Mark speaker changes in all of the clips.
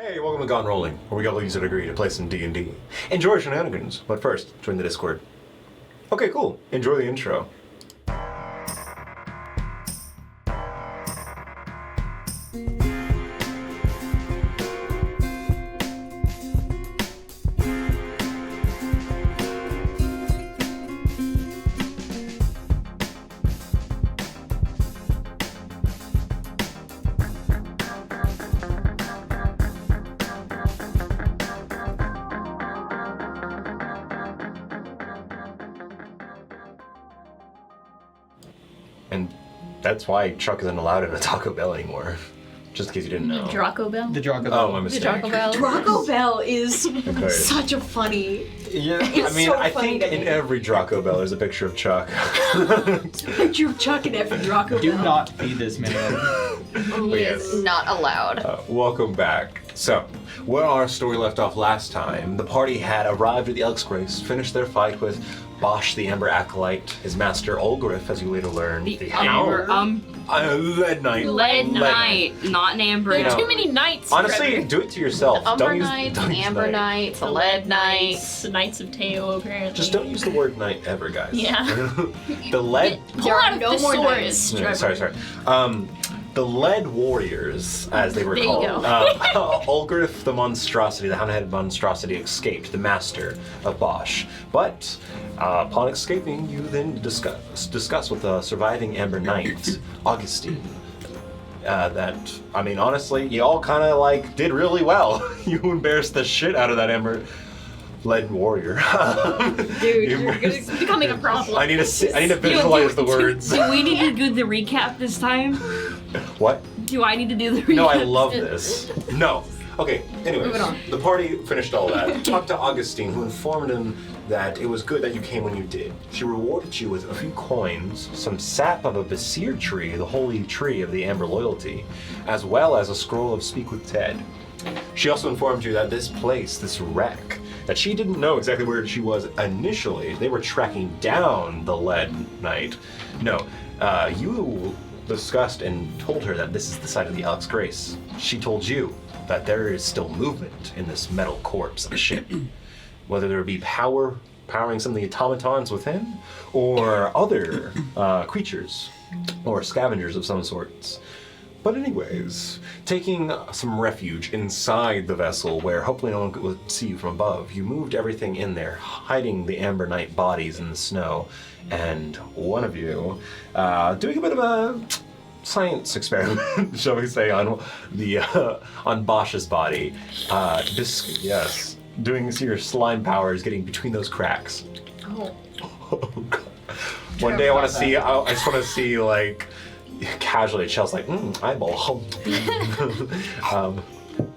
Speaker 1: Hey, welcome to Gone Rolling, where we all use a degree to play some D&D. Enjoy shenanigans, but first, join the Discord. Okay, cool. Enjoy the intro. And that's why Chuck isn't allowed in a Taco Bell anymore. Just in case you didn't know.
Speaker 2: Draco Bell?
Speaker 3: The Draco Bell.
Speaker 1: Oh, my mistake.
Speaker 2: Draco Bell.
Speaker 4: Draco Bell is
Speaker 1: Okay.
Speaker 4: such a funny.
Speaker 1: Yeah,
Speaker 4: It's
Speaker 1: I mean,
Speaker 4: so
Speaker 1: I
Speaker 4: funny
Speaker 1: think
Speaker 4: to
Speaker 1: in
Speaker 4: me.
Speaker 1: every Draco Bell there's a picture of Chuck.
Speaker 4: Picture of Chuck and every Draco
Speaker 3: Do
Speaker 4: Bell.
Speaker 3: not feed this man.
Speaker 1: But yes.
Speaker 2: Not allowed.
Speaker 1: Welcome back. So, where our story left off last time, the party had arrived at the Elk's Grace, finished their fight with Bosch the Amber Acolyte, his master Olgrif, as you later learned.
Speaker 2: The
Speaker 1: Hound. Lead Knight.
Speaker 2: Lead Knight, not an Amber.
Speaker 1: You know,
Speaker 2: Too many knights.
Speaker 1: Honestly,
Speaker 2: Trevor.
Speaker 1: do it to yourself.
Speaker 2: The Umber
Speaker 1: don't use,
Speaker 2: Knights,
Speaker 1: don't
Speaker 2: the
Speaker 1: use
Speaker 2: Amber
Speaker 1: Knight.
Speaker 2: Knights, the Lead Knights.
Speaker 5: The Knights of Teo, apparently.
Speaker 1: Just don't use the word knight ever, guys.
Speaker 5: Yeah.
Speaker 1: The lead.
Speaker 2: Pull out
Speaker 4: no
Speaker 2: the
Speaker 4: more
Speaker 2: swords,
Speaker 1: No,
Speaker 2: Trevor.
Speaker 1: sorry. The Lead Warriors, as they were
Speaker 5: There you
Speaker 1: called.
Speaker 5: go.
Speaker 1: Olgrif the Monstrosity, the Hound-Headed Monstrosity, escaped, the master of Bosch. But upon escaping, you then discuss with the surviving Amber Knight, Augustine. Honestly, you all kind of did really well. You embarrassed the shit out of that Amber Lead Warrior.
Speaker 4: Dude,
Speaker 1: You
Speaker 4: you're
Speaker 1: embarrassed-
Speaker 5: becoming a problem.
Speaker 1: I need to visualize the words.
Speaker 2: Do we need to do the recap this time?
Speaker 1: What?
Speaker 2: Do I need to do the recap?
Speaker 1: No, I love this. No. Okay, anyways,
Speaker 4: Moving on.
Speaker 1: the party finished all that. Talked to Augustine, who informed him that it was good that you came when you did. She rewarded you with a few coins, some sap of a Basir tree, the holy tree of the Amber Loyalty, as well as a scroll of Speak with Ted. She also informed you that this place, this wreck, that she didn't know exactly where she was initially. They were tracking down the Lead Knight. No, you discussed and told her that this is the site of the Elk's Grace. She told you that there is still movement in this metal corpse of a ship. Whether there be powering some of the automatons within, or other creatures, or scavengers of some sorts. But anyways, taking some refuge inside the vessel where hopefully no one would see you from above, you moved everything in there, hiding the Amber Knight bodies in the snow, and one of you doing a bit of a science experiment, shall we say, on Bosch's body. Yes, doing your slime powers, getting between those cracks.
Speaker 4: Oh.
Speaker 1: One day I just want to see casually, Chel's eyeball.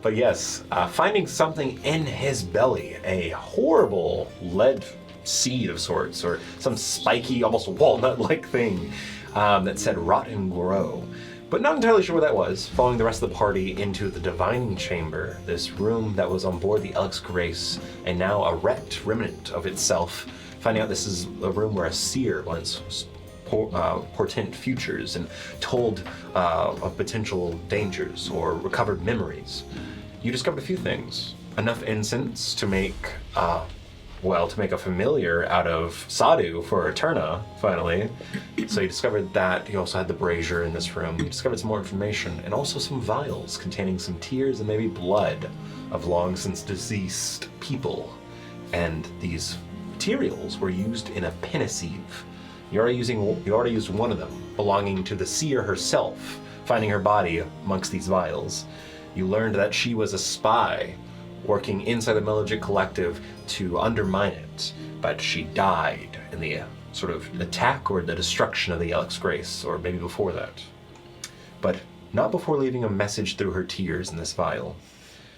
Speaker 1: But yes, finding something in his belly, a horrible lead seed of sorts, or some spiky, almost walnut-like thing that said rot and grow. But not entirely sure what that was. Following the rest of the party into the divining chamber, this room that was on board the Elk's Grace, and now a wrecked remnant of itself, finding out this is a room where a seer once portent futures and told of potential dangers or recovered memories. You discovered a few things. Enough incense to make a familiar out of Sadhu for Eterna, finally. So you discovered that. You also had the brazier in this room. You discovered some more information, and also some vials containing some tears and maybe blood of long since deceased people. And these materials were used in a penisive. You already used one of them, belonging to the seer herself, finding her body amongst these vials. You learned that she was a spy working inside the Melodic Collective to undermine it, but she died in the sort of attack or the destruction of the Elk's Grace, or maybe before that. But not before leaving a message through her tears in this vial,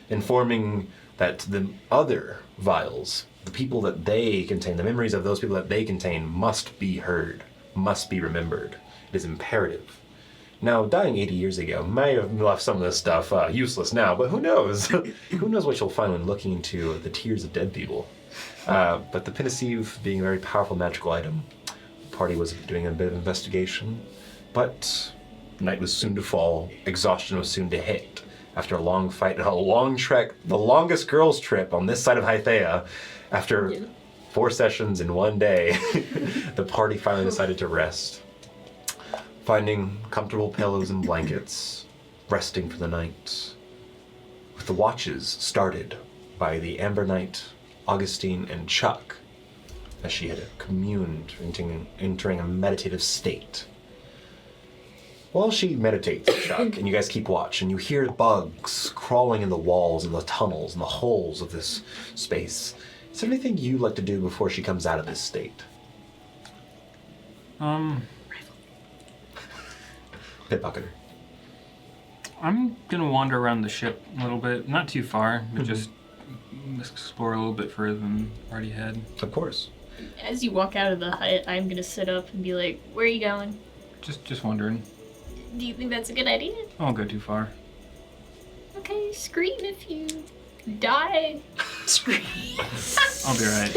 Speaker 1: informing that the other vials, the people that they contain, the memories of those people that they contain, must be heard, must be remembered. It is imperative. Now, dying 80 years ago may have left some of this stuff useless now, but who knows? Who knows what you'll find when looking into the tears of dead people. But the penisive being a very powerful magical item, the party was doing a bit of investigation, but night was soon to fall, exhaustion was soon to hit, after a long fight and a long trek, the longest girls' trip on this side of Hythea, after 4 sessions in 1 day, the party finally decided to rest. Finding comfortable pillows and blankets, resting for the night. With the watches started by the Amber Knight, Augustine, and Chuck, as she had communed, entering a meditative state. While she meditates, Chuck, and you guys keep watch, and you hear bugs crawling in the walls and the tunnels and the holes of this space. Is there anything you'd like to do before she comes out of this state? Pitbucker.
Speaker 3: I'm gonna wander around the ship a little bit, not too far, but just explore a little bit further than already had.
Speaker 1: Of course.
Speaker 5: As you walk out of the hut, I'm gonna sit up and be like, "Where are you going?
Speaker 3: Just wondering.
Speaker 5: Do you think that's a good idea?"
Speaker 3: I won't go too far.
Speaker 5: Okay, scream if you die.
Speaker 4: Scream.
Speaker 3: I'll be alright.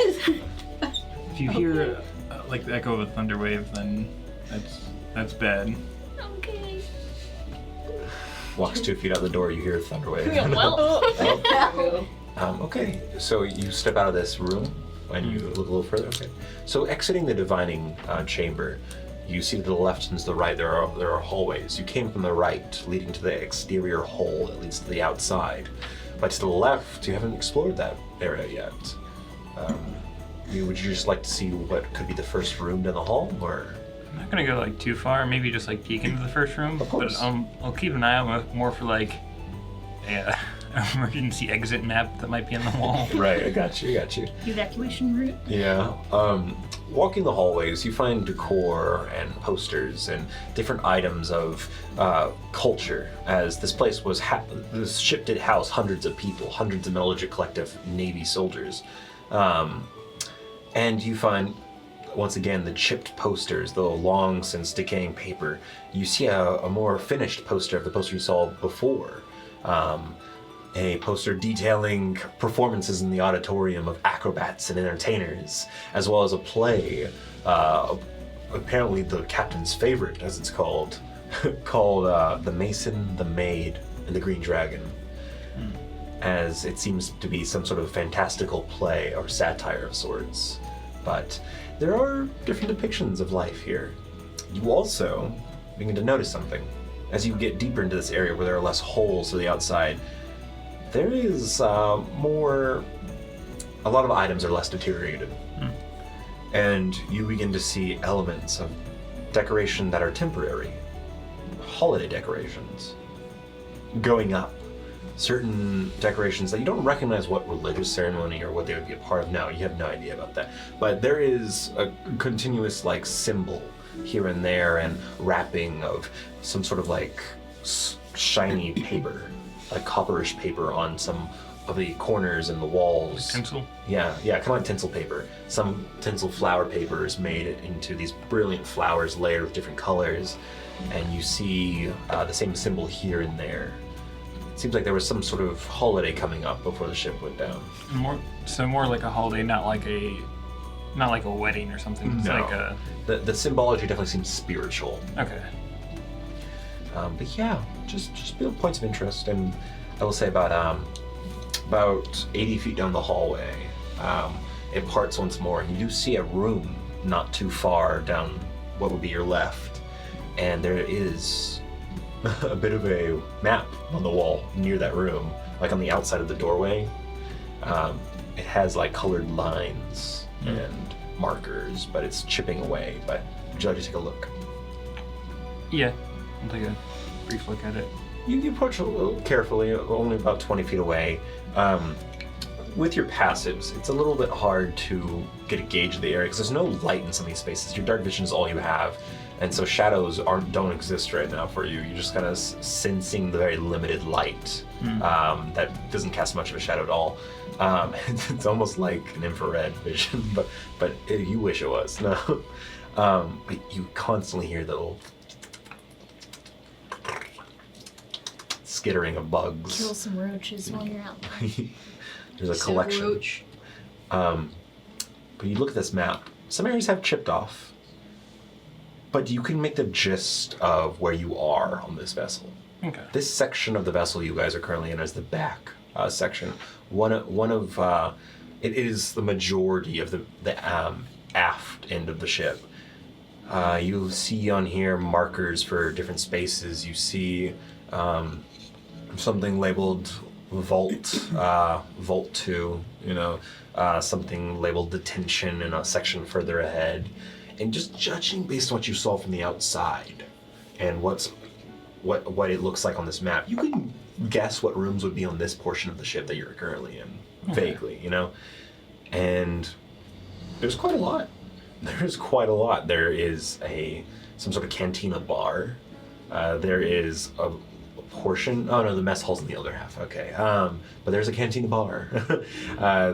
Speaker 3: If you hear like the echo of a thunder wave, then that's bad.
Speaker 5: Okay.
Speaker 1: Walks 2 feet out the door, you hear a thunder wave.
Speaker 5: Well,
Speaker 1: Okay, so you step out of this room and you look a little further. Okay, so exiting the divining chamber, you see to the left and to the right there are hallways. You came from the right, leading to the exterior hole that leads to the outside. But to the left, you haven't explored that area yet. Would you just like to see what could be the first room down the hall, or?
Speaker 3: I'm not gonna go like too far. Maybe just like peek into the first room.
Speaker 1: Of course.
Speaker 3: But I'll keep an eye out more for like an emergency exit map that might be on the wall.
Speaker 1: Right, I got you.
Speaker 5: evacuation route.
Speaker 1: Yeah. Walking the hallways, you find decor and posters and different items of culture, as this place was this ship did house hundreds of people, hundreds of Metallurgic Collective Navy soldiers. And you find, once again, the chipped posters, the long since decaying paper. You see a more finished poster of the poster you saw before. A poster detailing performances in the auditorium of acrobats and entertainers, as well as a play, apparently the captain's favorite, as it's called, called The Mason, the Maid, and the Green Dragon. As it seems to be some sort of fantastical play or satire of sorts. But there are different depictions of life here. You also begin to notice something. As you get deeper into this area where there are less holes to the outside, there is a lot of items are less deteriorated. And you begin to see elements of decoration that are temporary, holiday decorations, going up. Certain decorations that you don't recognize what religious ceremony or what they would be a part of. No, you have no idea about that. But there is a continuous like symbol here and there and wrapping of some sort of like shiny paper, like copperish paper on some of the corners and the walls.
Speaker 3: Like tinsel?
Speaker 1: Yeah, kind of like tinsel paper. Some tinsel flower paper is made into these brilliant flowers layered with different colors, and you see the same symbol here and there. Seems like there was some sort of holiday coming up before the ship went down.
Speaker 3: More like a holiday, not like a wedding or something. It's
Speaker 1: No.
Speaker 3: like a
Speaker 1: The symbology definitely seems spiritual.
Speaker 3: okay.
Speaker 1: But yeah, just build points of interest, and I will say about 80 feet down the hallway, it parts once more, and you do see a room not too far down what would be your left, and there is a bit of a map on the wall near that room, like on the outside of the doorway. It has like colored lines and markers, but it's chipping away. But would you like to take a look?
Speaker 3: Yeah, I'll take a brief look at it.
Speaker 1: You approach a little carefully, only about 20 feet away. With your passives, it's a little bit hard to get a gauge of the area because there's no light in some of these spaces. Your dark vision is all you have. And so shadows don't exist right now for you. You're just kind of sensing the very limited light that doesn't cast much of a shadow at all. It's almost like an infrared vision, but you wish it was. No, but you constantly hear the little skittering of bugs.
Speaker 5: Kill some roaches while you're out.
Speaker 1: There's a collection.
Speaker 4: Roach.
Speaker 1: But you look at this map. Some areas have chipped off. But you can make the gist of where you are on this vessel.
Speaker 3: Okay.
Speaker 1: This section of the vessel you guys are currently in is the back section. It is the majority of the aft end of the ship. You see on here markers for different spaces. You see something labeled Vault 2, something labeled Detention in a section further ahead. And just judging based on what you saw from the outside and what it looks like on this map, you can guess what rooms would be on this portion of the ship that you're currently in, vaguely, And there's quite a lot. There is some sort of cantina bar. There is a portion. Oh no, the mess hall's in the other half. Okay, but there's a cantina bar.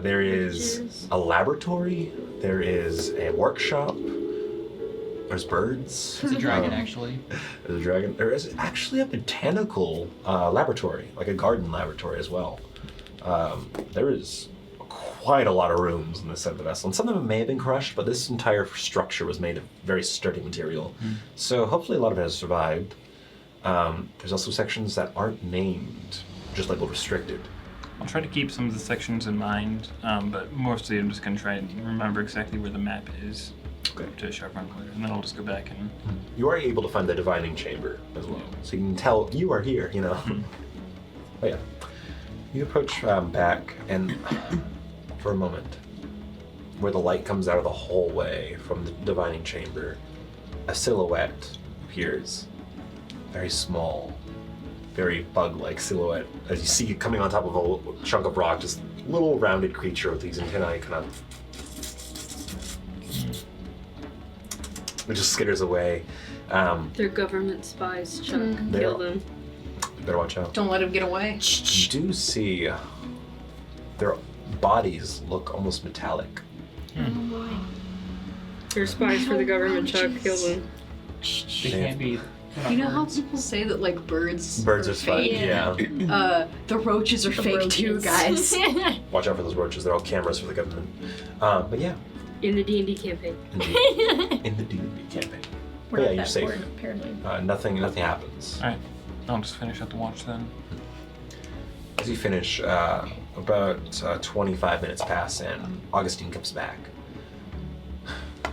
Speaker 1: There is a laboratory. There is a workshop. There's birds.
Speaker 6: There's a dragon, actually.
Speaker 1: There's a dragon. There is actually a botanical laboratory, like a garden laboratory as well. There is quite a lot of rooms in this side of the vessel, and some of them may have been crushed, but this entire structure was made of very sturdy material. So hopefully a lot of it has survived. There's also sections that aren't named, just labeled restricted.
Speaker 3: I'll try to keep some of the sections in mind, but mostly I'm just going to try and remember exactly where the map is to Chevron Clear, and then I'll just go back and...
Speaker 1: You are able to find the divining chamber as well, so you can tell you are here, But yeah, you approach back, and for a moment, where the light comes out of the hallway from the divining chamber, a silhouette appears. Very small, very bug-like silhouette. As you see it coming on top of a chunk of rock, just a little rounded creature with these antennae kind of... It just skitters away.
Speaker 2: They're government spies, Chuck.
Speaker 1: They
Speaker 2: Kill
Speaker 1: are.
Speaker 2: them.
Speaker 1: Better watch out.
Speaker 4: Don't let him get away.
Speaker 1: You do see their bodies look almost metallic.
Speaker 2: They're spies for the government, Chuck. Kill them.
Speaker 6: They can't be.
Speaker 4: You know how people say that like birds
Speaker 1: Birds are fake, yeah.
Speaker 4: the roaches are fake too, guys.
Speaker 1: Watch out for those roaches. They're all cameras for the government. But yeah,
Speaker 2: In the D&D campaign.
Speaker 1: in the D&D campaign.
Speaker 5: We're
Speaker 1: But yeah,
Speaker 5: not
Speaker 1: you're
Speaker 5: that
Speaker 1: safe.
Speaker 5: bored, apparently.
Speaker 1: Nothing happens.
Speaker 3: Alright, I'll just finish up the watch then.
Speaker 1: As you finish, about 25 minutes pass and Augustine comes back.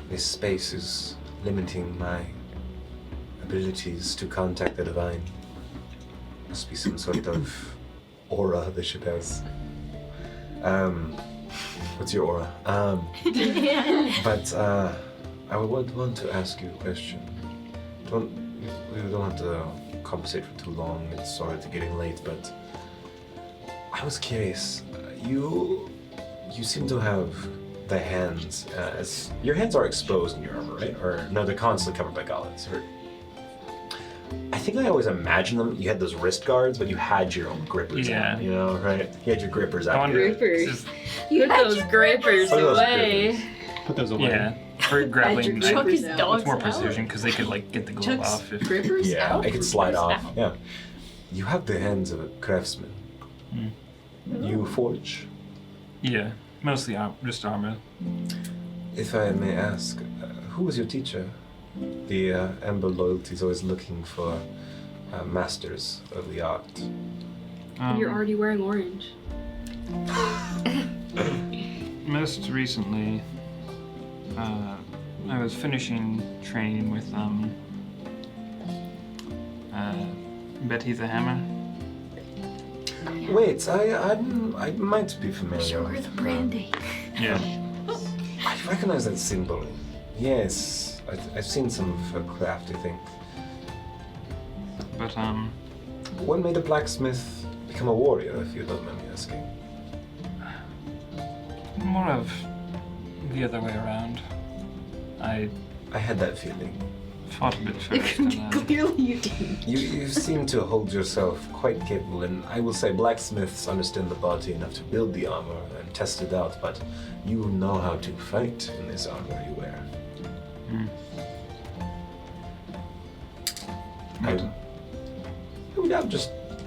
Speaker 1: This space is limiting my abilities to contact the divine. Must be some sort of aura the ship has. What's your aura? But I would want to ask you a question. We don't have to conversate for too long. It's sorry to getting late, but I was curious. You seem to have the hands. Your hands are exposed in your armor, right? Or no, they're constantly covered by gauntlets. I think I always imagined them. You had those wrist guards, but you had your own grippers.
Speaker 3: Yeah.
Speaker 1: out, right? You had your grippers
Speaker 3: I
Speaker 1: out.
Speaker 3: wonder-
Speaker 1: Here.
Speaker 2: Grippers.
Speaker 4: You
Speaker 2: Put
Speaker 4: had
Speaker 2: those
Speaker 4: your
Speaker 2: grippers
Speaker 1: Put those
Speaker 2: away.
Speaker 1: grippers.
Speaker 6: Put those away.
Speaker 3: Yeah, for grappling,
Speaker 4: Chuck
Speaker 3: like,
Speaker 4: his
Speaker 3: with
Speaker 4: dogs
Speaker 3: more
Speaker 4: out.
Speaker 3: precision, because they could like get the glove
Speaker 4: Chuck's
Speaker 3: off. If,
Speaker 4: grippers
Speaker 1: Yeah,
Speaker 4: out.
Speaker 1: it could slide off.
Speaker 5: Ow.
Speaker 1: Yeah. You have the hands of a craftsman. You forge.
Speaker 3: yeah, mostly just armor.
Speaker 1: If I may ask, who was your teacher? The Amber Loyalty is always looking for masters of the art.
Speaker 2: You're already wearing orange.
Speaker 3: Most recently, I was finishing training with Betty the Hammer.
Speaker 1: Wait, I might be familiar.
Speaker 4: Where's the brandy?
Speaker 3: Yeah.
Speaker 1: I recognize that symbol. Yes, I've seen some of her craft, I think.
Speaker 3: But
Speaker 1: When made a blacksmith become a warrior, if you don't mind me asking?
Speaker 3: more of the other way around. I
Speaker 1: I had that feeling.
Speaker 3: fought a bit first, and then
Speaker 4: Clearly you didn't.
Speaker 1: You seem to hold yourself quite capable, and I will say blacksmiths understand the body enough to build the armor and test it out, but you know how to fight in this armor you wear.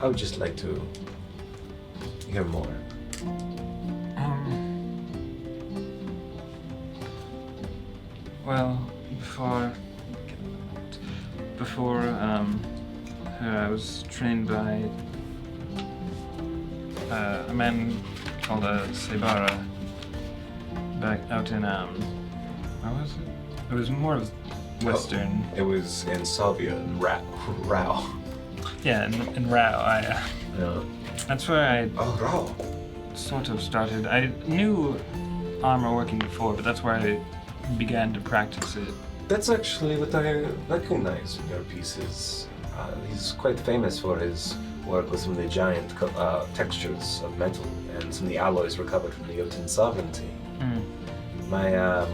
Speaker 1: I would just like to hear more.
Speaker 3: Well, before I was trained by a man called Sebara back out in where was it? It was more of Western.
Speaker 1: It was in Salvia and Rao.
Speaker 3: Yeah, in Rao.
Speaker 1: Yeah.
Speaker 3: That's where I
Speaker 1: Oh, Rao.
Speaker 3: sort of started. I knew armor working before, but that's where I began to practice it.
Speaker 1: That's actually what I recognize in your pieces. He's quite famous for his work with some of the giant textures of metal and some of the alloys recovered from the Jotun sovereignty. My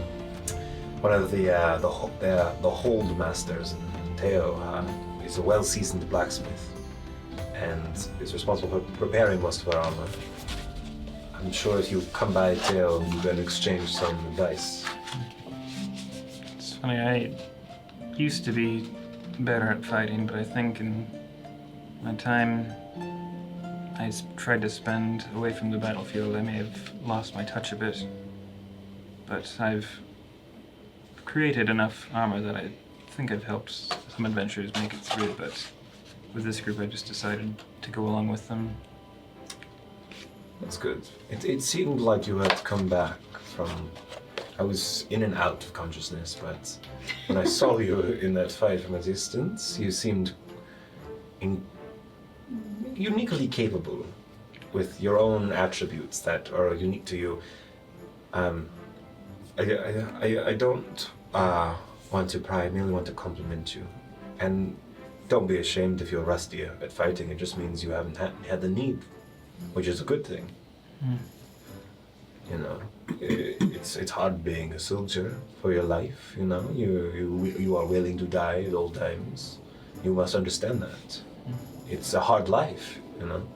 Speaker 1: one of the hold masters in Teo is a well-seasoned blacksmith and is responsible for preparing most of our armor. I'm sure if you come by Teo, you can exchange some advice.
Speaker 3: It's funny, I used to be better at fighting, but I think in my time I tried to spend away from the battlefield, I may have lost my touch a bit. But I've created enough armor that I think I've helped some adventurers make it through, but with this group I just decided to go along with them.
Speaker 1: That's good. It seemed like you had come back from... I was in and out of consciousness, but when I saw you in that fight from a distance, you seemed uniquely capable with your own attributes that are unique to you. I don't want to pry, I merely want to compliment you. And don't be ashamed if you're rusty at fighting, it just means you haven't had the need, which is a good thing. You know, it's hard being a soldier for your life, you know. You are willing to die at all times. You must understand that. It's a hard life, you know.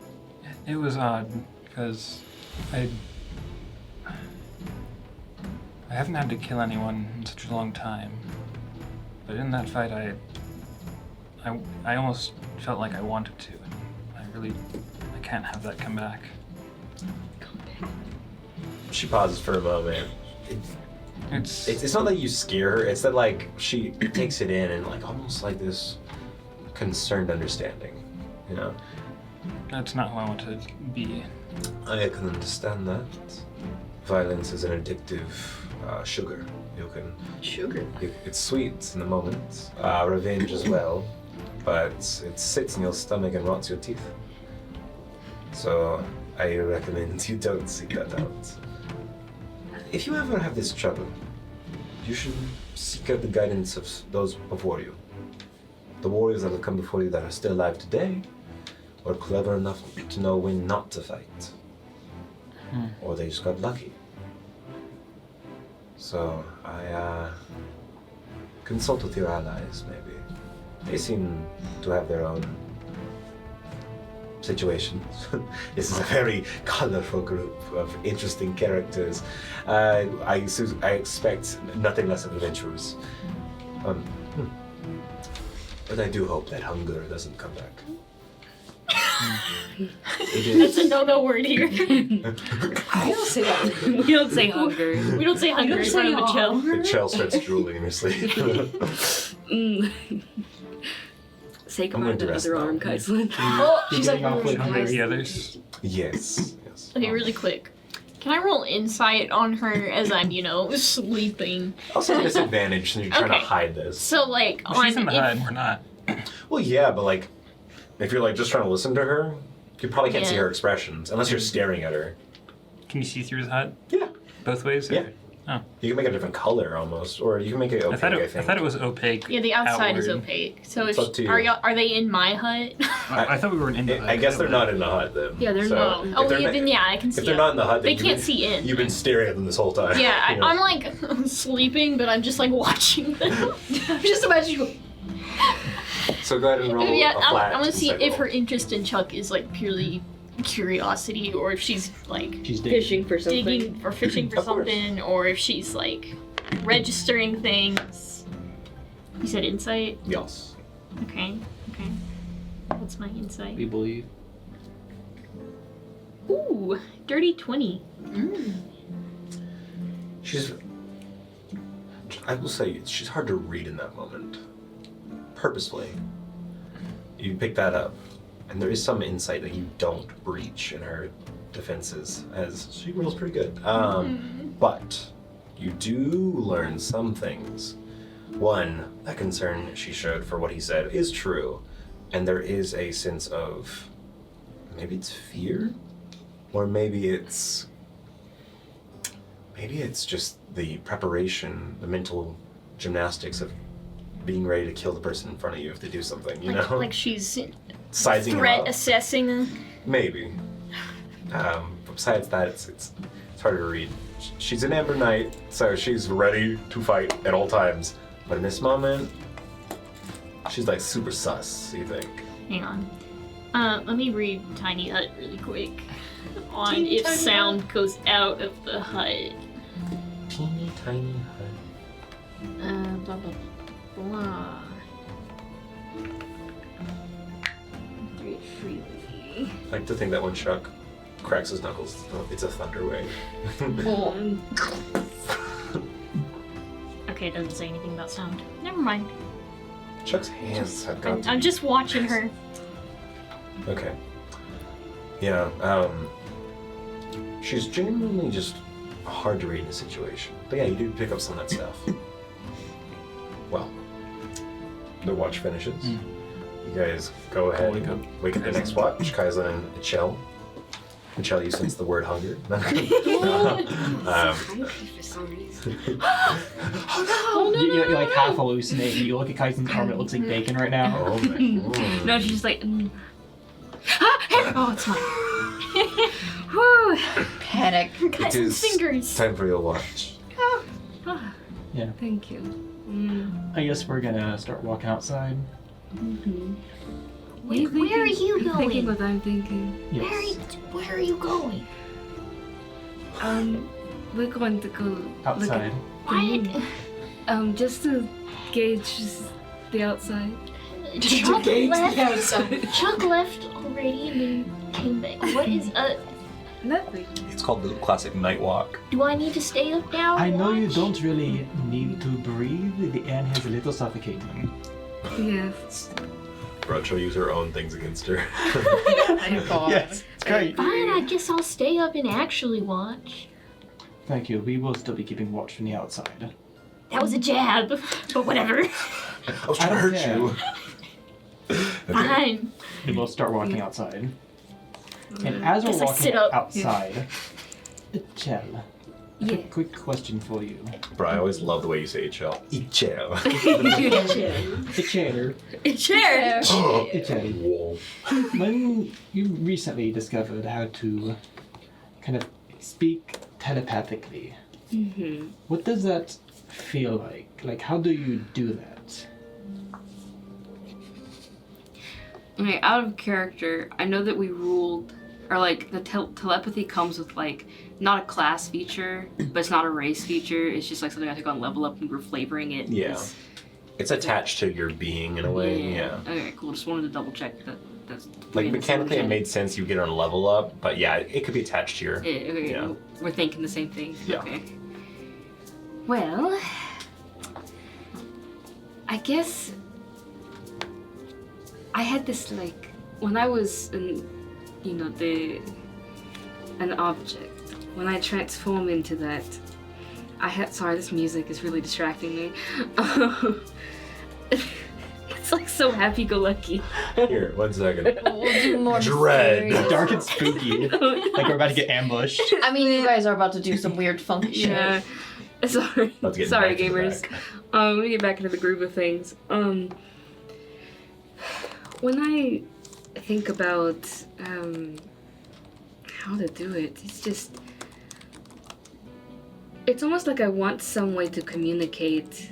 Speaker 3: It was odd, because I haven't had to kill anyone in such a long time. But in that fight, I almost felt like I wanted to. I can't have that come back.
Speaker 1: She pauses for a moment. It's not that you scare her, it's that like she takes it in and like almost like this concerned understanding, you know?
Speaker 3: That's not who I want to be.
Speaker 1: I can understand that. Violence is an addictive sugar.
Speaker 4: Sugar.
Speaker 1: It's sweet in the moment. Revenge as well, but it sits in your stomach and rots your teeth. So I recommend you don't seek that out. If you ever have this trouble, you should seek out the guidance of those before you. The warriors that have come before you that are still alive today, or clever enough to know when not to fight. Or they just got lucky. So I consult with your allies, maybe. They seem to have their own situations. This is a very colorful group of interesting characters. I expect nothing less of adventurers. But I do hope that hunger doesn't come back.
Speaker 5: That's a no-no word here.
Speaker 4: I don't say that.
Speaker 2: We don't say hunger.
Speaker 5: We don't say hunger in front of a Chell.
Speaker 1: The Chell starts drooling in her sleep.
Speaker 2: Say
Speaker 1: I'm
Speaker 2: goodbye
Speaker 1: going to
Speaker 2: to the
Speaker 1: rest
Speaker 2: other
Speaker 1: now.
Speaker 2: arm, Kaislin.
Speaker 4: Oh, she's like,
Speaker 6: Getting off with
Speaker 3: Hungry the others?
Speaker 1: Yes.
Speaker 5: Okay, really quick. Can I roll insight on her as I'm, sleeping?
Speaker 1: Also a disadvantage since you're trying to
Speaker 5: Okay.
Speaker 1: hide this.
Speaker 5: So, like,
Speaker 3: Well, she's in the
Speaker 5: if-
Speaker 3: HUD, we're not.
Speaker 1: Well, yeah, but like, if you're like just trying to listen to her, you probably can't see
Speaker 5: Yeah.
Speaker 1: her expressions unless you're staring at her.
Speaker 3: Can you see through the HUD?
Speaker 1: Yeah.
Speaker 3: Both ways?
Speaker 1: Yeah.
Speaker 3: Oh.
Speaker 1: You can make a different color almost, or you can make it opaque. I think.
Speaker 3: I thought it was opaque.
Speaker 5: Yeah, the outside is
Speaker 3: outward.
Speaker 5: opaque. So
Speaker 1: It's
Speaker 5: if
Speaker 1: up to you.
Speaker 5: are they in my hut?
Speaker 3: I thought we were in the HUD.
Speaker 1: I guess they're not in the hut then.
Speaker 2: Yeah, they're
Speaker 1: So,
Speaker 2: not.
Speaker 1: if
Speaker 5: Oh,
Speaker 1: they're
Speaker 5: yeah, then yeah, I can see
Speaker 1: If they're
Speaker 5: it.
Speaker 1: not in the hut, then
Speaker 5: They can't see in.
Speaker 1: You've been staring at them this whole time.
Speaker 5: Yeah,
Speaker 1: You know?
Speaker 5: I'm like sleeping, but I'm just like watching them. I'm just imagining.
Speaker 1: So go ahead and roll
Speaker 5: Yeah,
Speaker 1: a
Speaker 5: I'm
Speaker 1: flat.
Speaker 5: gonna see
Speaker 1: insight
Speaker 5: if
Speaker 1: roll.
Speaker 5: her interest in Chuck is like purely curiosity, or if she's like
Speaker 6: She's digging.
Speaker 2: Fishing for something.
Speaker 5: digging or fishing for
Speaker 1: Of course.
Speaker 5: something, or if she's like registering things. You said insight?
Speaker 1: Yes.
Speaker 5: Okay. What's my insight?
Speaker 6: We believe.
Speaker 5: Ooh, dirty 20.
Speaker 1: She's. I will say she's hard to read in that moment. Purposefully. You pick that up, and there is some insight that you don't breach in her defenses, as she rolls pretty good. But you do learn some things. One, that concern she showed for what he said is true, and there is a sense of maybe it's fear, or maybe it's just the preparation, the mental gymnastics of being ready to kill the person in front of you if they do something, you know?
Speaker 5: Like she's
Speaker 1: Sizing them
Speaker 5: threat
Speaker 1: up.
Speaker 5: assessing.
Speaker 1: Maybe. But besides that, it's harder to read. She's an Amber Knight, so she's ready to fight at all times. But in this moment, she's like super sus, you think.
Speaker 5: Hang on. Let me read Tiny Hut really quick on
Speaker 4: Teeny
Speaker 5: if
Speaker 4: tiny
Speaker 5: sound goes out of the hut.
Speaker 1: Teeny tiny hut.
Speaker 5: Blah, blah, blah. Breathe freely.
Speaker 1: I like to think that when Chuck cracks his knuckles, it's a thunder wave.
Speaker 5: Okay, it doesn't say anything about sound. Never mind.
Speaker 1: Chuck's hands have gone
Speaker 5: I'm just watching her.
Speaker 1: Okay. Yeah, she's genuinely just hard to read in a situation. But yeah, you do pick up some of that stuff. Well, the watch finishes. You guys go ahead and wake up the next watch. Kaizen and Ichel. Ichel, you sense the word hunger.
Speaker 2: For some reason.
Speaker 6: You're like half hallucinating. You look at Kaizen's arm, it looks like bacon right now.
Speaker 1: Oh my.
Speaker 5: No, she's just like. Oh, it's mine. Whew.
Speaker 4: Panic.
Speaker 5: Got
Speaker 1: It
Speaker 5: some
Speaker 1: is
Speaker 5: fingers.
Speaker 1: time for your watch.
Speaker 6: Yeah.
Speaker 2: Thank you.
Speaker 6: I guess we're gonna start walking outside.
Speaker 5: Where are you
Speaker 2: Thinking
Speaker 5: going?
Speaker 2: what I'm thinking.
Speaker 6: Yes.
Speaker 5: Where are you going?
Speaker 2: We're going to go
Speaker 6: Outside.
Speaker 5: What?
Speaker 2: Just to gauge the outside.
Speaker 5: Chuck
Speaker 4: Gauge the
Speaker 5: left.
Speaker 4: outside.
Speaker 5: Chuck left already and then came back. What is
Speaker 2: Nothing.
Speaker 1: It's called the classic night walk.
Speaker 5: Do I need to stay up now?
Speaker 6: I know you
Speaker 5: Watch?
Speaker 6: don't really need to breathe. The air is a little suffocating.
Speaker 2: Yes.
Speaker 1: Roach will use her own things against her.
Speaker 6: Yes, it's great.
Speaker 5: Fine, I guess I'll stay up and actually watch.
Speaker 6: Thank you. We will still be keeping watch from the outside.
Speaker 5: That was a jab, but whatever.
Speaker 1: I was trying to
Speaker 6: I
Speaker 1: hurt
Speaker 6: don't
Speaker 1: you.
Speaker 5: Fine.
Speaker 6: We will start walking outside. And as we're
Speaker 5: Guess I
Speaker 6: walking
Speaker 5: sit up.
Speaker 6: outside, Chell,
Speaker 2: Yeah.
Speaker 6: quick question for you.
Speaker 1: Bro, I always love the way you say Ichel. Ichel.
Speaker 6: Chair.
Speaker 5: Chair.
Speaker 6: Chell. When you recently discovered how to kind of speak telepathically, what does that feel like? Like, how do you do that?
Speaker 2: Okay, out of character, I know that we ruled, or like the telepathy comes with like not a class feature, but it's not a race feature. It's just like something I took on level up and we're flavoring it.
Speaker 1: Yeah.
Speaker 2: as-
Speaker 1: It's attached to your being in a way, yeah.
Speaker 2: Okay, cool. Just wanted to double check that. That's
Speaker 1: Like mechanically it made sense you get on a level up, but yeah, it could be attached to your...
Speaker 2: Yeah, okay,
Speaker 1: Yeah.
Speaker 2: we're thinking the same thing.
Speaker 1: Yeah.
Speaker 2: Okay. Well, I guess I had this like when I was an object. When I transform into that, I had this music is really distracting me. It's like so happy-go-lucky.
Speaker 1: Here, 1 second.
Speaker 4: We'll do more
Speaker 1: Dread.
Speaker 4: mysterious.
Speaker 6: Dark and spooky. Like we're about to get ambushed.
Speaker 4: I mean, you guys are about to do some weird funky shit.
Speaker 2: Yeah. Sorry.
Speaker 1: Let's get
Speaker 2: Sorry,
Speaker 1: back to the
Speaker 2: gamers.
Speaker 1: back.
Speaker 2: Let me get back into the groove of things. When I think about how to do it, it's almost like I want some way to communicate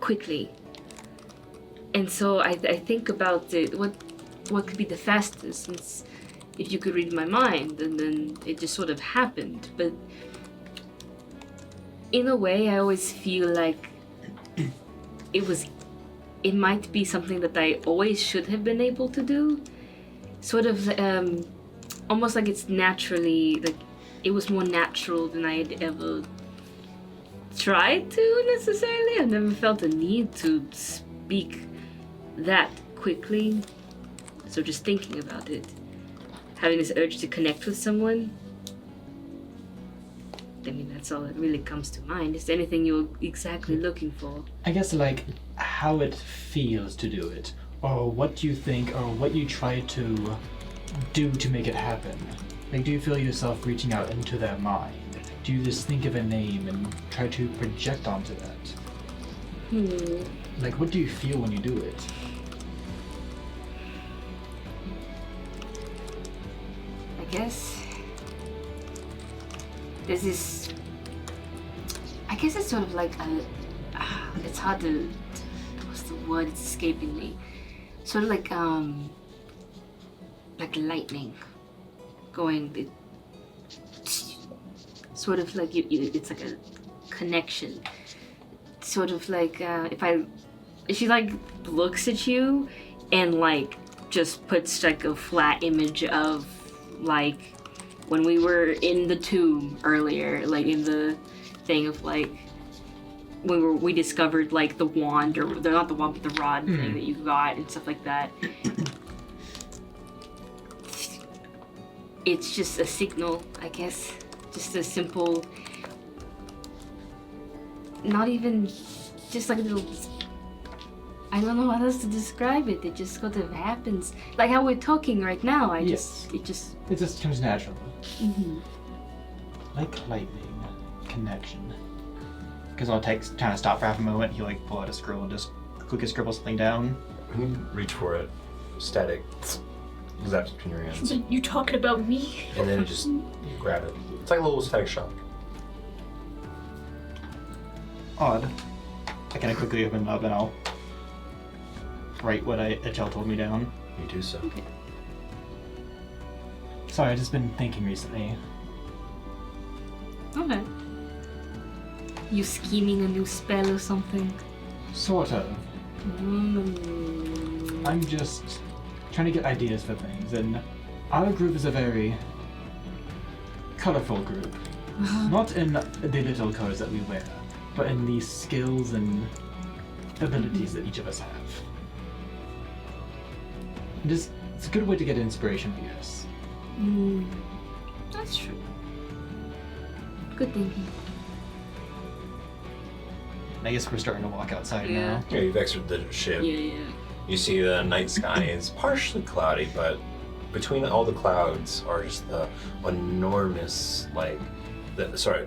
Speaker 2: quickly. And so I think about what could be the fastest, since if you could read my mind, and then it just sort of happened. But in a way, I always feel like it might be something that I always should have been able to do. Sort of, almost like it's naturally, like, it was more natural than I had ever tried to, necessarily. I've never felt a need to speak that quickly. So just thinking about it, having this urge to connect with someone. I mean, that's all that really comes to mind. Is there anything you're exactly looking for?
Speaker 6: I guess like how it feels to do it, or what you think, or what you try to do to make it happen. Like, do you feel yourself reaching out into their mind? Do you just think of a name and try to project onto that? Like, what do you feel when you do it?
Speaker 2: I guess there's this. I guess it's sort of like a. It's hard to. What's the word? It's escaping me. Sort of like lightning, going. Sort of like it's like a connection. Sort of like if she like looks at you and like just puts like a flat image of like when we were in the tomb earlier, like in the thing of like we discovered like the wand, or they're not the wand but the rod thing that you got and stuff like that. It's just a signal, I guess. Just a simple, not even, just like a little, I don't know how else to describe it. It just sort of happens. Like how we're talking right now, it just...
Speaker 6: It just comes natural.
Speaker 2: Mm-hmm.
Speaker 6: Like lightning, connection. Because I'll kind of stop for half a moment, he'll like pull out a scroll and just quickly scribble something down.
Speaker 1: You reach for it, static, zaps between your hands.
Speaker 5: So you talking about me?
Speaker 1: And then you grab it. It's like a little static shock.
Speaker 6: Odd. I kind of quickly open it up and I'll write what Echel told me down.
Speaker 1: You do so.
Speaker 2: Okay.
Speaker 6: Sorry, I've just been thinking recently.
Speaker 2: Okay. You scheming a new spell or something?
Speaker 6: Sort of. I'm just trying to get ideas for things, and our group is a very colorful group. Not in the little colors that we wear, but in the skills and abilities that each of us have. It's a good way to get inspiration, I guess.
Speaker 2: That's true. Good thinking.
Speaker 6: I guess we're starting to walk outside
Speaker 2: Yeah.
Speaker 6: now.
Speaker 1: Yeah, you've exited the ship.
Speaker 2: Yeah.
Speaker 1: You see the night sky is partially cloudy, but between all the clouds are just the enormous,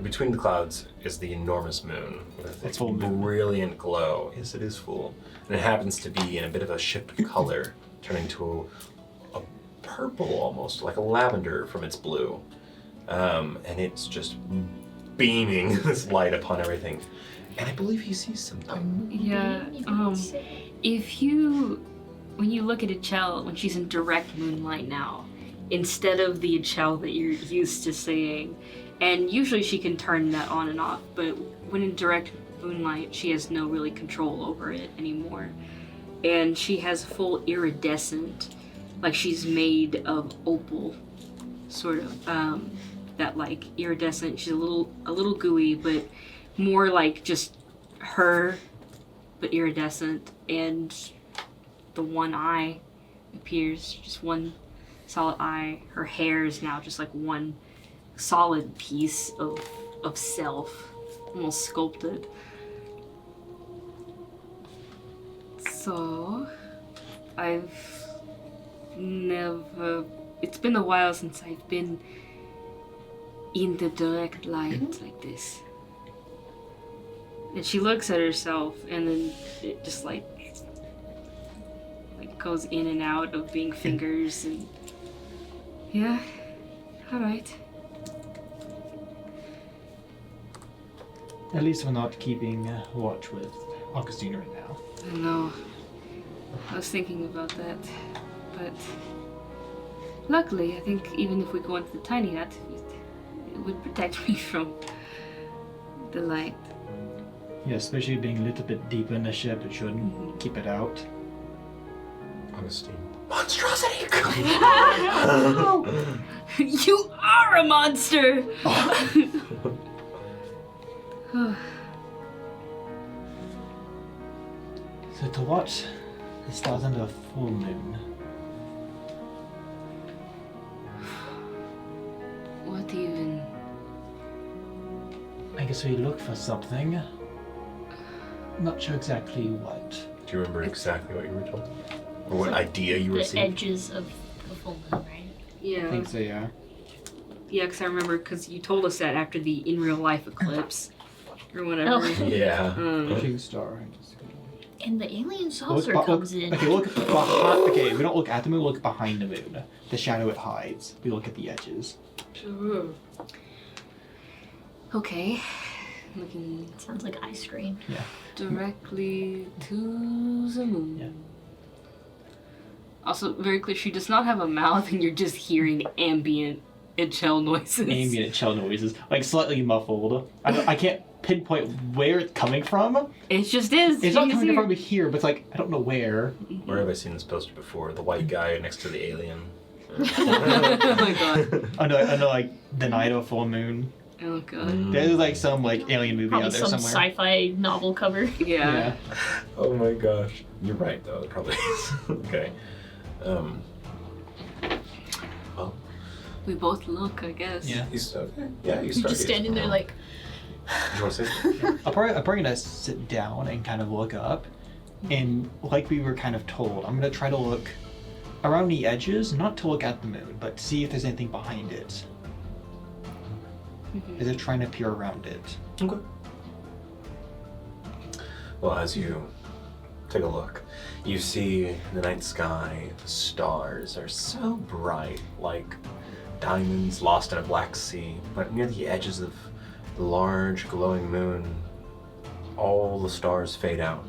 Speaker 1: between the clouds is the enormous moon with
Speaker 6: It's
Speaker 1: a
Speaker 6: full moon.
Speaker 1: brilliant glow. Yes, it is full. And it happens to be in a bit of a ship color, turning to a purple almost, like a lavender from its blue. And it's just beaming this light upon everything. And I believe he sees something.
Speaker 2: Yeah. When you look at Echel when she's in direct moonlight now, instead of the Echel that you're used to seeing, and usually she can turn that on and off, but when in direct moonlight, she has no really control over it anymore. And she has full iridescent, like she's made of opal, sort of. That like iridescent. She's a little gooey, but more like just her, but iridescent, and the one eye appears, just one solid eye. Her hair is now just like one solid piece of self, almost sculpted. So, it's been a while since I've been in the direct light like this. And she looks at herself, and then it just like goes in and out of being fingers, and yeah, all right.
Speaker 6: At least we're not keeping watch with Augustine right now.
Speaker 2: I know. I was thinking about that, but luckily, I think even if we go into the tiny hut, it would protect me from the light.
Speaker 6: Yeah, especially being a little bit deeper in the ship, it shouldn't keep it out.
Speaker 1: Augustine. Monstrosity!
Speaker 2: You are a monster!
Speaker 6: So to what the stars under a full moon.
Speaker 2: What even?
Speaker 6: I guess we look for something. Not sure exactly what.
Speaker 1: Do you remember exactly what you were told? Or what idea you
Speaker 5: The
Speaker 1: received?
Speaker 5: edges of the full moon, right?
Speaker 2: Yeah.
Speaker 6: I think so, yeah.
Speaker 2: Yeah, because I remember because you told us that after the in real life eclipse or whatever.
Speaker 5: Oh.
Speaker 1: Yeah.
Speaker 6: Shooting star.
Speaker 5: And the alien
Speaker 6: Look
Speaker 5: saucer
Speaker 6: be-
Speaker 5: comes in.
Speaker 6: Okay, look behind. Okay, we don't look at the moon. We look behind the moon. The shadow it hides. We look at the edges.
Speaker 2: Okay. Looking
Speaker 5: Sounds like ice cream.
Speaker 6: Yeah.
Speaker 2: directly to the moon.
Speaker 6: Yeah.
Speaker 2: Also, very clear, she does not have a mouth, and you're just hearing ambient and shell noises.
Speaker 6: Ambient shell noises, like slightly muffled. I can't pinpoint where it's coming from.
Speaker 2: It just is.
Speaker 6: It's not
Speaker 2: She's
Speaker 6: coming
Speaker 2: here.
Speaker 6: from here, but it's like I don't know where.
Speaker 1: Where have I seen this poster before? The white guy next to the alien.
Speaker 2: Oh my god.
Speaker 6: I know, like the night of full moon.
Speaker 2: Oh god.
Speaker 6: There's like some like alien movie
Speaker 5: Probably
Speaker 6: out there
Speaker 5: some
Speaker 6: somewhere.
Speaker 5: sci-fi novel cover.
Speaker 2: Yeah.
Speaker 1: Oh my gosh. You're right, though. It probably is. Okay. Well,
Speaker 2: We both look, I guess.
Speaker 6: Yeah.
Speaker 1: you start. Yeah, you
Speaker 5: You're
Speaker 1: start.
Speaker 5: just standing there like,
Speaker 1: You want to say something?
Speaker 6: I'm probably gonna sit down and kind of look up, and like we were kind of told, I'm gonna try to look around the edges, not to look at the moon, but see if there's anything behind it. As if trying to peer around it.
Speaker 1: Okay. Well, as you take a look, you see the night sky. The stars are so bright, like diamonds lost in a black sea. But near the edges of the large glowing moon, all the stars fade out,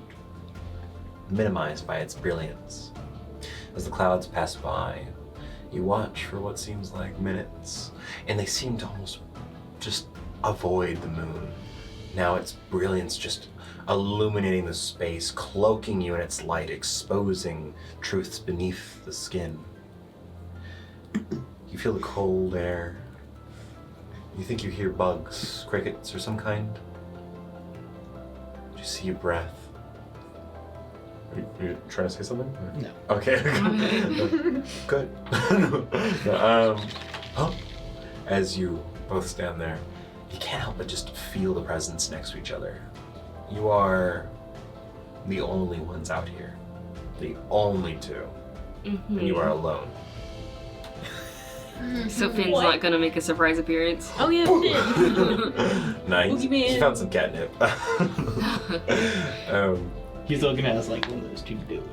Speaker 1: minimized by its brilliance. As the clouds pass by, you watch for what seems like minutes, and they seem to almost just avoid the moon. Now its brilliance just illuminating the space, cloaking you in its light, exposing truths beneath the skin. You feel the cold air. You think you hear bugs, crickets, or some kind. You see your breath. Are you trying to say something?
Speaker 6: No.
Speaker 1: Okay. Good. As you both stand there, you can't help but just feel the presence next to each other. You are the only ones out here. The only two. And you are alone.
Speaker 2: So Finn's
Speaker 5: What?
Speaker 2: not gonna make a surprise appearance.
Speaker 5: oh yeah, Finn.
Speaker 1: Nice.
Speaker 5: Boogeyman.
Speaker 1: He found some catnip.
Speaker 6: He's looking at us like, what are those two doing?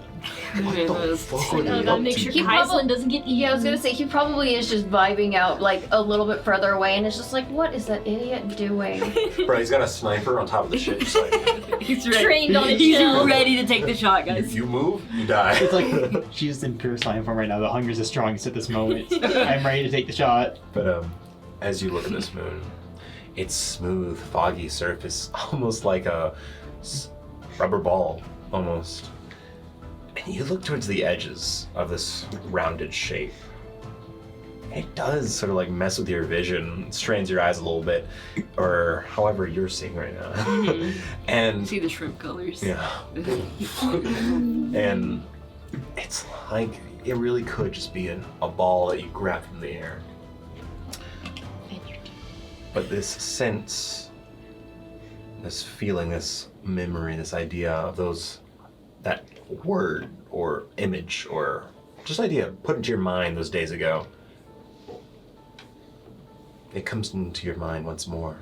Speaker 1: What the fuck are
Speaker 5: Oh,
Speaker 1: they
Speaker 5: gotta
Speaker 1: up
Speaker 5: make
Speaker 1: to?
Speaker 5: sure
Speaker 4: He
Speaker 5: Kaislyn
Speaker 4: probably-
Speaker 5: doesn't get eaten.
Speaker 4: Yeah, I was gonna say he probably is just vibing out like a little bit further away, and it's just like, what is that idiot doing?
Speaker 1: Bro, he's got a sniper on top of the ship. Just like,
Speaker 2: He's ready.
Speaker 5: Trained on a
Speaker 2: He's
Speaker 5: shell.
Speaker 2: ready to take the shot, guys.
Speaker 1: if you move, you die.
Speaker 6: It's like she's in pure slime form right now. The hunger's the strongest at this moment. I'm ready to take the shot.
Speaker 1: But as you look at this moon, its smooth, foggy surface, almost like a rubber ball, almost. And you look towards the edges of this rounded shape. It does sort of like mess with your vision, strains your eyes a little bit, or however you're seeing right now. And
Speaker 2: See the shrimp colors.
Speaker 1: yeah. And it's like it really could just be a ball that you grab from the air. But this sense, this feeling, this memory, this idea of that word or image or just idea put into your mind those days ago, it comes into your mind once more.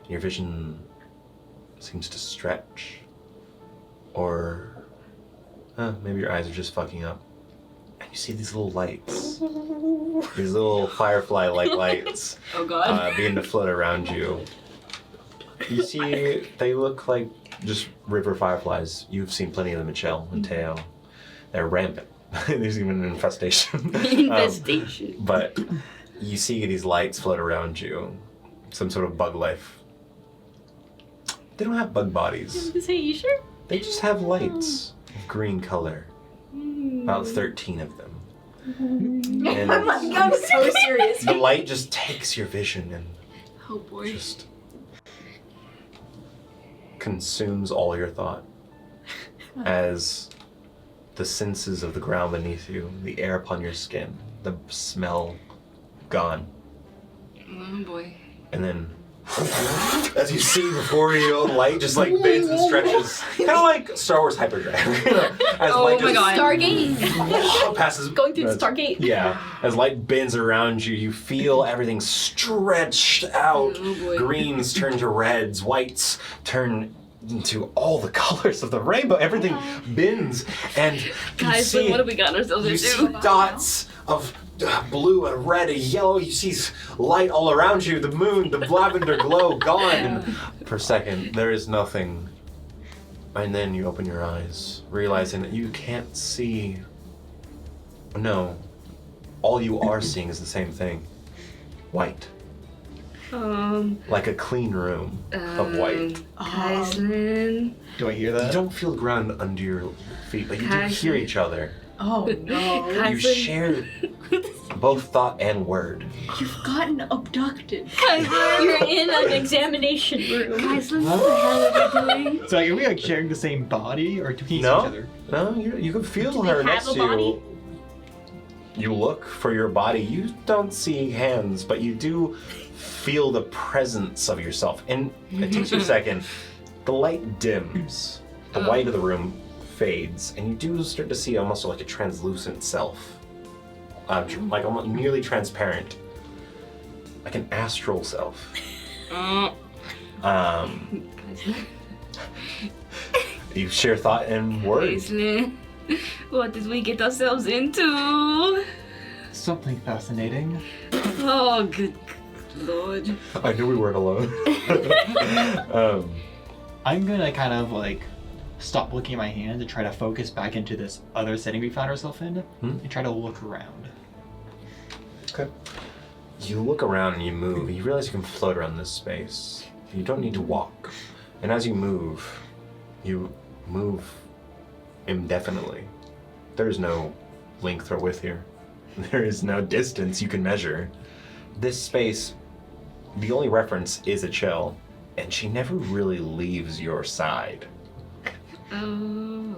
Speaker 1: Your vision seems to stretch, or maybe your eyes are just fucking up. And you see these little lights, these little firefly-like lights
Speaker 2: Oh god.
Speaker 1: begin to float around you. You see, they look like just river fireflies. You've seen plenty of them in Shell and Teo. They're rampant. There's even an infestation.
Speaker 2: Infestation.
Speaker 1: But you see these lights float around you. Some sort of bug life. They don't have bug bodies.
Speaker 5: Say, you sure?
Speaker 1: They just have lights of green color. About 13 of them. And
Speaker 5: I'm so serious.
Speaker 1: the light just takes your vision and
Speaker 2: Oh boy.
Speaker 1: just consumes all your thought as the senses of the ground beneath you, the air upon your skin, the smell gone.
Speaker 2: Oh boy.
Speaker 1: And then, as you see before you, light just like bends and stretches, kind of like Star Wars hyperdrive. As
Speaker 2: Oh
Speaker 1: light
Speaker 2: my
Speaker 1: just
Speaker 2: God.
Speaker 5: Stargate.
Speaker 1: passes,
Speaker 5: Going through the Stargate.
Speaker 1: Yeah, as light bends around you, you feel everything stretched out.
Speaker 2: Oh boy.
Speaker 1: Greens turn to reds, whites turn into all the colors of the rainbow. Everything bends, and you
Speaker 2: Guys,
Speaker 1: see,
Speaker 2: what have we gotten ourselves
Speaker 1: you
Speaker 2: into?
Speaker 1: see dots of blue and red and yellow. You see light all around you, the moon, the lavender glow gone. And for a second, there is nothing. And then you open your eyes, realizing that you can't see. No, all you are seeing is the same thing. White. Like a clean room of white.
Speaker 2: Kaislyn.
Speaker 6: Do I hear
Speaker 1: You
Speaker 6: that?
Speaker 1: don't feel the ground under your feet, but you do hear each other.
Speaker 4: Oh no.
Speaker 1: You share both thought and word.
Speaker 4: You've gotten abducted.
Speaker 5: You're in an examination room.
Speaker 2: Kaislyn, what the hell are we doing?
Speaker 6: So like, are we like sharing the same body, or do we see each
Speaker 1: No,
Speaker 6: other?
Speaker 1: no, you can feel
Speaker 5: Do
Speaker 1: her
Speaker 5: they have
Speaker 1: next
Speaker 5: a
Speaker 1: to
Speaker 5: body?
Speaker 1: you. You look for your body. You don't see hands, but you do feel the presence of yourself. And it takes you a second. The light dims. The white of the room fades, and you do start to see almost like a translucent self, like almost nearly transparent, like an astral self.
Speaker 2: Kaislyn.
Speaker 1: You share thought and word.
Speaker 2: Kaislyn. What did we get ourselves into?
Speaker 6: Something fascinating.
Speaker 2: Oh, good lord.
Speaker 1: I knew we weren't alone.
Speaker 6: I'm gonna kind of like stop looking at my hand and try to focus back into this other setting we found ourselves in and try to look around.
Speaker 1: Okay. You look around and you move, and you realize you can float around this space. You don't need to walk. And as you move indefinitely. There's no length or width here. There is no distance you can measure. This space, the only reference is a chill, and she never really leaves your side.
Speaker 2: Oh.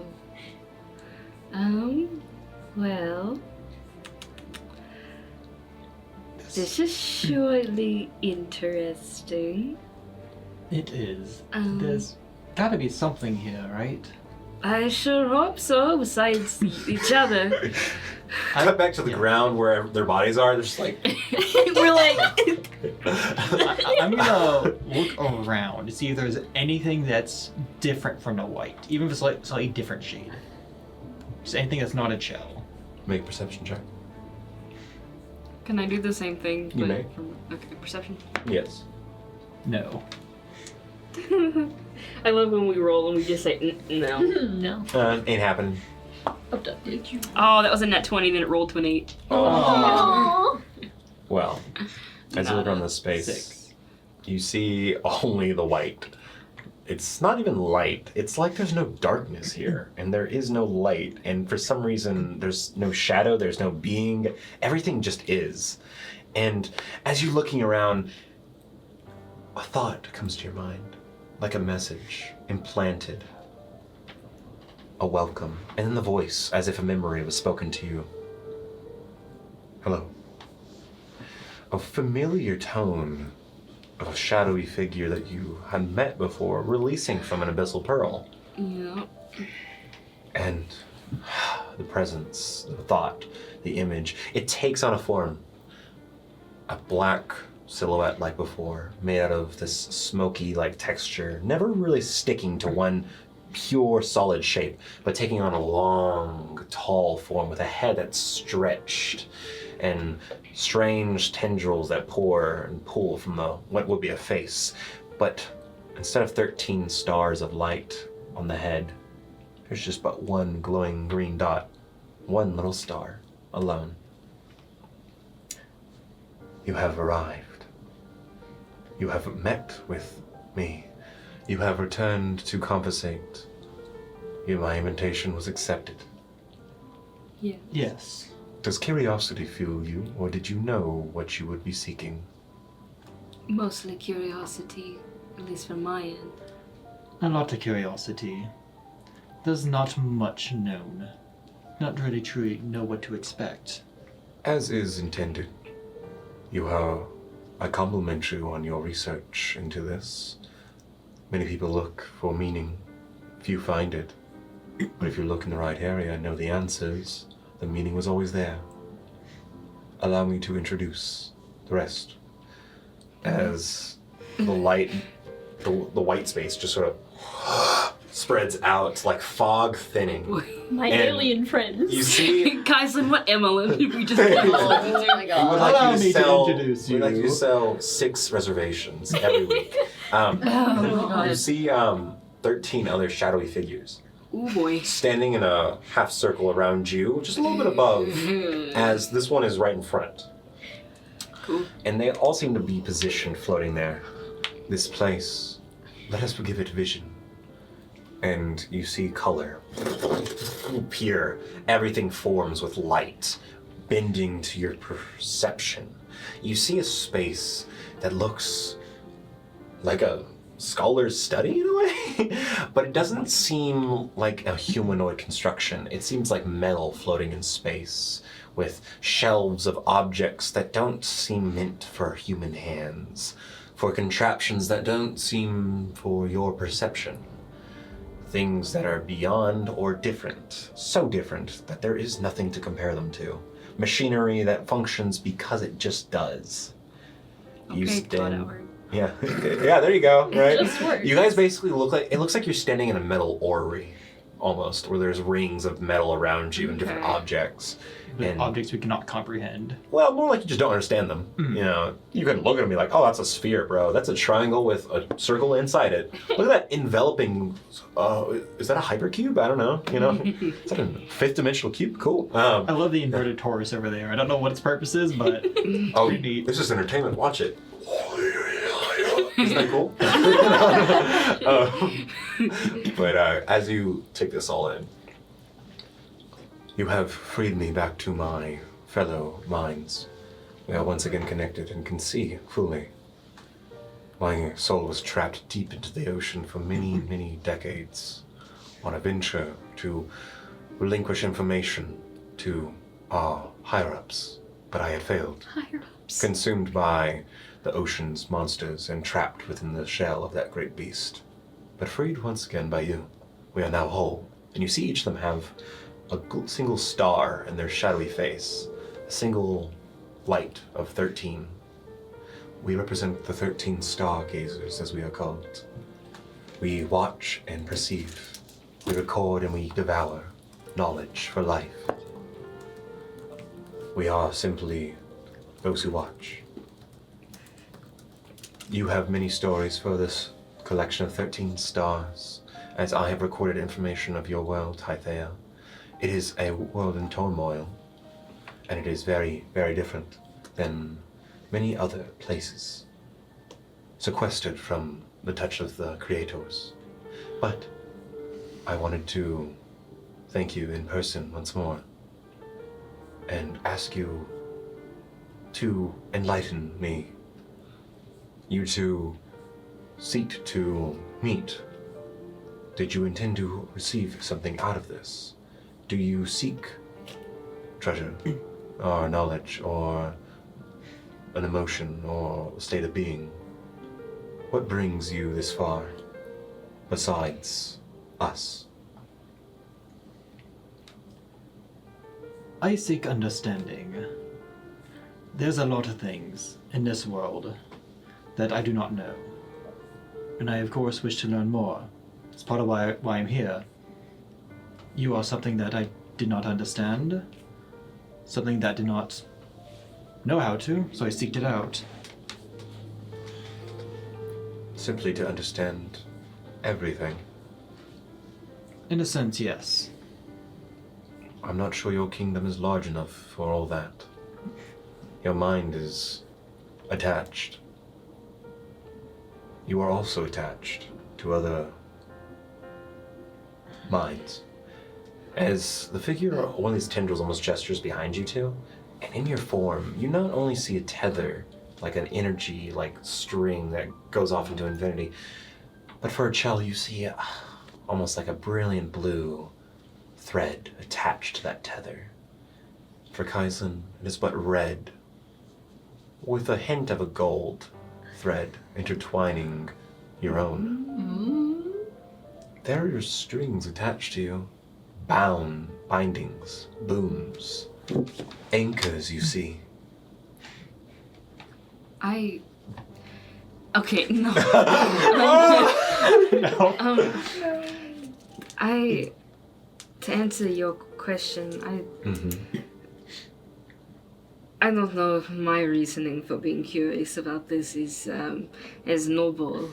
Speaker 2: Well. This is surely interesting.
Speaker 6: It is.
Speaker 2: Um.
Speaker 6: There's gotta be something here, right?
Speaker 2: I sure hope so, besides each other.
Speaker 1: Cut back to the ground where their bodies are. They're just like,
Speaker 5: We're like,
Speaker 6: I'm gonna look around to see if there's anything that's different from the white, even if it's like slightly different shade. Just anything that's not a gel.
Speaker 1: make a perception check.
Speaker 2: Can I do the same thing?
Speaker 1: You may.
Speaker 2: Okay, perception.
Speaker 1: Yes.
Speaker 6: No.
Speaker 2: I love when we roll and we just say no.
Speaker 5: no.
Speaker 1: Ain't happening.
Speaker 5: Abducted you.
Speaker 2: Oh, that was a net 20, then it rolled to an 8.
Speaker 5: Aww.
Speaker 1: Well, as you look around this space,
Speaker 6: 6.
Speaker 1: you see only the white. It's not even light. It's like there's no darkness here, and there is no light, and for some reason there's no shadow, there's no being. Everything just is. And as you're looking around, a thought comes to your mind, like a message implanted. A welcome, and then the voice, as if a memory was spoken to you. Hello. A familiar tone of a shadowy figure that you had met before, releasing from an abyssal pearl.
Speaker 2: Yeah.
Speaker 1: And the presence, the thought, the image, it takes on a form. A black silhouette like before, made out of this smoky like texture, never really sticking to one pure solid shape, but taking on a long, tall form with a head that's stretched and strange tendrils that pour and pull from the what would be a face. But instead of 13 stars of light on the head, there's just but one glowing green dot, one little star alone. You have arrived. You have met with me. You have returned to compensate. My invitation was accepted.
Speaker 2: Yeah.
Speaker 6: Yes.
Speaker 1: Does curiosity fuel you, or did you know what you would be seeking?
Speaker 2: Mostly curiosity, at least from my end.
Speaker 6: A lot of curiosity. There's not much known. not really truly know what to expect.
Speaker 1: As is intended. I compliment you on your research into this. Many people look for meaning. Few find it. But if you look in the right area and know the answers, the meaning was always there. Allow me to introduce the rest. As the light, the white space just sort of spreads out like fog thinning.
Speaker 5: My
Speaker 1: And
Speaker 5: alien friends.
Speaker 1: You see,
Speaker 2: Guys, in what MLM did we just
Speaker 4: Oh my
Speaker 1: we
Speaker 4: god.
Speaker 1: would like
Speaker 6: Allow
Speaker 1: you to
Speaker 6: me to
Speaker 1: sell.
Speaker 6: introduce
Speaker 1: We'd like you to
Speaker 6: you.
Speaker 1: sell 6 reservations every week. You see 13 other shadowy figures
Speaker 2: Oh boy.
Speaker 1: standing in a half circle around you, just a little bit above, as this one is right in front.
Speaker 2: Cool.
Speaker 1: And they all seem to be positioned floating there. This place, let us give it vision. And you see color. Pure. Everything forms with light, bending to your perception. You see a space that looks like a scholar's study in a way, but it doesn't seem like a humanoid construction. It seems like metal floating in space, with shelves of objects that don't seem meant for human hands, for contraptions that don't seem for your perception. Things that are beyond or different, so different that there is nothing to compare them to. Machinery that functions because it just does. You
Speaker 2: Okay, got
Speaker 1: stand.
Speaker 2: it.
Speaker 1: Yeah, yeah. There you go. Right.
Speaker 5: Just works.
Speaker 1: You guys basically looks like you're standing in a metal orrery, almost, where there's rings of metal around you and different
Speaker 2: Okay.
Speaker 1: objects.
Speaker 6: With
Speaker 1: And
Speaker 6: objects we cannot comprehend.
Speaker 1: well, more like you just don't understand them.
Speaker 6: Mhm.
Speaker 1: You know, you can look at them and be like, "Oh, that's a sphere, bro. That's a triangle with a circle inside it. Look at that enveloping. Is that a hypercube? I don't know. You know, is that a 5th dimensional cube? Cool.
Speaker 6: I love the inverted torus over there. I don't know what its purpose is, but
Speaker 1: Oh,
Speaker 6: pretty neat.
Speaker 1: this is entertainment. Watch it. Isn't that cool? But as you take this all in, you have freed me back to my fellow minds. We are once again connected and can see fully. My soul was trapped deep into the ocean for many, many decades on a venture to relinquish information to our higher-ups, but I had failed.
Speaker 5: Higher ups.
Speaker 1: Consumed by the ocean's monsters and trapped within the shell of that great beast. But freed once again by you, we are now whole. And you see each of them have a single star in their shadowy face, a single light of 13. We represent the 13 stargazers, as we are called. We watch and perceive. We record and we devour knowledge for life. We are simply those who watch. You have many stories for this collection of 13 stars, as I have recorded information of your world, Hythea. It is a world in turmoil, and it is very, very different than many other places, sequestered from the touch of the creators. But I wanted to thank you in person once more, and ask you to enlighten me. You two seek to meet. Did you intend to receive something out of this? Do you seek treasure, or knowledge, or an emotion, or a state of being? What brings you this far, besides us?
Speaker 6: I seek understanding. There's a lot of things in this world that I do not know. And I, of course, wish to learn more. It's part of why I'm here. You are something that I did not understand, something that did not know how to, so I seeked it out.
Speaker 1: Simply to understand everything.
Speaker 6: In a sense, yes.
Speaker 1: I'm not sure your kingdom is large enough for all that. Your mind is attached. You are also attached to other minds. As the figure, one of these tendrils almost gestures behind you two, and in your form, you not only see a tether, like an energy, like string that goes off into infinity, but for a Chell, you see almost like a brilliant blue thread attached to that tether. For Kaizen, it is but red, with a hint of a gold thread intertwining your own. There are your strings attached to you, bindings, booms, anchors, you see.
Speaker 2: Okay, no.
Speaker 6: No.
Speaker 2: To answer your question,
Speaker 1: Mm-hmm.
Speaker 2: I don't know if my reasoning for being curious about this is as noble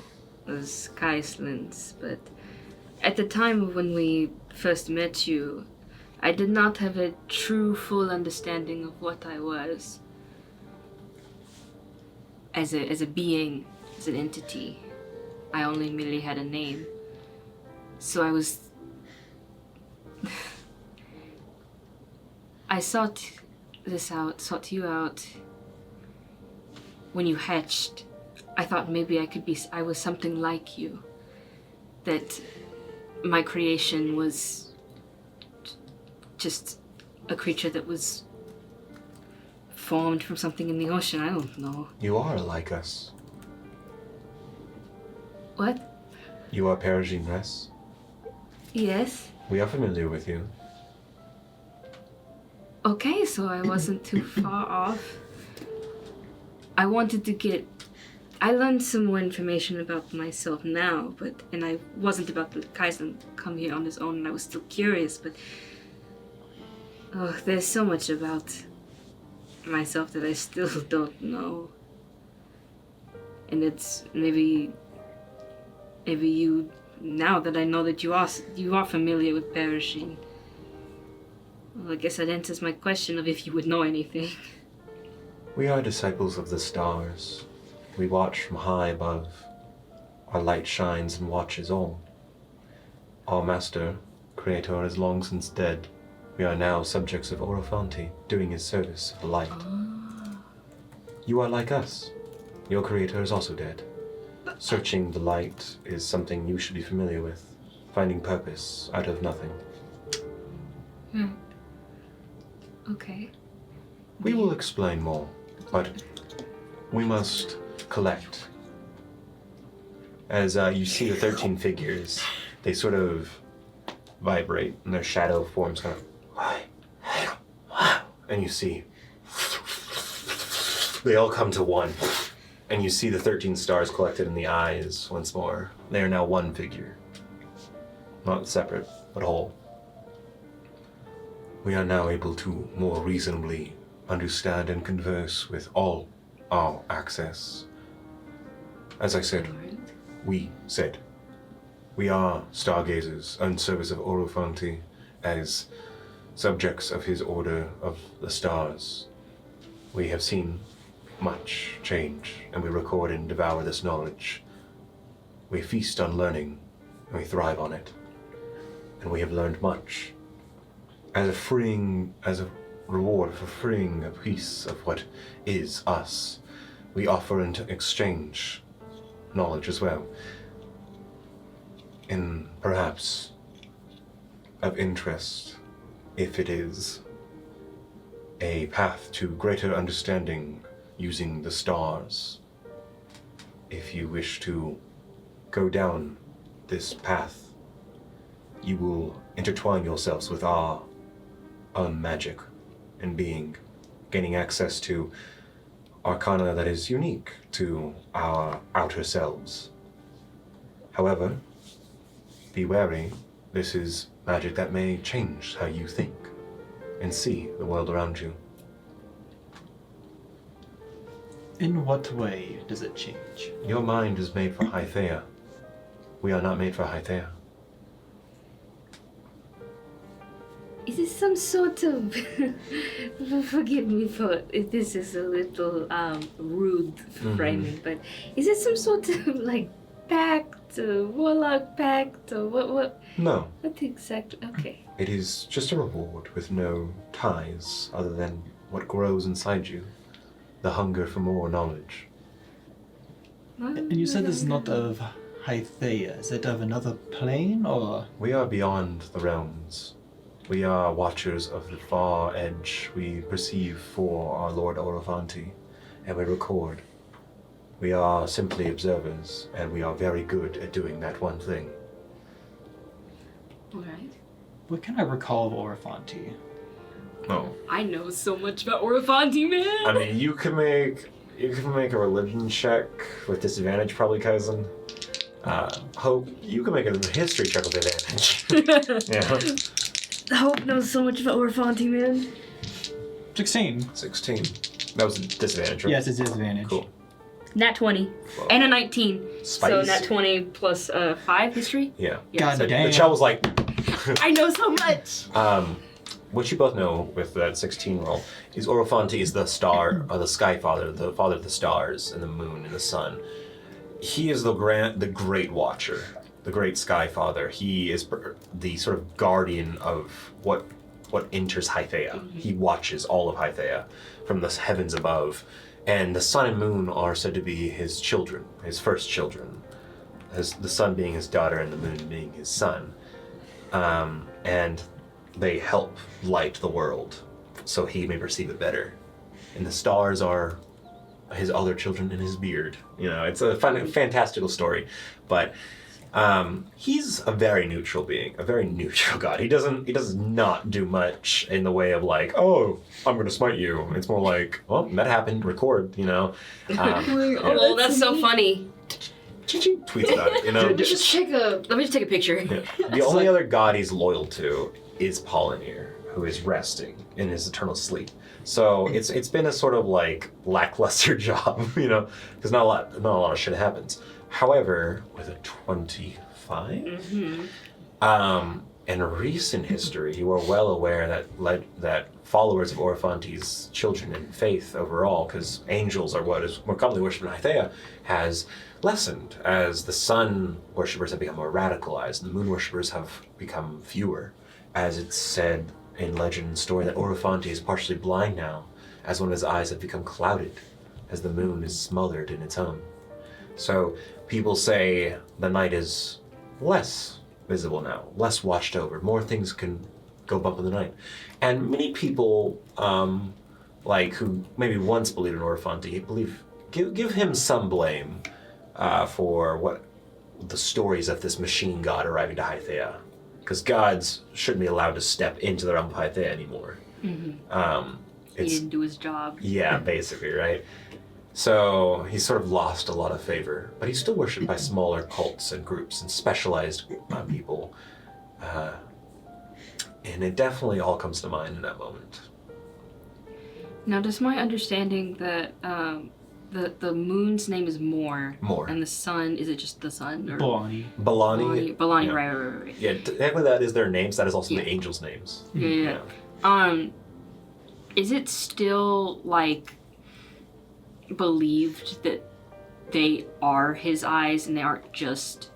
Speaker 2: as Kaislin's, but at the time when we first met you, I did not have a true, full understanding of what I was as a being, as an entity. I only merely had a name. So I sought you out when you hatched. I thought maybe I was something like you. That my creation was just a creature that was formed from something in the ocean. I don't know.
Speaker 1: You are like us.
Speaker 2: What?
Speaker 1: You are Perigine Ress.
Speaker 2: Yes.
Speaker 1: We are familiar with you.
Speaker 2: Okay, so I wasn't too far off. I learned some more information about myself now, and I wasn't about to Kaizen come here on his own, and I was still curious, but there's so much about myself that I still don't know. And it's maybe you, now that I know that you are familiar with Perishing. Well, I guess that answers my question of if you would know anything.
Speaker 1: We are disciples of the stars. We watch from high above. Our light shines and watches all. Our master, creator, is long since dead. We are now subjects of Orofanti, doing his service of the light. You are like us. Your creator is also dead. Searching the light is something you should be familiar with. Finding purpose out of nothing.
Speaker 2: Okay.
Speaker 1: We will explain more, but we must collect. As you see the 13 figures, they sort of vibrate and their shadow forms kind of, and you see they all come to one, and you see the 13 stars collected in the eyes once more. They are now one figure, not separate, but whole. We are now able to more reasonably understand and converse with all our access. As I said, we are stargazers in service of Orofanti as subjects of his order of the stars. We have seen much change, and we record and devour this knowledge. We feast on learning, and we thrive on it. And we have learned much. As a reward for freeing a piece of what is us, we offer in exchange knowledge as well. In perhaps of interest, if it is a path to greater understanding using the stars. If you wish to go down this path, you will intertwine yourselves with our own magic and being, gaining access to arcana that is unique to our outer selves. However, be wary, this is magic that may change how you think and see the world around you.
Speaker 6: In what way does it change?
Speaker 1: Your mind is made for Hythea. We are not made for Hythea.
Speaker 2: Is this some sort of... Forgive me if this is a little rude framing, but is it some sort of like pact, warlock pact, or what?
Speaker 1: No.
Speaker 2: What exactly? Okay.
Speaker 1: It is just a reward with no ties other than what grows inside you. The hunger for more knowledge.
Speaker 6: And you said this is not of Hythea. Is it of another plane, or...?
Speaker 1: We are beyond the realms. We are watchers of the far edge. We perceive for our Lord Orofanti, and we record. We are simply observers, and we are very good at doing that one thing.
Speaker 2: All right.
Speaker 6: What can I recall of Orofanti?
Speaker 1: Oh.
Speaker 2: I know so much about Orofanti, man.
Speaker 1: I mean, you can make a religion check with disadvantage, probably, cousin. Hope, you can make a history check with advantage. Yeah.
Speaker 2: Hope knows so much about Orofanti, man.
Speaker 6: 16.
Speaker 1: 16. That was a disadvantage, right?
Speaker 6: Yes, it's disadvantage.
Speaker 1: Cool.
Speaker 2: Nat 20.
Speaker 1: Whoa.
Speaker 2: And a 19.
Speaker 1: Spice.
Speaker 2: So nat 20 plus 5 history.
Speaker 1: Yeah.
Speaker 6: God
Speaker 1: So
Speaker 6: damn.
Speaker 1: the child was like,
Speaker 2: I know so much.
Speaker 1: what you both know with that 16 roll is Orofanti is the star, or the sky father, the father of the stars and the moon and the sun. He is the great watcher, the great sky father. He is the sort of guardian of what enters Hythea. Mm-hmm. He watches all of Hythea from the heavens above. And the sun and moon are said to be his children, his first children. As the sun being his daughter and the moon being his son. And they help light the world so he may perceive it better. And the stars are his other children in his beard. You know, it's a fantastical story. But he's a very neutral being, a very neutral god. He does not do much in the way of like, oh, I'm gonna smite you. It's more like, well, that happened, record, you know.
Speaker 2: Oh, that's so funny.
Speaker 1: Tweets about it, you know.
Speaker 2: Let me just take a picture.
Speaker 1: Yeah. The only other god he's loyal to is Polynir, who is resting in his eternal sleep. So it's been a sort of like lackluster job, you know, because not a lot of shit happens. However, with a 25, in recent history, you are well aware that followers of Orofanti's children in faith overall, because angels are what is more commonly worshipped in Hythea, has lessened as the sun worshippers have become more radicalized, and the moon worshippers have become fewer. As it's said in legend and story that Orofanti is partially blind now, as one of his eyes have become clouded, as the moon is smothered in its own. So people say the night is less visible now, less watched over, more things can go bump in the night. And many people, who maybe once believed in Orofanti, give him some blame for what the stories of this machine god arriving to Hythea. Because gods shouldn't be allowed to step into the realm of Hythea anymore. Mm-hmm.
Speaker 2: He didn't do his job.
Speaker 1: Yeah, basically, right? So he's sort of lost a lot of favor, but he's still worshipped by smaller cults and groups and specialized people. And it definitely all comes to mind in that moment.
Speaker 2: Now, does my understanding that the moon's name is Mor, and the sun, is it just the sun? Or
Speaker 6: Balani.
Speaker 2: Balani,
Speaker 1: yeah.
Speaker 2: right.
Speaker 1: Yeah, technically that is their names. That is also the angels' names.
Speaker 2: Yeah. Is it still believed that they are his eyes and they aren't just...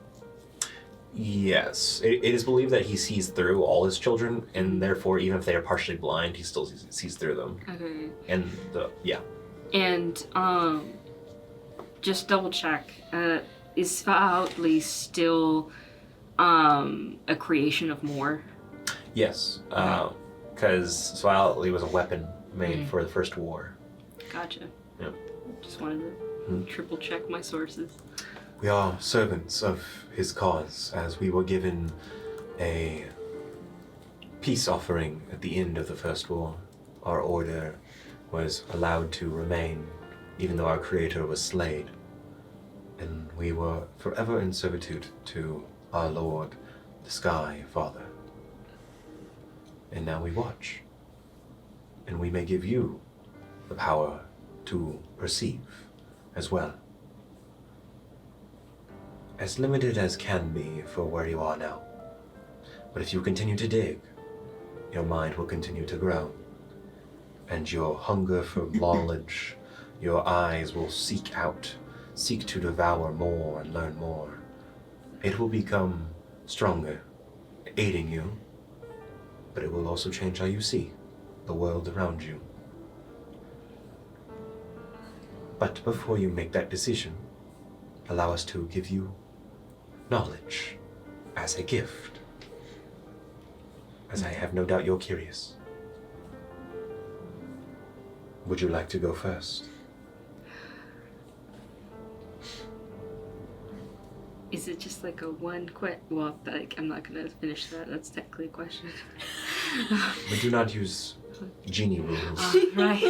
Speaker 1: Yes. It is believed that he sees through all his children, and therefore, even if they are partially blind, he still sees through them.
Speaker 2: Okay.
Speaker 1: And
Speaker 2: And, just double check, is Svaoutli still, a creation of Mor?
Speaker 1: Yes. Because Svaoutli was a weapon made for the first war.
Speaker 2: Gotcha.
Speaker 1: Yep.
Speaker 2: Just wanted to triple check my sources.
Speaker 1: We are servants of his cause, as we were given a peace offering at the end of the First War. Our order was allowed to remain, even though our creator was slain. And we were forever in servitude to our Lord, the Sky Father. And now we watch. And we may give you the power to perceive as well. As limited as can be for where you are now. But if you continue to dig, your mind will continue to grow. And your hunger for knowledge, your eyes will seek to devour more and learn more. It will become stronger, aiding you, but it will also change how you see the world around you. But before you make that decision, allow us to give you knowledge as a gift. as I have no doubt you're curious. Would you like to go first?
Speaker 2: Is it just like a well, like, I'm not gonna finish that. That's technically a question.
Speaker 1: We do not use genie rules.
Speaker 2: Right.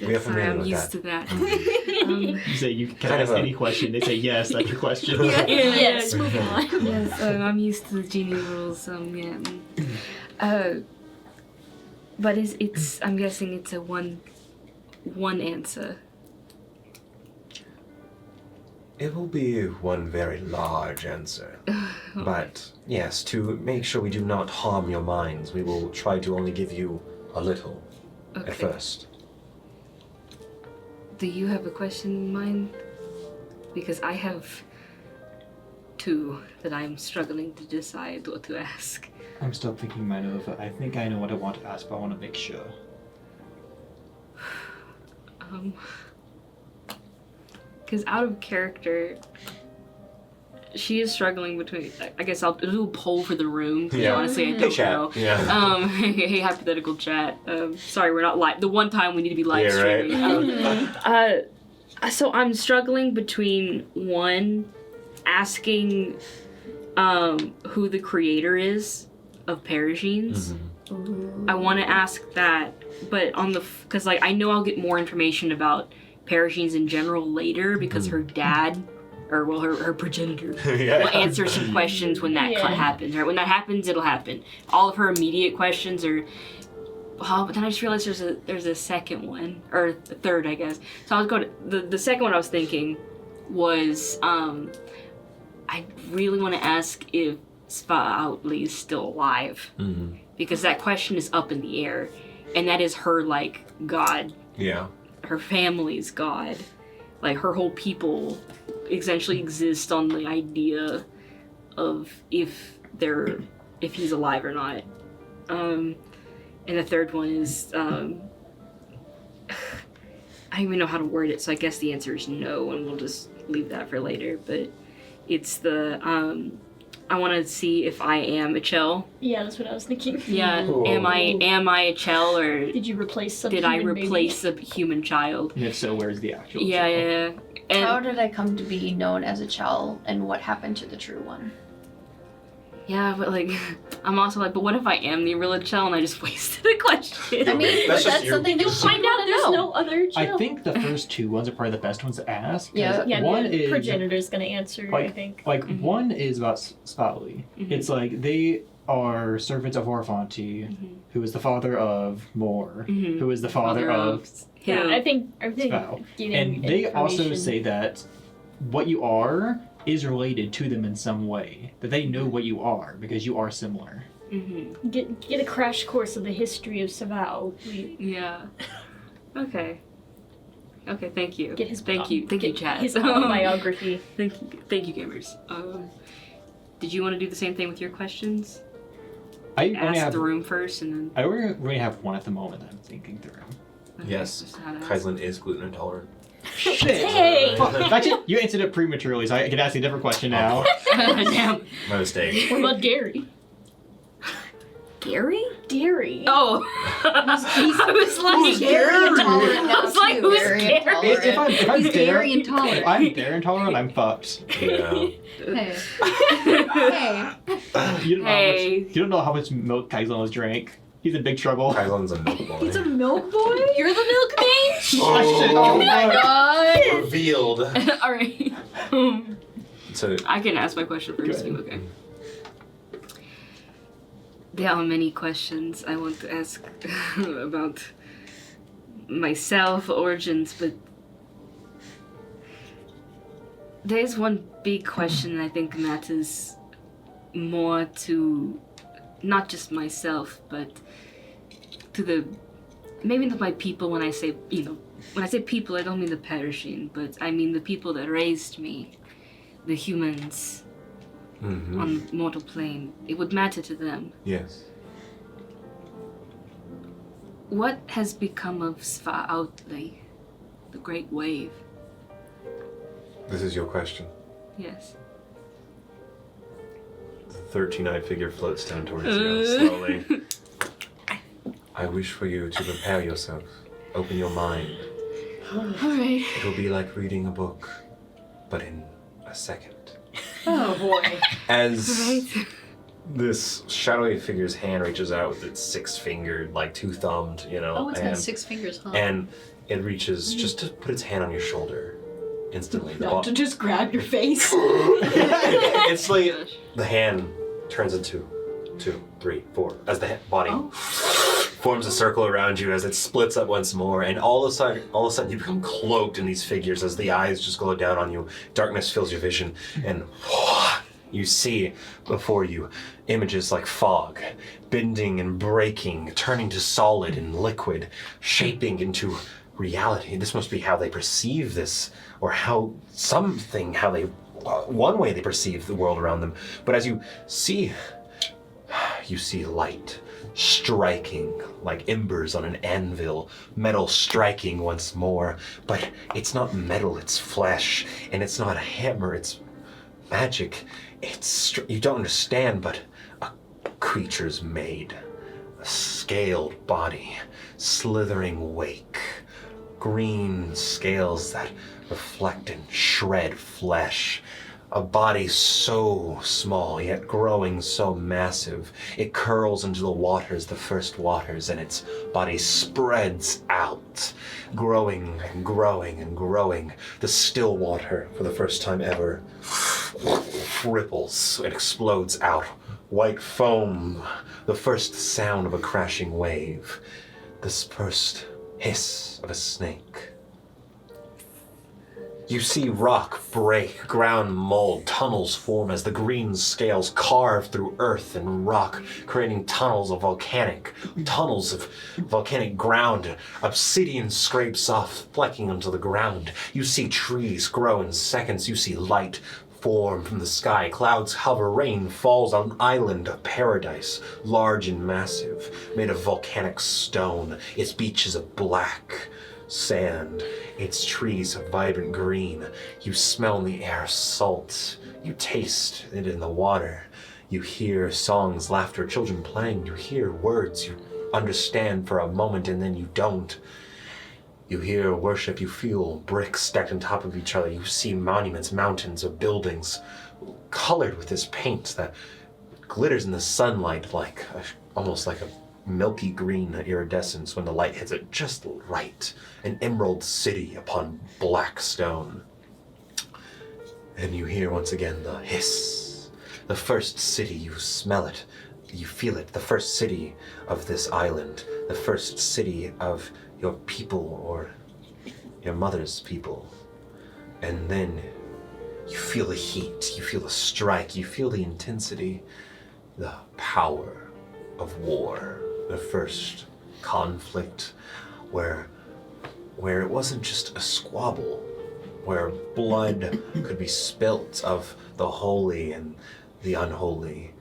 Speaker 1: We are
Speaker 2: Sorry,
Speaker 1: familiar
Speaker 2: I'm
Speaker 1: with
Speaker 2: used
Speaker 1: that.
Speaker 2: to that.
Speaker 6: You say you can
Speaker 1: Kind
Speaker 6: ask
Speaker 1: of a-
Speaker 6: any question. They say yes. That's your question.
Speaker 5: Yes, moving on.
Speaker 2: Yes, I'm used to the genie rules. But it's I'm guessing it's a one answer.
Speaker 1: It will be one very large answer. But yes, to make sure we do not harm your minds, we will try to only give you a little
Speaker 2: Okay.
Speaker 1: at first.
Speaker 2: Do you have a question in mind? Because I have two that I'm struggling to decide what to ask.
Speaker 6: I'm still thinking mine over. I think I know what I want to ask, but I want to make sure.
Speaker 2: Because out of character, she is struggling between. I guess I'll do a poll for the room.
Speaker 1: Yeah.
Speaker 2: Honestly, I
Speaker 1: Hey,
Speaker 2: don't
Speaker 1: chat.
Speaker 2: know.
Speaker 1: Yeah.
Speaker 2: Hey, hypothetical chat. Sorry, we're not live. The one time we need to be live
Speaker 1: Yeah, right.
Speaker 2: streaming. So I'm struggling between one, asking who the creator is of Paragines. I want to ask that, but on the because like I know I'll get more information about Paragines in general later because her dad, or well, her progenitor,
Speaker 1: Yeah.
Speaker 2: will answer some questions when that happens. Right, when that happens, it'll happen. All of her immediate questions are. Oh, but then I just realized there's a second one, or a third, I guess. So I was going to the second one I was thinking was I really want to ask if Sva-Outli is still alive. Because that question is up in the air, and that is her like god,
Speaker 1: Yeah.
Speaker 2: her family's god, like her whole people essentially exist on the idea of if he's alive or not. And the third one is I don't even know how to word it, so I guess the answer is no, and we'll just leave that for later. But it's the I want to see if I am a Chell.
Speaker 5: Yeah, that's what I was thinking.
Speaker 2: Yeah,
Speaker 1: Ooh.
Speaker 2: am I a Chell, or
Speaker 5: Did you replace some
Speaker 2: did I
Speaker 5: human baby?
Speaker 2: replace a human child?
Speaker 6: And if so, where's the actual?
Speaker 2: Yeah,
Speaker 6: child?
Speaker 2: yeah, yeah.
Speaker 4: How
Speaker 2: And
Speaker 4: did I come to be known as a Chell, and what happened to the true one?
Speaker 2: yeah, but like, I'm also like, but what if I am the real Chell and I just wasted a question?
Speaker 4: I mean,
Speaker 1: That's just
Speaker 4: that's
Speaker 1: your-
Speaker 4: something
Speaker 5: You'll
Speaker 4: that
Speaker 5: find out there's no other
Speaker 6: I
Speaker 5: child.
Speaker 6: think the first two ones are probably the best ones to ask. 'cause
Speaker 4: Yeah.
Speaker 5: Yeah,
Speaker 6: one
Speaker 5: the
Speaker 6: is
Speaker 5: progenitor's gonna answer, I think.
Speaker 6: like one is about Sva-Outli. It's like they are servants of Orfanti, who is the father of Mor, who is the father of
Speaker 5: Yeah,
Speaker 2: him.
Speaker 5: I think
Speaker 6: Sva.
Speaker 5: getting
Speaker 6: And they also
Speaker 5: information-
Speaker 6: say that what you are is related to them in some way. That they know what you are because you are similar.
Speaker 5: get a crash course of the history of Savao.
Speaker 2: Yeah. Okay. Okay, thank you.
Speaker 5: Get his
Speaker 2: thank you, chat.
Speaker 5: His autobiography.
Speaker 2: Thank you, gamers. Did you want to do the same thing with your questions?
Speaker 6: I only
Speaker 2: Ask
Speaker 6: have
Speaker 2: the room first, and then
Speaker 6: I only have one at the moment that I'm thinking through.
Speaker 2: okay,
Speaker 1: Yes.
Speaker 2: just how to ask.
Speaker 1: Kaislin is gluten intolerant.
Speaker 6: Shit!
Speaker 5: Hey!
Speaker 6: Actually, you answered it prematurely, so I can ask you a different question now.
Speaker 2: Damn.
Speaker 1: My mistake.
Speaker 5: What about Gary?
Speaker 2: Gary?
Speaker 5: Gary.
Speaker 2: Oh. I was like,
Speaker 4: Very intolerant now,
Speaker 2: I was like,
Speaker 4: too.
Speaker 2: who's
Speaker 4: Very
Speaker 2: Gary?
Speaker 4: intolerant.
Speaker 6: If I'm
Speaker 7: He's
Speaker 6: dare,
Speaker 7: very intolerant.
Speaker 6: if I'm dare intolerant, I'm fucked.
Speaker 1: Yeah.
Speaker 4: Hey. Hey.
Speaker 2: Hey.
Speaker 6: You don't know how much milk Kaislin has drank. He's in big trouble.
Speaker 1: Kailin's a milk boy.
Speaker 5: He's a milk boy?
Speaker 2: You're the milkmaid?
Speaker 6: Oh my
Speaker 4: God.
Speaker 1: Revealed.
Speaker 2: Alright.
Speaker 1: So
Speaker 2: I can ask my question first.
Speaker 6: Go
Speaker 2: Okay. There are many questions I want to ask about myself, origins, but there's one big question I think matters more to not just myself, but to maybe my people. When I say, when I say people, I don't mean the perishing, but I mean the people that raised me, the humans on the mortal plane. It would matter to them.
Speaker 1: yes.
Speaker 2: What has become of Sva-Outli, the Great Wave?
Speaker 1: This is your question.
Speaker 2: Yes.
Speaker 1: The 13-eyed figure floats down towards you slowly. I wish for you to prepare yourself. Open your mind.
Speaker 2: Alright.
Speaker 1: It will be like reading a book, but in a second.
Speaker 4: Oh boy.
Speaker 1: As
Speaker 2: Right.
Speaker 1: this shadowy figure's hand reaches out with its 6-fingered, like 2-thumbed,
Speaker 5: Oh, it's
Speaker 1: and,
Speaker 5: got 6 fingers, huh?
Speaker 1: and it reaches just to put its hand on your shoulder. Instantly,
Speaker 4: Not to just grab your face.
Speaker 1: instantly, the hand turns into 2, 3, 4 as the body forms a circle around you as it splits up once more, and all of a sudden you become cloaked in these figures as the eyes just glow down on you. Darkness fills your vision, and you see before you images like fog, bending and breaking, turning to solid and liquid, shaping into reality. This must be how they perceive this, or one way they perceive the world around them. But as you see light striking like embers on an anvil, metal striking once more, but it's not metal, it's flesh, and it's not a hammer, it's magic. You don't understand, but a creature's made. A scaled body, slithering wake, green scales that reflect and shred flesh. A body so small, yet growing so massive. It curls into the waters, the first waters, and its body spreads out, growing and growing and growing. The still water, for the first time ever, ripples and explodes out. White foam, the first sound of a crashing wave. This first hiss of a snake. You see rock break, ground mold, tunnels form as the green scales carve through earth and rock, creating tunnels of volcanic ground. Obsidian scrapes off, flecking onto the ground. You see trees grow in seconds. You see light form from the sky. Clouds hover, rain falls on an island of paradise, large and massive, made of volcanic stone. Its beaches of black sand, its trees of vibrant green. You smell in the air salt. You taste it in the water. You hear songs, laughter, children playing. You hear words you understand for a moment and then you don't. You hear worship, you feel bricks stacked on top of each other. You see monuments, mountains of buildings colored with this paint that glitters in the sunlight almost like a milky green iridescence when the light hits it just right. An emerald city upon black stone. And you hear once again the hiss. The first city, you smell it, you feel it. The first city of this island. The first city of your people or your mother's people. And then you feel the heat, you feel the strike, you feel the intensity, the power of war. The first conflict where it wasn't just a squabble, where blood could be spilt of the holy and the unholy.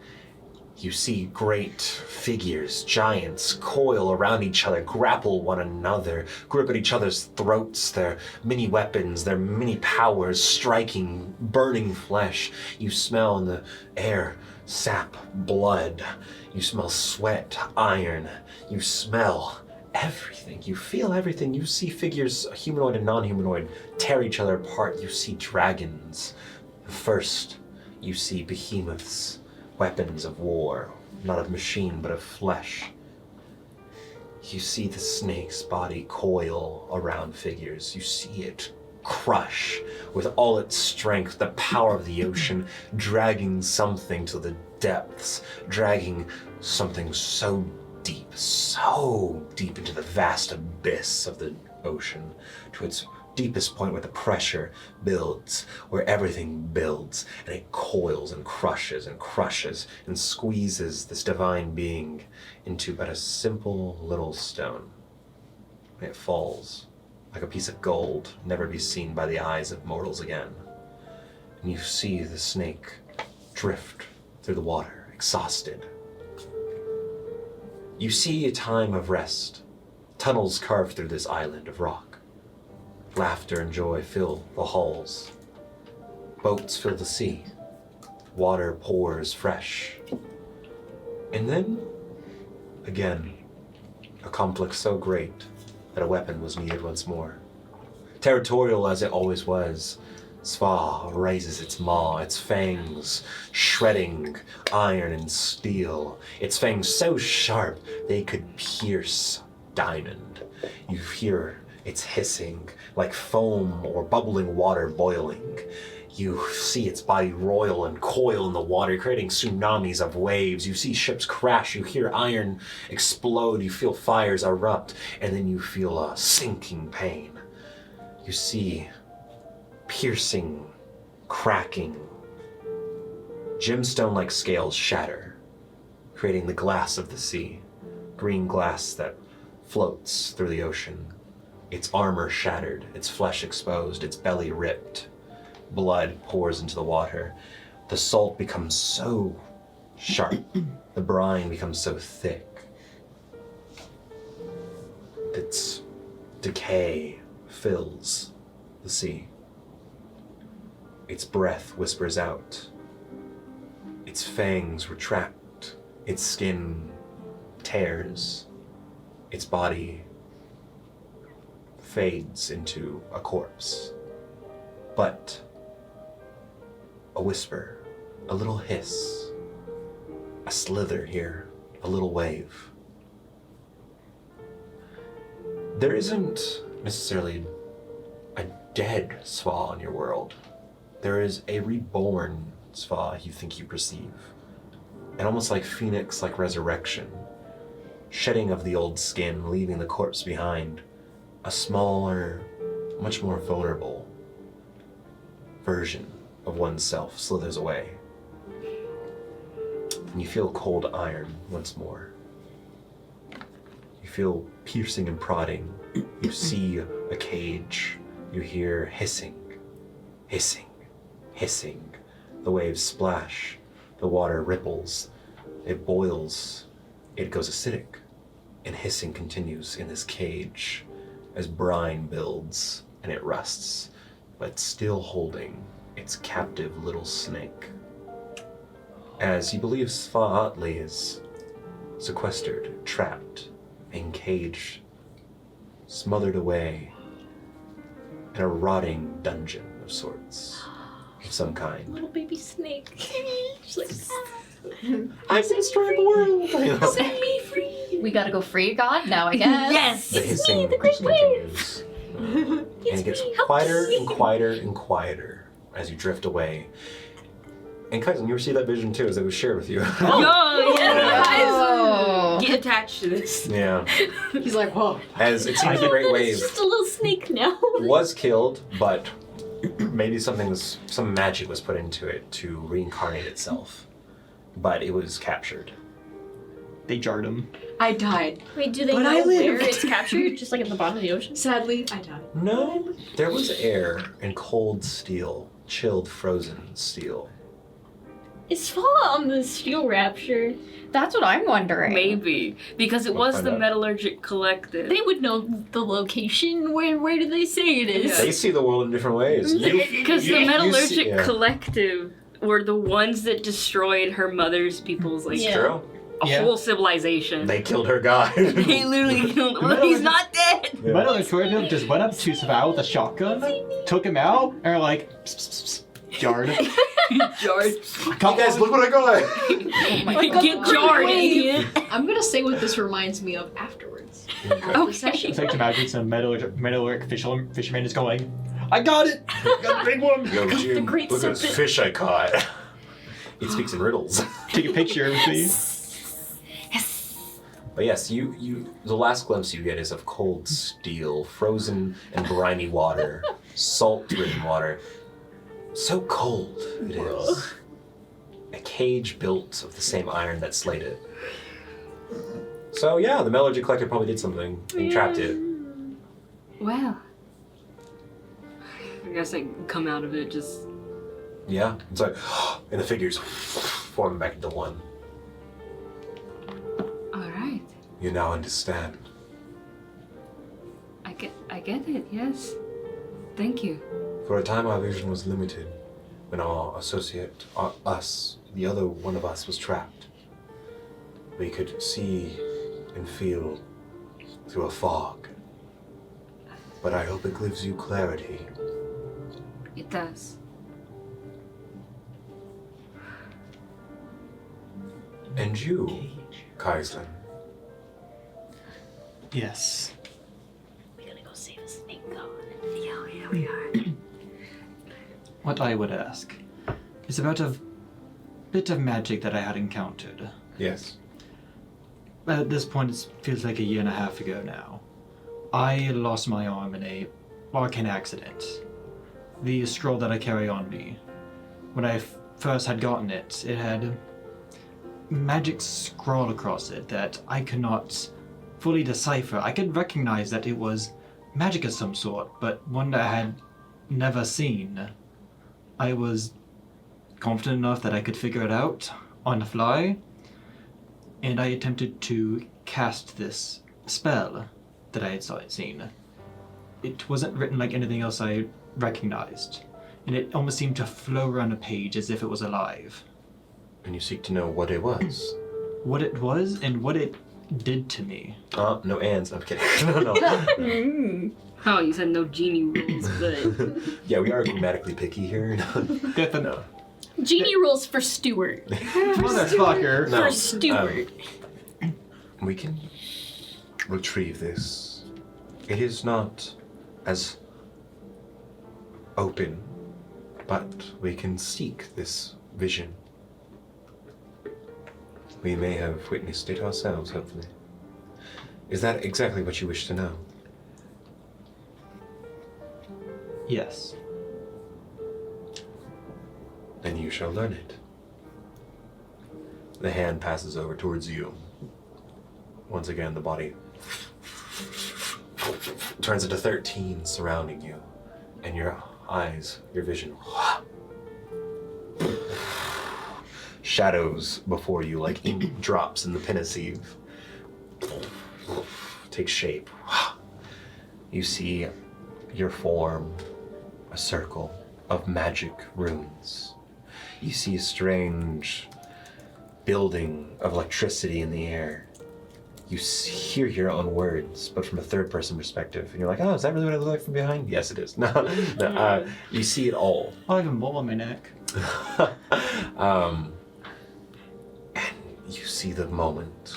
Speaker 1: You see great figures, giants, coil around each other, grapple one another, grip at each other's throats, their many weapons, their many powers, striking, burning flesh. You smell in the air sap, blood. You smell sweat, iron. You smell everything. You feel everything. You see figures, humanoid and non-humanoid, tear each other apart. You see dragons. First, you see behemoths. Weapons of war, not of machine, but of flesh. You see the snake's body coil around figures. You see it crush with all its strength, the power of the ocean, dragging something to the depths, dragging something so deep into the vast abyss of the ocean, to its deepest point where the pressure builds, where everything builds, and it coils and crushes and squeezes this divine being into but a simple little stone. It falls like a piece of gold, never be seen by the eyes of mortals again. And you see the snake drift through the water, exhausted. You see a time of rest, tunnels carved through this island of rock. Laughter and joy fill the halls. Boats fill the sea. Water pours fresh. And then, again, A conflict so great that a weapon was needed once more. Territorial as it always was, Sva raises its maw, its fangs shredding iron and steel, its fangs so sharp they could pierce diamond. You hear its hissing like foam or bubbling water boiling. You see its body roil and coil in the water, creating tsunamis of waves. You see ships crash, you hear iron explode, you feel fires erupt, and then you feel a sinking pain. You see piercing, cracking, gemstone-like scales shatter, creating the glass of the sea, green glass that floats through the ocean. Its armor shattered, its flesh exposed, its belly ripped. Blood pours into the water. The salt becomes so sharp. The brine becomes so thick. Its decay fills the sea. Its breath whispers out. Its fangs retract. Its skin tears. Its body fades into a corpse. But a whisper, a little hiss, a slither here, a little wave. There isn't necessarily a dead Sva in your world. There is a reborn Sva you think you perceive. And almost like phoenix, like resurrection. Shedding of the old skin, leaving the corpse behind. A smaller, much more vulnerable version of oneself slithers away. And you feel cold iron once more. You feel piercing and prodding. You see a cage. You hear hissing, hissing, hissing. The waves splash. The water ripples. It boils. It goes acidic. And hissing continues in this cage as brine builds and it rusts, but still holding its captive little snake. As you believe Sva-Atli is sequestered, trapped, encaged, smothered away in a rotting dungeon of sorts, of some kind.
Speaker 5: Little baby snake. She's like,
Speaker 1: I'm destroying the world!
Speaker 5: set me free.
Speaker 4: We gotta go free God now, I guess.
Speaker 5: Yes,
Speaker 1: The
Speaker 5: it's me,
Speaker 1: hissing
Speaker 5: the great
Speaker 1: continues.
Speaker 5: wave.
Speaker 1: And it gets
Speaker 5: me, help
Speaker 1: quieter
Speaker 5: me.
Speaker 1: and quieter and quieter as you drift away. And Cousin, you received that vision too, as it was shared with you.
Speaker 2: Oh, yeah.
Speaker 4: Oh.
Speaker 2: Get attached to this.
Speaker 1: Yeah.
Speaker 7: He's like, whoa.
Speaker 1: As it seems the Great
Speaker 5: It's
Speaker 1: Wave
Speaker 5: just a little snake now.
Speaker 1: was killed, but maybe some magic was put into it to reincarnate itself. But it was captured.
Speaker 6: They jarred him.
Speaker 7: I died.
Speaker 5: Wait, do they
Speaker 7: But
Speaker 5: know
Speaker 7: I lived.
Speaker 5: where it's captured? Just like at the bottom of the ocean?
Speaker 7: Sadly, I died.
Speaker 1: No, there was air and cold steel, chilled, frozen steel.
Speaker 5: Is Fall on the Steel Rapture?
Speaker 4: That's what I'm wondering.
Speaker 2: Maybe. Because it
Speaker 1: We'll
Speaker 2: was
Speaker 1: find
Speaker 2: the
Speaker 1: out.
Speaker 2: Metallurgic Collective.
Speaker 5: They would know the location. Where do they say it is?
Speaker 1: They see the world in different ways.
Speaker 2: Because the
Speaker 1: you
Speaker 2: Metallurgic
Speaker 1: see- yeah.
Speaker 2: Collective were the ones that destroyed her mother's people's, like,
Speaker 5: Yeah.
Speaker 1: True.
Speaker 2: a
Speaker 6: Yeah.
Speaker 2: whole civilization.
Speaker 1: They killed her guy.
Speaker 2: They literally killed him. He's not dead!
Speaker 1: Yeah.
Speaker 6: Metal Intuitive just went up to Sval with a shotgun, took him out, and were like, pss, pss, pss, jarred.
Speaker 2: George.
Speaker 6: Come
Speaker 1: Hey guys, look what I got!
Speaker 5: Oh
Speaker 2: Get jarred, idiot!
Speaker 7: I'm gonna say what this reminds me of afterwards.
Speaker 2: Okay.
Speaker 6: It's like imagine some metallic fisherman just going, I got it! Got the big one!
Speaker 1: Yo, Jim,
Speaker 5: great
Speaker 1: look at this
Speaker 5: serpent.
Speaker 1: fish I caught. It speaks in riddles.
Speaker 6: Take a picture with me.
Speaker 1: But yes, the last glimpse you get is of cold steel, frozen and briny water, salt-ridden water. So cold it is. A cage built of the same iron that slayed it. So yeah, the Metallurgic Collector probably did something and trapped it.
Speaker 2: Well. I guess I can come out of it just...
Speaker 1: Yeah, it's like, and the figures form back into one.
Speaker 2: Alright.
Speaker 1: You now understand.
Speaker 2: I get it, yes. Thank you.
Speaker 1: For a time, our vision was limited. When our associate, us, the other one of us was trapped. We could see and feel through a fog. But I hope it gives you clarity.
Speaker 2: It does.
Speaker 1: And you, Kaislin,
Speaker 6: Yes.
Speaker 5: We gotta go save a snake god.
Speaker 2: Yeah, we are.
Speaker 6: What I would ask is about a bit of magic that I had encountered.
Speaker 1: yes.
Speaker 6: At this point, it feels like a year and a half ago now. I lost my arm in a arcane accident. The scroll that I carry on me, when I first had gotten it, it had magic scrawled across it that I could not fully decipher. I could recognize that it was magic of some sort, but one that I had never seen. I was confident enough that I could figure it out on the fly, and I attempted to cast this spell that I had seen. It wasn't written like anything else I recognized, and it almost seemed to flow around a page as if it was alive.
Speaker 1: And you seek to know what it was.
Speaker 6: What it was and what it did to me.
Speaker 1: No ands. I'm kidding. No.
Speaker 2: Oh, you said no genie rules, but
Speaker 1: Yeah, we are grammatically picky here.
Speaker 6: Definitely.
Speaker 5: Genie rules for Stuart.
Speaker 6: Motherfucker.
Speaker 1: No,
Speaker 5: For Stuart.
Speaker 1: We can retrieve this. It is not as open, but we can seek this vision. We may have witnessed it ourselves, hopefully. Is that exactly what you wish to know?
Speaker 6: Yes.
Speaker 1: Then you shall learn it. The hand passes over towards you. Once again, the body turns into 13 surrounding you, and your eyes, your vision, shadows before you like ink drops in the Pensieve. Takes shape. You see your form, a circle of magic runes. You see a strange building of electricity in the air. You hear your own words, but from a third-person perspective, and you're like, "Oh, is that really what I look like from behind?" Yes, it is. No. You see it all.
Speaker 6: I have a mole on my neck.
Speaker 1: And you see the moment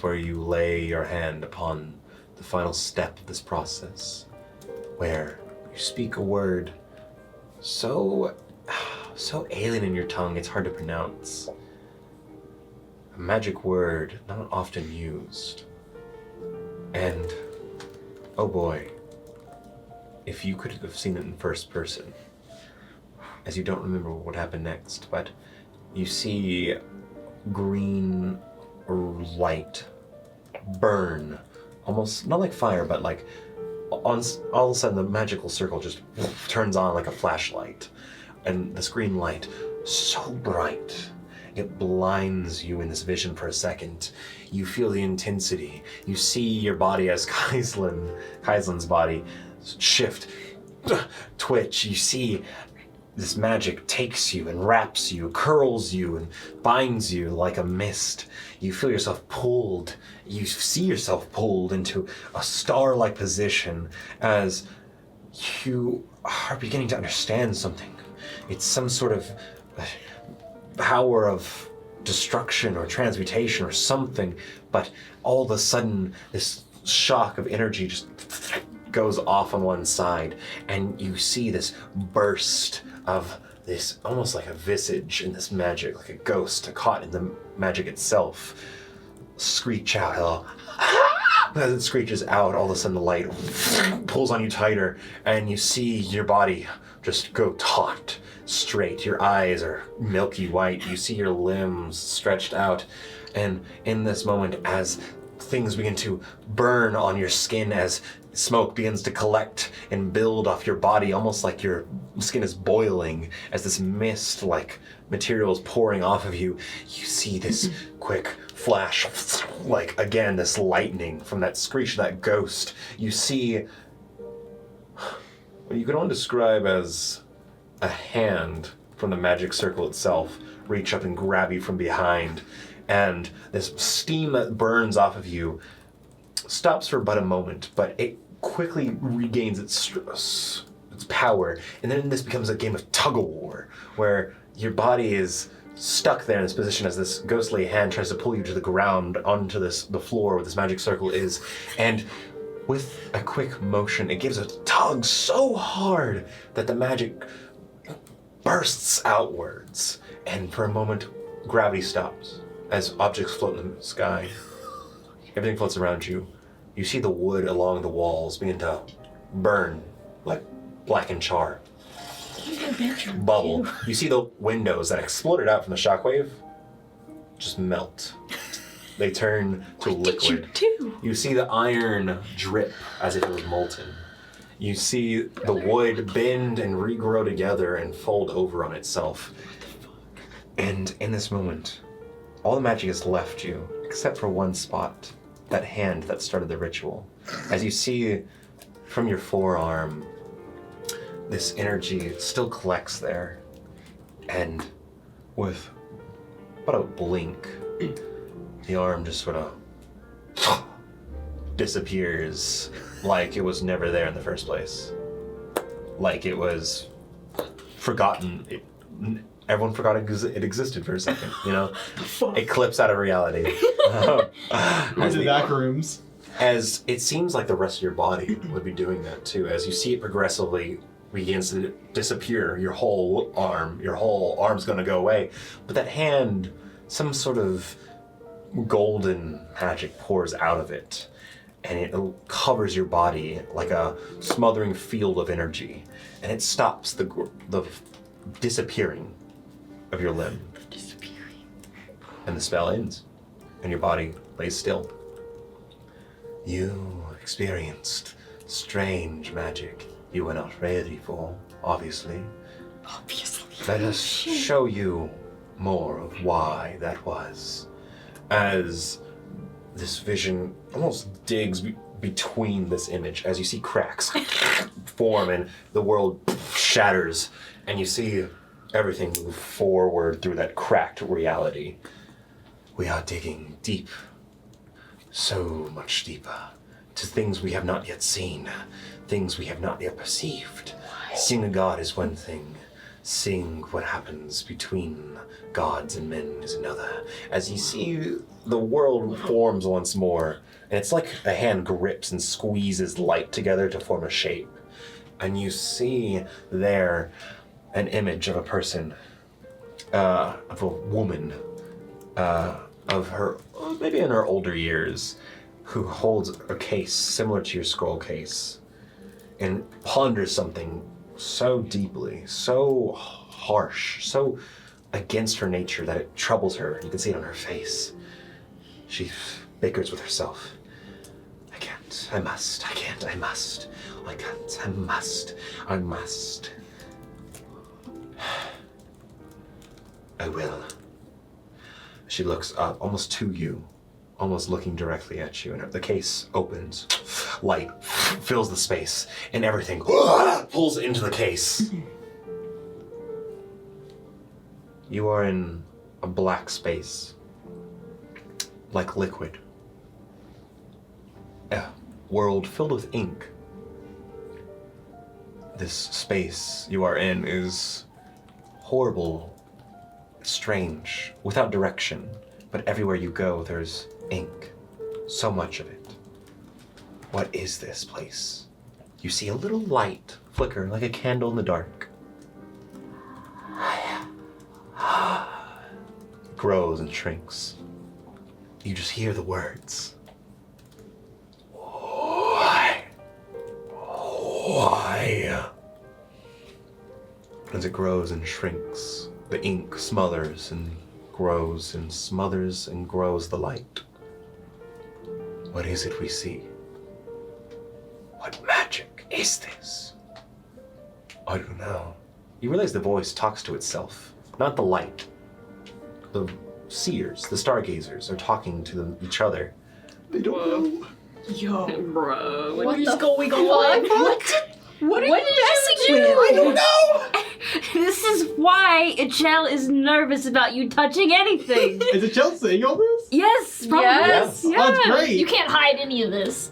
Speaker 1: where you lay your hand upon the final step of this process, where you speak a word so alien in your tongue it's hard to pronounce. A magic word not often used. And, oh boy, if you could have seen it in first person, as you don't remember what happened next, but you see green light burn, almost not like fire, but like all of a sudden the magical circle just turns on like a flashlight, and this green light, so bright, it blinds you in this vision for a second. You feel the intensity. You see your body as Kaislin's body shift, twitch. You see this magic takes you and wraps you, curls you and binds you like a mist. You feel yourself pulled. You see yourself pulled into a star-like position as you are beginning to understand something. It's some sort of power of destruction or transmutation or something, but all of a sudden this shock of energy just goes off on one side, and you see this burst of this, almost like a visage in this magic, like a ghost caught in the magic itself, screech out. As it screeches out, all of a sudden the light pulls on you tighter, and you see your body just go taut, straight. Your eyes are milky white. You see your limbs stretched out, and in this moment, as things begin to burn on your skin, as smoke begins to collect and build off your body, almost like your skin is boiling, as this mist-like material is pouring off of you, you see this quick flash, like, again, this lightning from that screech of that ghost. You see what you could only describe as a hand from the magic circle itself reach up and grab you from behind, and this steam that burns off of you stops for but a moment, but it quickly regains its power, and then this becomes a game of tug-of-war, where your body is stuck there in this position as this ghostly hand tries to pull you to the ground onto the floor where this magic circle is, and with a quick motion, it gives a tug so hard that the magic bursts outwards, and for a moment, gravity stops as objects float in the sky. Everything floats around you. You see the wood along the walls begin to burn like blackened char. Bubble. You see the windows that exploded out from the shockwave just melt. They turn to liquid. You see the iron drip as if it was molten. You see the wood bend and regrow together and fold over on itself. And in this moment, all the magic has left you, except for one spot, that hand that started the ritual. As you see from your forearm, this energy still collects there, and with about a blink, the arm just sort of disappears like it was never there in the first place. Like it was forgotten. Everyone forgot it existed for a second, you know? It clips out of reality.
Speaker 6: As the back rooms.
Speaker 1: As it seems like the rest of your body would be doing that too, as you see it progressively begins to disappear, your whole arm's gonna go away. But that hand, some sort of golden magic pours out of it, and it covers your body like a smothering field of energy, and it stops the disappearing of your limb. And the spell ends, and your body lays still. You experienced strange magic you were not ready for, obviously. Let us show you more of why that was. As this vision almost digs between this image, as you see cracks form and the world shatters, and you see everything move forward through that cracked reality. We are digging deep, so much deeper, to things we have not yet seen, things we have not yet perceived. Seeing a god is one thing. Seeing what happens between gods and men is another. As you see, the world forms once more, and it's like a hand grips and squeezes light together to form a shape. And you see there an image of a person, of a woman, of her, maybe in her older years, who holds a case similar to your scroll case and ponders something so deeply, so harsh, so against her nature that it troubles her. You can see it on her face. She bickers with herself. I can't, I must, I can't, I must. I can't, I must, I must. I will. She looks up, almost to you, almost looking directly at you, and the case opens. Light fills the space, and everything pulls into the case. You are in a black space, like liquid. A world filled with ink. This space you are in is horrible, strange, without direction, but everywhere you go there's ink, so much of it. What is this place? You see a little light flicker like a candle in the dark. Grows and shrinks. You just hear the words. Why? Why? As it grows and shrinks, the ink smothers and grows and smothers and grows the light. What is it we see? What magic is this? I don't know. You realize the voice talks to itself, not the light. The seers, the stargazers, are talking to each other. They don't know.
Speaker 7: Yo.
Speaker 2: Bro,
Speaker 7: What is going on? What are you messing with?
Speaker 1: I don't know!
Speaker 2: This is why Ichel is nervous about you touching anything.
Speaker 6: Is it Chelsea saying all this?
Speaker 2: Yes, probably.
Speaker 4: Yes.
Speaker 2: Yeah.
Speaker 6: Oh, that's great.
Speaker 5: You can't hide any of this.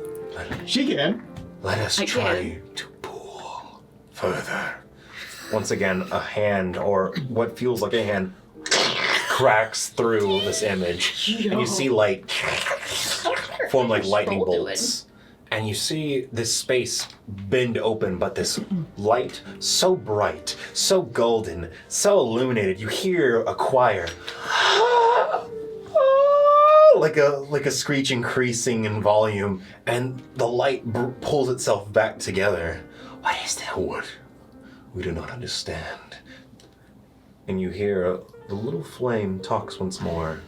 Speaker 6: She can.
Speaker 1: Let us
Speaker 2: I
Speaker 1: try to pull further. Once again, a hand, or what feels like a hand, cracks through this image, and you see light form like lightning
Speaker 4: Scroll to
Speaker 1: bolts. And you see this space bend open, but this light so bright, so golden, so illuminated. You hear a choir, like a screech increasing in volume, and the light pulls itself back together. What is that word? We do not understand. And you hear the little flame talks once more.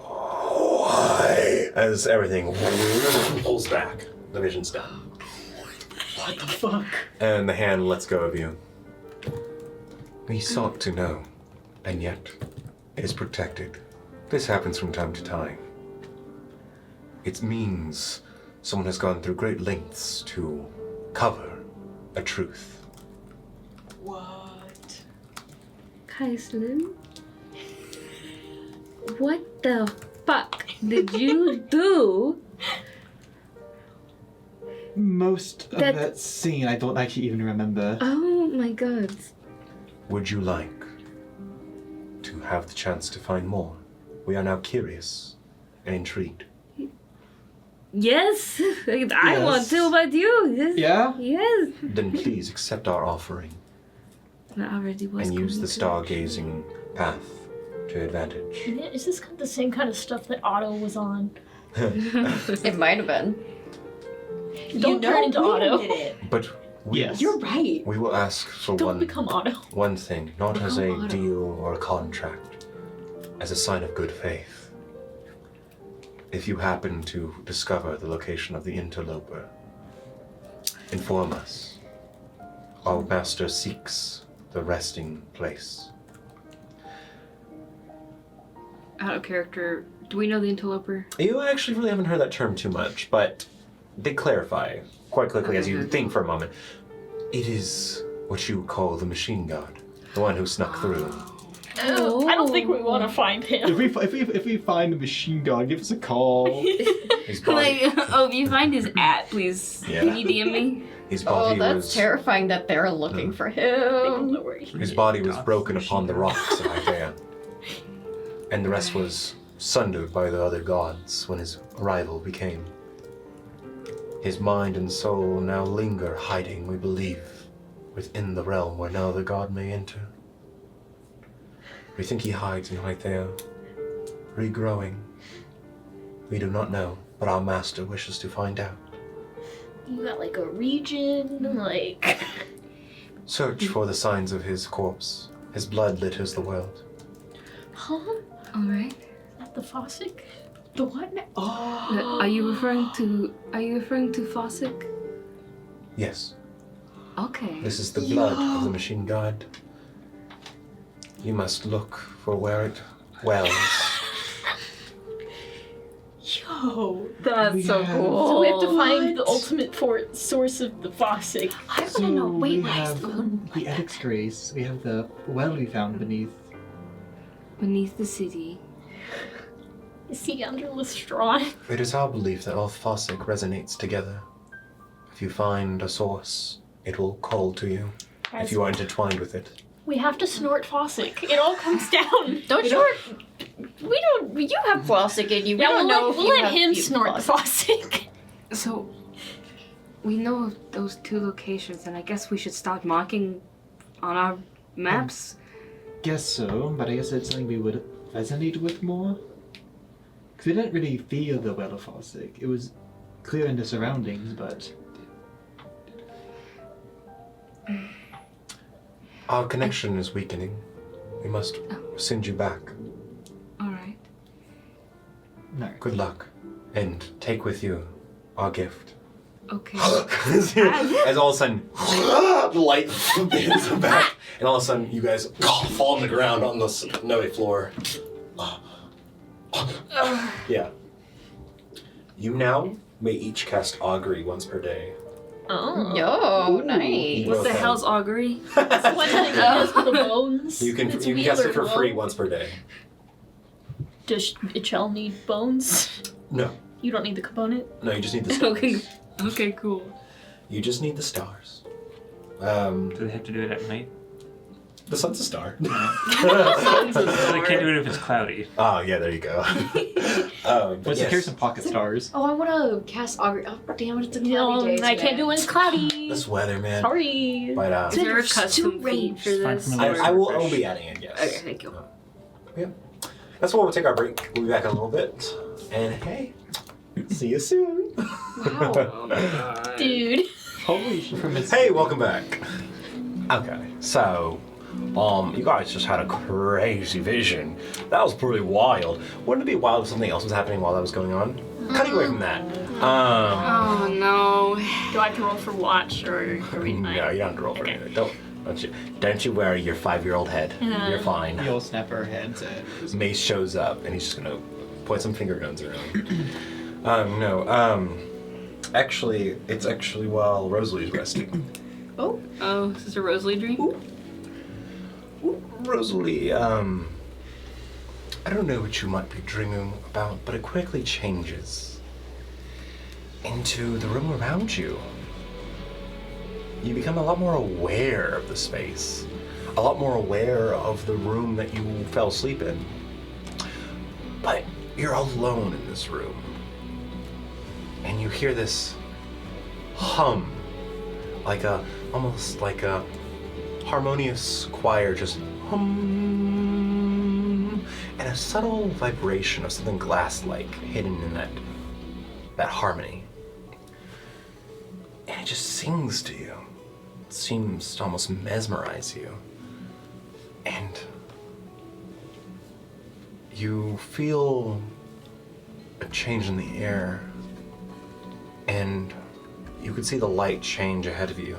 Speaker 1: Why? As everything pulls back. The vision's done.
Speaker 6: What the fuck?
Speaker 1: And the hand lets go of you. We sought to know, and yet it is protected. This happens from time to time. It means someone has gone through great lengths to cover a truth.
Speaker 6: What?
Speaker 2: Kaislin? What the fuck did you do?
Speaker 6: Most of
Speaker 2: That-
Speaker 6: that scene I don't actually even remember.
Speaker 2: Oh my god.
Speaker 1: Would you like to have the chance to find more? We are now curious and intrigued.
Speaker 2: Yes, I want to, but you. Yes.
Speaker 6: Yeah?
Speaker 2: Yes.
Speaker 1: Then please accept our offering
Speaker 2: I already was.
Speaker 1: and use the
Speaker 2: going
Speaker 1: stargazing path to advantage.
Speaker 5: Is this the same kind of stuff that Otto was on?
Speaker 4: It might have been.
Speaker 5: Don't turn into Otto.
Speaker 7: Did it.
Speaker 1: But we,
Speaker 6: Yes.
Speaker 7: You're right.
Speaker 1: we will ask for
Speaker 5: Don't become Otto.
Speaker 1: one thing, not as a
Speaker 2: Become Otto.
Speaker 1: deal or a contract, as a sign of good faith. If you happen to discover the location of the interloper, inform us. Our master seeks the resting place.
Speaker 2: Out of character. Do we know the interloper?
Speaker 1: You actually really haven't heard that term too much, but they clarify quite quickly as you think for a moment. It is what you call the machine god, the one who snuck through.
Speaker 2: Oh.
Speaker 5: I don't think we want to find him.
Speaker 6: If we find the machine gun, give us a call.
Speaker 1: His body,
Speaker 2: If you find his please.
Speaker 1: Yeah.
Speaker 2: Can you DM me?
Speaker 1: his
Speaker 4: Oh,
Speaker 1: body
Speaker 4: that's
Speaker 1: was
Speaker 4: terrifying that they're looking for him.
Speaker 5: Don't worry.
Speaker 1: his body was broken upon the rocks of Isaiah, and the rest was sundered by the other gods when his arrival became. His mind and soul now linger hiding, we believe, within the realm where no other god may enter. We think he hides in Hythea, regrowing. We do not know, but our master wishes to find out.
Speaker 5: You got like a region, like.
Speaker 1: Search for the signs of his corpse. His blood litters the world.
Speaker 5: Huh?
Speaker 2: Alright.
Speaker 5: Is that the Fossick?
Speaker 7: The what? Now?
Speaker 6: Oh.
Speaker 2: Are you referring to Fossick?
Speaker 1: Yes,
Speaker 2: Okay.
Speaker 1: this is the blood of the machine god. You must look for where it wells.
Speaker 7: Yo.
Speaker 2: That's
Speaker 6: We
Speaker 2: so
Speaker 6: have-
Speaker 2: cool.
Speaker 5: So we have to find the
Speaker 7: What?
Speaker 5: ultimate source of the Fossick.
Speaker 7: I want
Speaker 6: So
Speaker 7: to know.
Speaker 6: we
Speaker 7: Wait, wait.
Speaker 6: have
Speaker 7: Someone
Speaker 6: the Edix Grace. We have the well we found beneath.
Speaker 2: Beneath the city.
Speaker 5: Is he under Lestrade?
Speaker 1: It is our belief that all Fossick resonates together. If you find a source, it will call to you. If you are intertwined with it.
Speaker 5: We have to snort Fossick. It all comes down.
Speaker 4: Don't snort. We don't. You have Fossick in you. We
Speaker 5: Yeah,
Speaker 4: don't know if
Speaker 5: we'll
Speaker 4: you
Speaker 5: let
Speaker 4: have
Speaker 5: him
Speaker 4: you
Speaker 5: snort the Fossick.
Speaker 2: So, we know of those two locations, and I guess we should start marking on our maps.
Speaker 6: Guess so, but I guess it's something we would resonate with more. Because we didn't really feel the well of Fossick. It was clear in the surroundings, but
Speaker 1: Our connection is weakening. We must send you back.
Speaker 2: Alright.
Speaker 6: no.
Speaker 1: Good luck. And take with you our gift.
Speaker 2: Okay.
Speaker 1: As all of a sudden, the light bends back, and all of a sudden, you guys fall on the ground on the snowy floor. Yeah. You now may each cast augury once per day.
Speaker 5: Oh.
Speaker 4: Yo, nice.
Speaker 2: What the hell's augury?
Speaker 5: What the does for the bones?
Speaker 1: You can
Speaker 5: It's
Speaker 1: cast
Speaker 5: weird
Speaker 1: it for
Speaker 5: or
Speaker 1: free
Speaker 5: low.
Speaker 1: once per day.
Speaker 5: Does Ichel need bones?
Speaker 1: No.
Speaker 5: You don't need the component?
Speaker 1: No, you just need the stars.
Speaker 2: Okay. Okay, cool.
Speaker 1: You just need the stars.
Speaker 3: Do they have to do it at night?
Speaker 1: The sun's a star.
Speaker 3: They can't do it if it's cloudy.
Speaker 1: Oh, yeah, there you go.
Speaker 6: Let's secure some pocket stars.
Speaker 4: Oh, I want to cast augury. Oh, damn it, it's a cloudy
Speaker 5: No,
Speaker 4: day
Speaker 5: I can't do it when it's cloudy.
Speaker 1: This weather, man.
Speaker 5: Sorry.
Speaker 1: But,
Speaker 2: Is there a custom feed for
Speaker 3: Fine
Speaker 2: this?
Speaker 3: for me.
Speaker 1: I will be adding it, yes.
Speaker 2: Okay, thank you.
Speaker 1: Yeah. That's where we'll take our break. We'll be back in a little bit. And hey, see you soon.
Speaker 4: Wow.
Speaker 2: Oh my god.
Speaker 5: Dude.
Speaker 6: Holy shit.
Speaker 1: Hey, welcome back. Okay, so, you guys just had a crazy vision. That was pretty wild. Wouldn't it be wild if something else was happening while that was going on? Cutting away from that.
Speaker 2: Oh no.
Speaker 5: Do I have to roll for watch or read
Speaker 1: No, you don't have to roll for
Speaker 5: Okay.
Speaker 1: it. Don't you worry your 5-year-old head. You're fine.
Speaker 6: You'll snap our heads and
Speaker 1: Mace shows up and he's just gonna point some finger guns around. Actually, it's actually while Rosalie's resting.
Speaker 2: Oh, is this a Rosalie dream?
Speaker 1: Rosalie, I don't know what you might be dreaming about, but it quickly changes into the room around you. You become a lot more aware of the space, a lot more aware of the room that you fell asleep in. But you're alone in this room, and you hear this hum, almost like a harmonious choir, just hum, and a subtle vibration of something glass-like hidden in that harmony. And it just sings to you. It seems to almost mesmerize you. And you feel a change in the air, and you could see the light change ahead of you.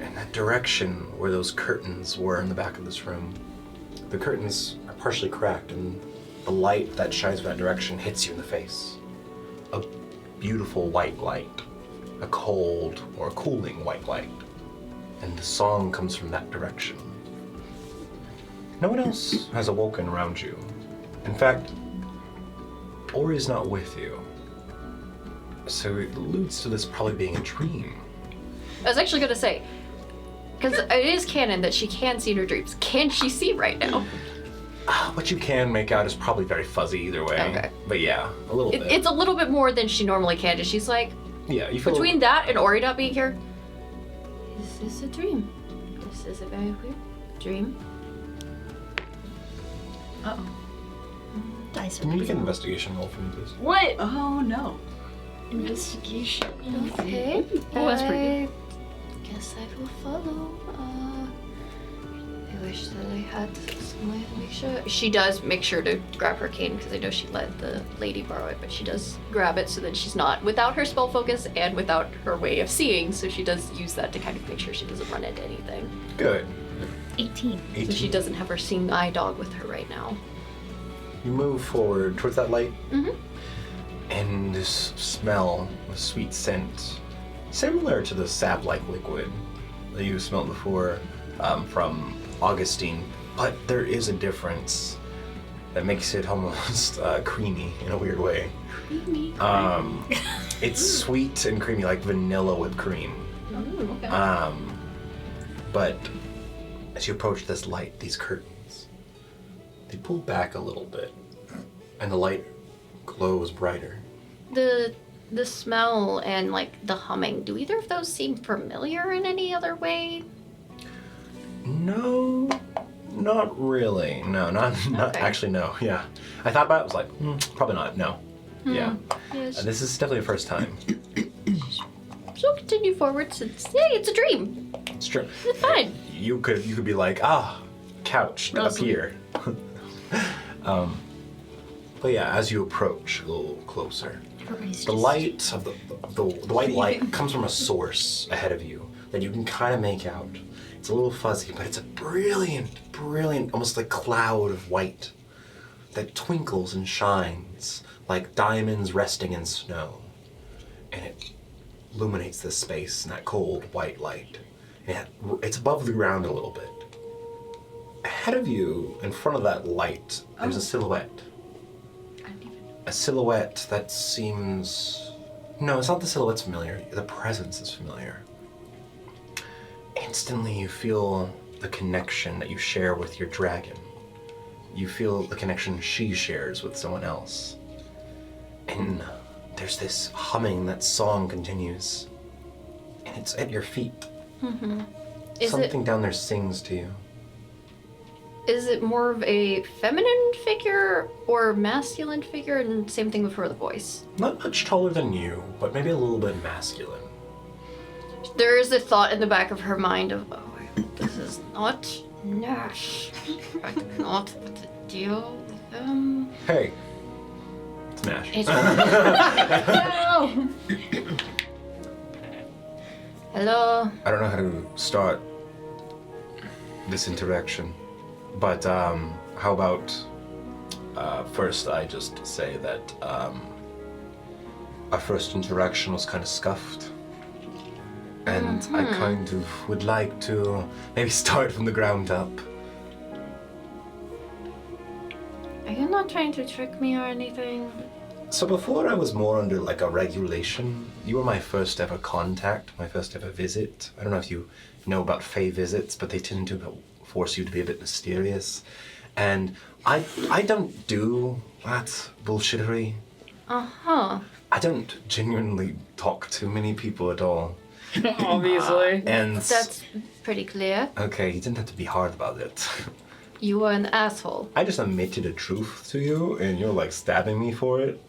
Speaker 1: And that direction where those curtains were in the back of this room, the curtains are partially cracked, and the light that shines from that direction hits you in the face. A beautiful white light, a cold or a cooling white light. And the song comes from that direction. No one else has awoken around you. In fact, Ori's not with you. So it alludes to this probably being a dream.
Speaker 4: I was actually gonna say, because it is canon that she can see in her dreams. Can she see right now?
Speaker 1: What you can make out is probably very fuzzy either way.
Speaker 4: Okay.
Speaker 1: But yeah, a little bit.
Speaker 4: It's a little bit more than she normally can. And she's like,
Speaker 1: Yeah, you feel
Speaker 4: between that and Ori not being here, this is a dream. This is a very weird dream.
Speaker 7: Uh-oh.
Speaker 5: Dice
Speaker 1: Can you make an investigation roll for me, please?
Speaker 5: What?
Speaker 7: Oh no.
Speaker 5: Investigation.
Speaker 4: Okay.
Speaker 5: Oh, that's pretty
Speaker 4: I guess I will follow. I wish that I had some way to make sure. She does make sure to grab her cane because I know she let the lady borrow it, but she does grab it so that she's not without her spell focus and without her way of seeing. So she does use that to kind of make sure she doesn't run into anything.
Speaker 1: Good.
Speaker 5: 18.
Speaker 1: 18.
Speaker 4: So she doesn't have her seeing eye dog with her right now.
Speaker 1: You move forward towards that light,
Speaker 4: Mm-hmm.
Speaker 1: and this smell, a sweet scent, similar to the sap-like liquid that you smelled before from Augustine, but there is a difference that makes it almost creamy in a weird way.
Speaker 4: Creamy.
Speaker 1: It's sweet and creamy, like vanilla whipped cream.
Speaker 4: Oh, okay.
Speaker 1: But as you approach this light, these curtains, they pull back a little bit, and the light glows brighter.
Speaker 4: The smell and like the humming, do either of those seem familiar in any other way?
Speaker 1: No, not really. No, not
Speaker 4: Okay.
Speaker 1: actually. No, yeah. I thought about it. I was like, probably not. No. Yeah.
Speaker 4: Yes.
Speaker 1: This is definitely the first time.
Speaker 4: So continue forward since it's a dream.
Speaker 1: It's true.
Speaker 4: It's fine.
Speaker 1: You could be like, couch up
Speaker 5: Lovely.
Speaker 1: here. But yeah, as you approach a little closer,
Speaker 5: Everybody's
Speaker 1: the
Speaker 5: just-
Speaker 1: light of the white light comes from a source ahead of you that you can kind of make out. It's a little fuzzy, but it's a brilliant, almost like cloud of white that twinkles and shines like diamonds resting in snow. And it illuminates this space in that cold white light. And it's above the ground a little bit. Ahead of you, in front of that light, there's a silhouette. A silhouette that seems... No, it's not the silhouette's familiar. The presence is familiar. Instantly, you feel the connection that you share with your dragon. You feel the connection she shares with someone else. And there's this humming, that song continues. And it's at your feet.
Speaker 4: Mm-hmm.
Speaker 1: Something down there sings to you.
Speaker 4: Is it more of a feminine figure or masculine figure? And same thing with her, the voice.
Speaker 1: Not much taller than you, but maybe a little bit masculine.
Speaker 4: There is a thought in the back of her mind of, oh, this is not Nash. I do not deal with them.
Speaker 1: Hey. It's Nash.
Speaker 4: It's
Speaker 5: No!
Speaker 4: Hello.
Speaker 1: I don't know how to start this interaction, but how about first I just say that our first interaction was kind of scuffed, and I kind of would like to maybe start from the ground up.
Speaker 4: Are you not trying to trick me or anything?
Speaker 1: So before I was more under like a regulation, you were my first ever contact, my first ever visit. I don't know if you know about Fae visits, but they tend to force you to be a bit mysterious. And I don't do that bullshittery.
Speaker 4: Uh-huh.
Speaker 1: I don't genuinely talk to many people at all.
Speaker 2: Obviously.
Speaker 1: And
Speaker 4: That's pretty clear.
Speaker 1: okay, you didn't have to be hard about it.
Speaker 4: You are an asshole.
Speaker 1: I just admitted a truth to you, and you're like stabbing me for it.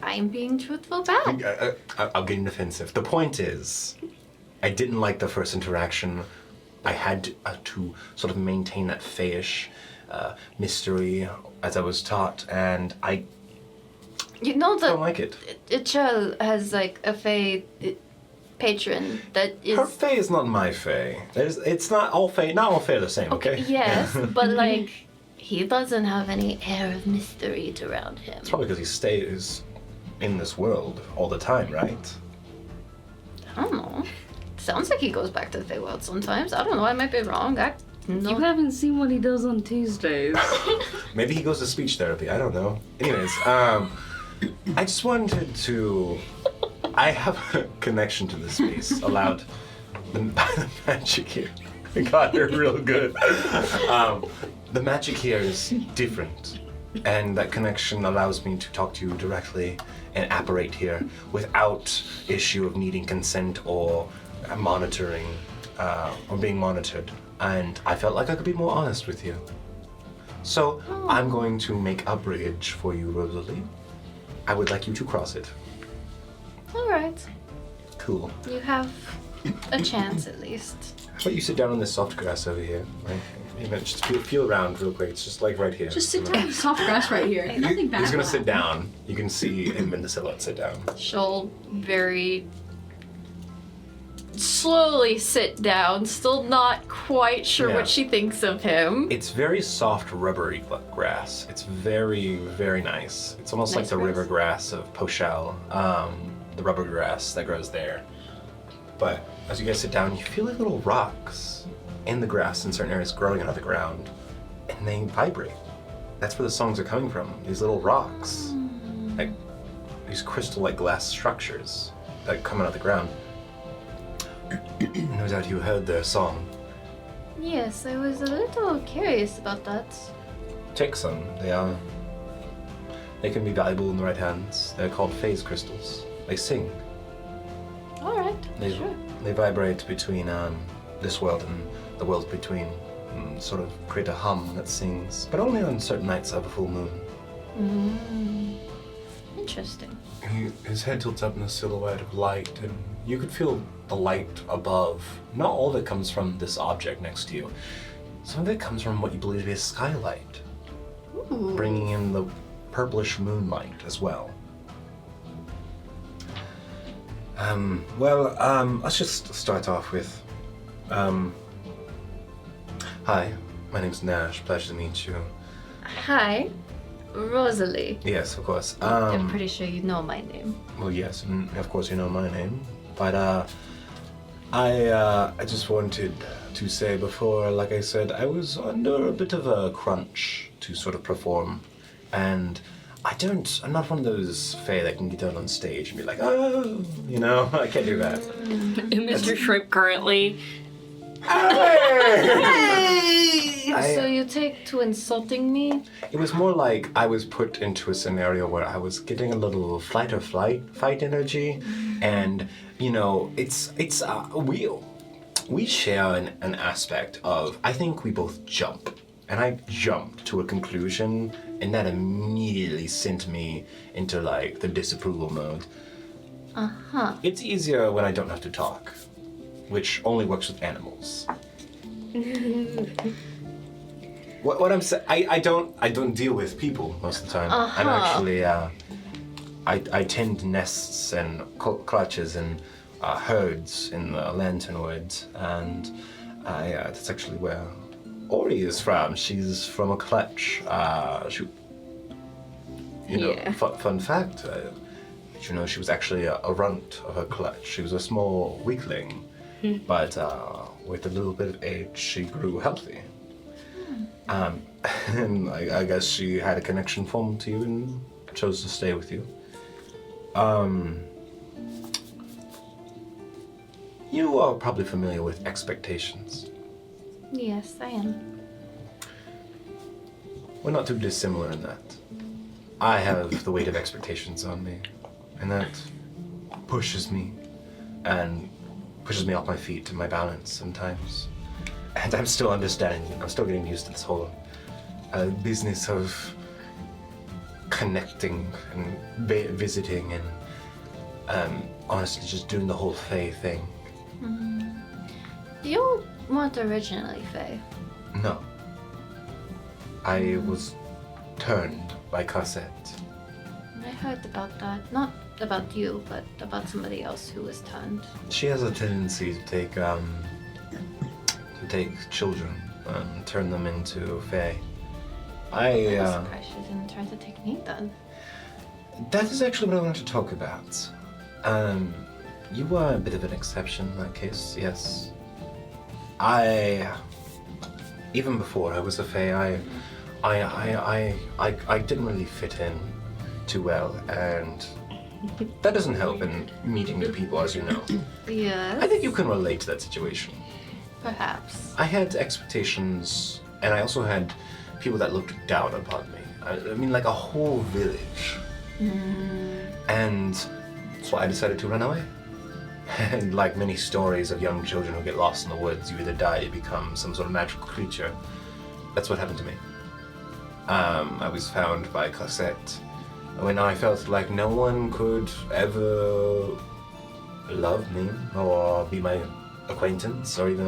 Speaker 4: I'm being truthful back.
Speaker 1: I'll get defensive. The point is, I didn't like the first interaction. I had to sort of maintain that fayish mystery as I was taught, and I
Speaker 4: You know
Speaker 1: don't
Speaker 4: that
Speaker 1: like it.
Speaker 4: Ichel has like a Fae patron that is...
Speaker 1: Her fae is not my fae. It's not all fae. Not all fae are the same. Okay.
Speaker 4: Yes, but like, he doesn't have any air of mystery around him.
Speaker 1: It's probably because he stays in this world all the time, right?
Speaker 4: I don't know. Sounds like he goes back to the Feywild sometimes. I don't know, I might be wrong.
Speaker 2: You haven't seen what he does on Tuesdays.
Speaker 1: Maybe he goes to speech therapy. I don't know. Anyways, I just wanted to. I have a connection to this space. Allowed the magic here. I got her real good. The magic here is different, and that connection allows me to talk to you directly and apparate here without issue of needing consent or monitoring or being monitored. And I felt like I could be more honest with you. So I'm going to make a bridge for you, Rosalie. I would like you to cross it.
Speaker 4: All right.
Speaker 1: Cool.
Speaker 4: You have a chance at least.
Speaker 1: How about you sit down on this soft grass over here, right? You know, just feel around real quick. It's just like right here.
Speaker 7: Just sit down on the soft grass right here. Nothing bad.
Speaker 1: He's gonna
Speaker 7: about
Speaker 1: sit
Speaker 7: it.
Speaker 1: down. You can see him in the silhouette sit down.
Speaker 4: She'll very slowly sit down, still not quite sure
Speaker 1: Yeah.
Speaker 4: what she thinks of him.
Speaker 1: It's very soft, rubbery grass. It's very, very nice. It's almost like
Speaker 4: Nice
Speaker 1: the
Speaker 4: grass.
Speaker 1: river grass of Pochal, the rubber grass that grows there. But as you guys sit down, you feel like little rocks in the grass in certain areas growing out of the ground, and they vibrate. That's where the songs are coming from. These little rocks, like these crystal-like glass structures that come out of the ground. No doubt you heard their song.
Speaker 4: Yes, I was a little curious about that.
Speaker 1: Take some. They can be valuable in the right hands. They're called phase crystals. They sing.
Speaker 4: All right,
Speaker 1: They
Speaker 4: sure.
Speaker 1: they vibrate between this world and the world between, and sort of create a hum that sings, but only on certain nights of a full moon.
Speaker 4: Interesting.
Speaker 1: His head tilts up in a silhouette of light, and you could feel the light above. Not all of it comes from this object next to you. Some of it comes from what you believe to be a skylight,
Speaker 4: Ooh.
Speaker 1: bringing in the purplish moonlight as well. Let's just start off with, hi, my name's Nash, pleasure to meet you.
Speaker 4: Hi, Rosalie.
Speaker 1: Yes, of course.
Speaker 4: I'm pretty sure you know my name.
Speaker 1: Well, yes, and of course you know my name, but I just wanted to say before, like I said, I was under a bit of a crunch to sort of perform, and I'm not one of those fae that can get out on stage and be like, oh, you know, I can't do that.
Speaker 7: Mr. Shrimp currently.
Speaker 4: So you take to insulting me?
Speaker 1: It was more like I was put into a scenario where I was getting a little fight energy, and you know, we share an aspect of, I think we both jump, and I jumped to a conclusion, and that immediately sent me into like the disapproval mode.
Speaker 4: Uh-huh.
Speaker 1: It's easier when I don't have to talk, which only works with animals. What I'm saying, I don't deal with people most of the time. I'm actually I tend nests and clutches and herds in the lantern woods, and that's actually where Ori is from. She's from a clutch. Fun fact. You know, she was actually a runt of her clutch. She was a small weakling, but with a little bit of age, she grew healthy. And I guess she had a connection formed to you and chose to stay with you. You are probably familiar with expectations.
Speaker 4: Yes, I am.
Speaker 1: We're not too dissimilar in that. I have the weight of expectations on me, and that pushes me off my feet and my balance sometimes. And I'm still getting used to this whole business of connecting and visiting and honestly just doing the whole fae thing.
Speaker 4: You weren't originally fae.
Speaker 1: No. I was turned by Cosette.
Speaker 4: I heard about that. Not about you, but about somebody else who was turned.
Speaker 1: She has a tendency to take children and turn them into fae.
Speaker 4: I'm surprised she didn't try to take me then.
Speaker 1: That is actually what I wanted to talk about. You were a bit of an exception in that case, yes. Even before I was a fae, I didn't really fit in too well, and that doesn't help in meeting new people, as you know.
Speaker 4: Yes.
Speaker 1: I think you can relate to that situation.
Speaker 4: Perhaps.
Speaker 1: I had expectations, and I also had people that looked down upon me. I mean, like a whole village. And so I decided to run away. And like many stories of young children who get lost in the woods, you either die or you become some sort of magical creature. That's what happened to me. I was found by Cosette when I felt like no one could ever love me or be my acquaintance or even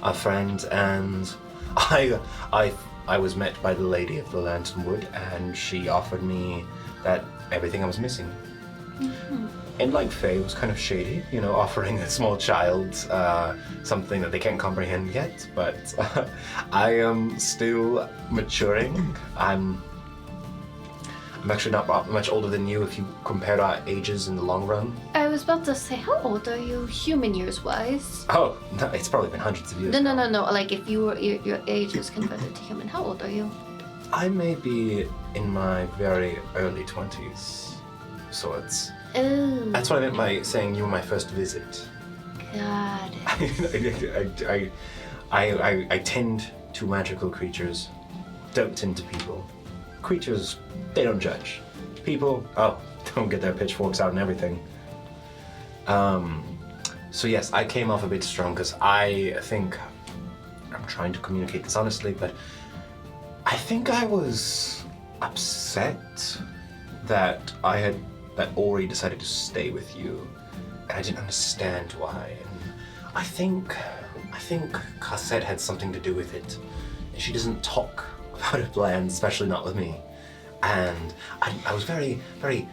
Speaker 1: a friend, and I was met by the lady of the Lantern Wood, and she offered me that everything I was missing. And like Faye was kind of shady, you know, offering a small child something that they can't comprehend yet, but I am still maturing. I'm actually not much older than you if you compare our ages in the long run.
Speaker 4: I was about to say, how old are you, human years-wise?
Speaker 1: Oh, no, it's probably been hundreds of years.
Speaker 4: No. Like if you were your age was converted to human, how old are you?
Speaker 1: I may be in my very early 20s, sorts.
Speaker 4: Oh.
Speaker 1: That's what I meant by saying you were my first visit.
Speaker 4: Got it.
Speaker 1: I tend to magical creatures, don't tend to people. Creatures, they don't judge. People, don't get their pitchforks out and everything. So yes, I came off a bit strong because I think, I'm trying to communicate this honestly, but I think I was upset that Ori decided to stay with you, and I didn't understand why. And I think Cosette had something to do with it. And she doesn't talk about her plans, especially not with me. And I was very, very,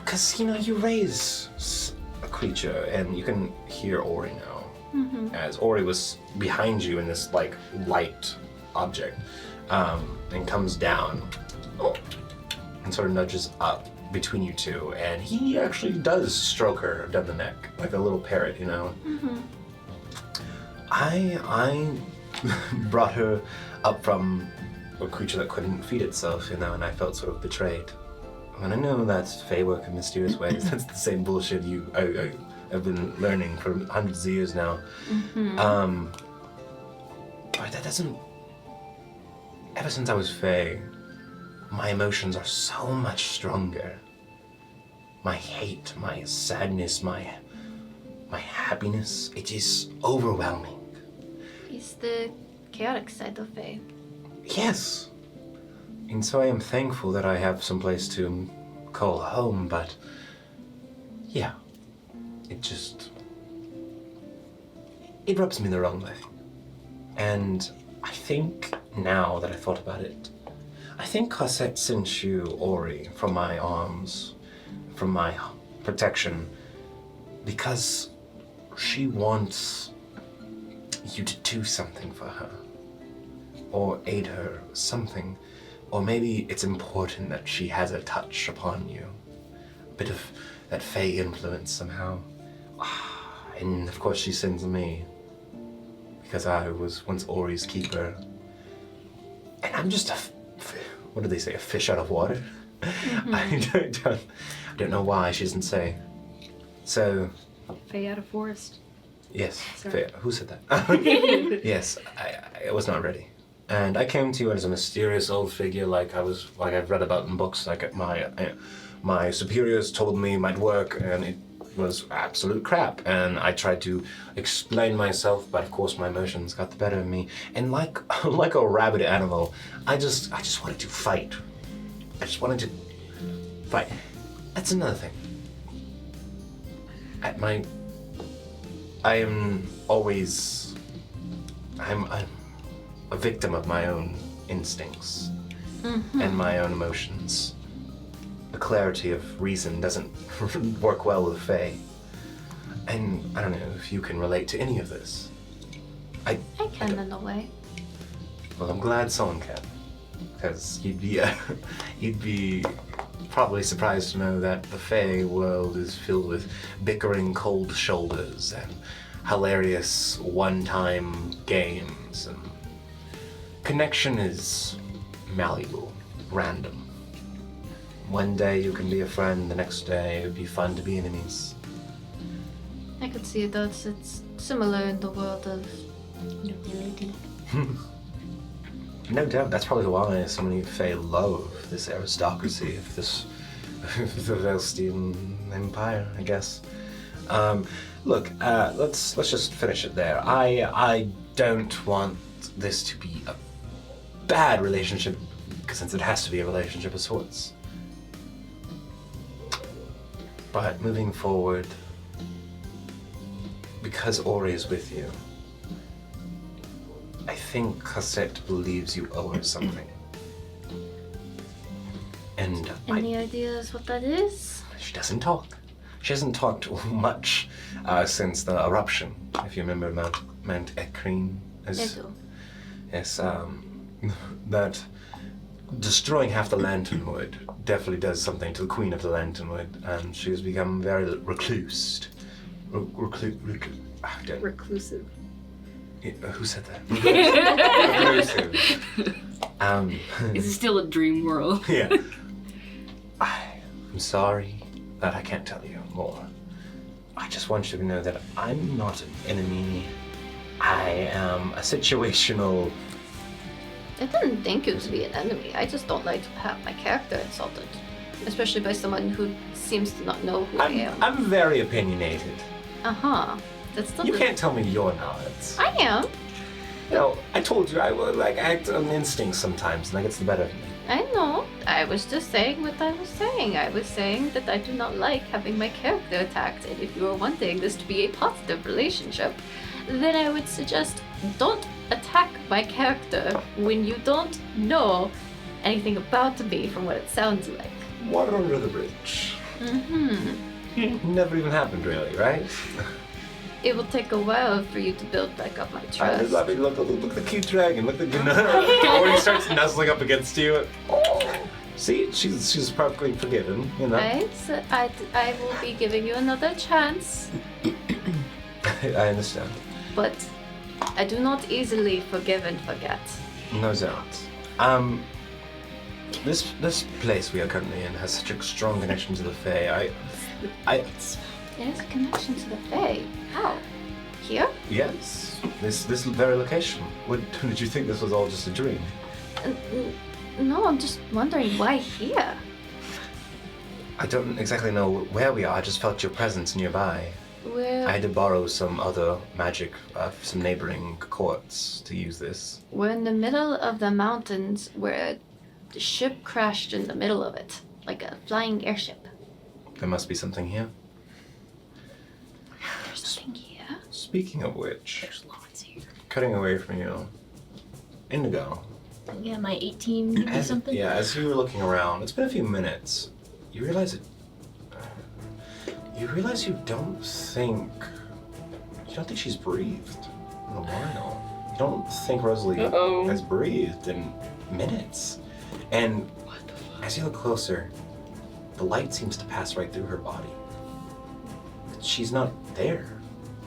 Speaker 1: because you know you raise a creature, and you can hear Ori now, as Ori was behind you in this like light object, and comes down, and sort of nudges up between you two, and he actually does stroke her down the neck like a little parrot, you know. I brought her up from a creature that couldn't feed itself, and I felt sort of betrayed. And I know that Fae work in mysterious ways. That's the same bullshit I've been learning for hundreds of years now. But that doesn't... Ever since I was Fae, my emotions are so much stronger. My hate, my sadness, my happiness, it is overwhelming.
Speaker 4: It's the chaotic side of Fae.
Speaker 1: Yes. And so I am thankful that I have some place to call home, but yeah, it rubs me the wrong way. And I think now that I thought about it, I think Cosette sent you Ori from my arms, from my protection, because she wants you to do something for her, or aid her, something. Or maybe it's important that she has a touch upon you, a bit of that Fae influence somehow. And of course she sends me, because I was once Ori's keeper. And I'm just what do they say, a fish out of water? I don't know why she doesn't say. So...
Speaker 2: Fae out of forest.
Speaker 1: Yes,
Speaker 2: Sorry.
Speaker 1: Fae, who said that? Yes, I was not ready. And I came to you as a mysterious old figure, like I've read about in books. Like my superiors told me might work, and it was absolute crap. And I tried to explain myself, but of course my emotions got the better of me. And like a rabid animal, I just wanted to fight. I just wanted to fight. That's another thing. I'm a victim of my own instincts and my own emotions. The clarity of reason doesn't work well with Fae. And I don't know if you can relate to any of this.
Speaker 4: I can in a way.
Speaker 1: Well, I'm glad someone can. Because you'd be probably surprised to know that the Fae world is filled with bickering cold shoulders and hilarious one-time games, and connection is malleable, random. One day you can be a friend, the next day it would be fun to be enemies.
Speaker 4: I could see that it's similar in the world of nobility.
Speaker 1: No doubt, that's probably why so many Fae love this aristocracy of this the Velstian Empire, I guess. Look, let's just finish it there. I don't want this to be a bad relationship, since it has to be a relationship of sorts. But moving forward, because Ori is with you, I think Cosette believes you owe her something. And
Speaker 4: Any ideas what that is?
Speaker 1: she doesn't talk. She hasn't talked much since the eruption, if you remember Mount Ekrine.
Speaker 4: I do.
Speaker 1: Yes, that destroying half the Lanternwood definitely does something to the Queen of the Lanternwood, and she has become very reclused.
Speaker 2: Reclusive.
Speaker 1: Who said that? Reclusive.
Speaker 2: Is it still a dream world?
Speaker 1: Yeah. I'm sorry that I can't tell you more. I just want you to know that I'm not an enemy. I am a situational...
Speaker 4: I didn't think it was to be an enemy. I just don't like to have my character insulted. Especially by someone who seems to not know who I am.
Speaker 1: I'm very opinionated.
Speaker 4: Uh-huh. That's still
Speaker 1: You can't tell me you're not.
Speaker 4: I am.
Speaker 1: You know, I told you I will act on instinct sometimes, and that gets the better of me.
Speaker 4: I know. I was just saying what I was saying. I was saying that I do not like having my character attacked, and if you are wanting this to be a positive relationship, then I would suggest don't attack my character when you don't know anything about me from what it sounds like.
Speaker 1: Water under the bridge.
Speaker 4: Mm-hmm.
Speaker 1: Never even happened, really, right?
Speaker 4: It will take a while for you to build back up my trust.
Speaker 1: I mean, look at the cute dragon. Look at the or he starts nuzzling up against you. Oh, see, she's perfectly forgiven, you know.
Speaker 4: I will be giving you another chance,
Speaker 1: I understand.
Speaker 4: but I do not easily forgive and forget.
Speaker 1: No doubt. This place we are currently in has such a strong connection to the Fae.
Speaker 4: It has a connection to the Fae. How? Here?
Speaker 1: Yes, this very location. Did you think this was all just a dream?
Speaker 4: No, I'm just wondering why here?
Speaker 1: I don't exactly know where we are. I just felt your presence nearby.
Speaker 4: We're,
Speaker 1: I had to borrow some other magic, some neighboring courts to use this.
Speaker 4: we're in the middle of the mountains where the ship crashed in the middle of it, like a flying airship.
Speaker 1: There must be something here.
Speaker 4: There's something here?
Speaker 1: Speaking of which,
Speaker 5: There's lots here.
Speaker 1: cutting away from you, Indigo.
Speaker 5: Yeah, my 18 or something.
Speaker 1: Yeah, as you were looking around, it's been a few minutes. You realize you don't think she's breathed in a while. You don't think Rosalie has breathed in minutes. And as you look closer, the light seems to pass right through her body. She's not there.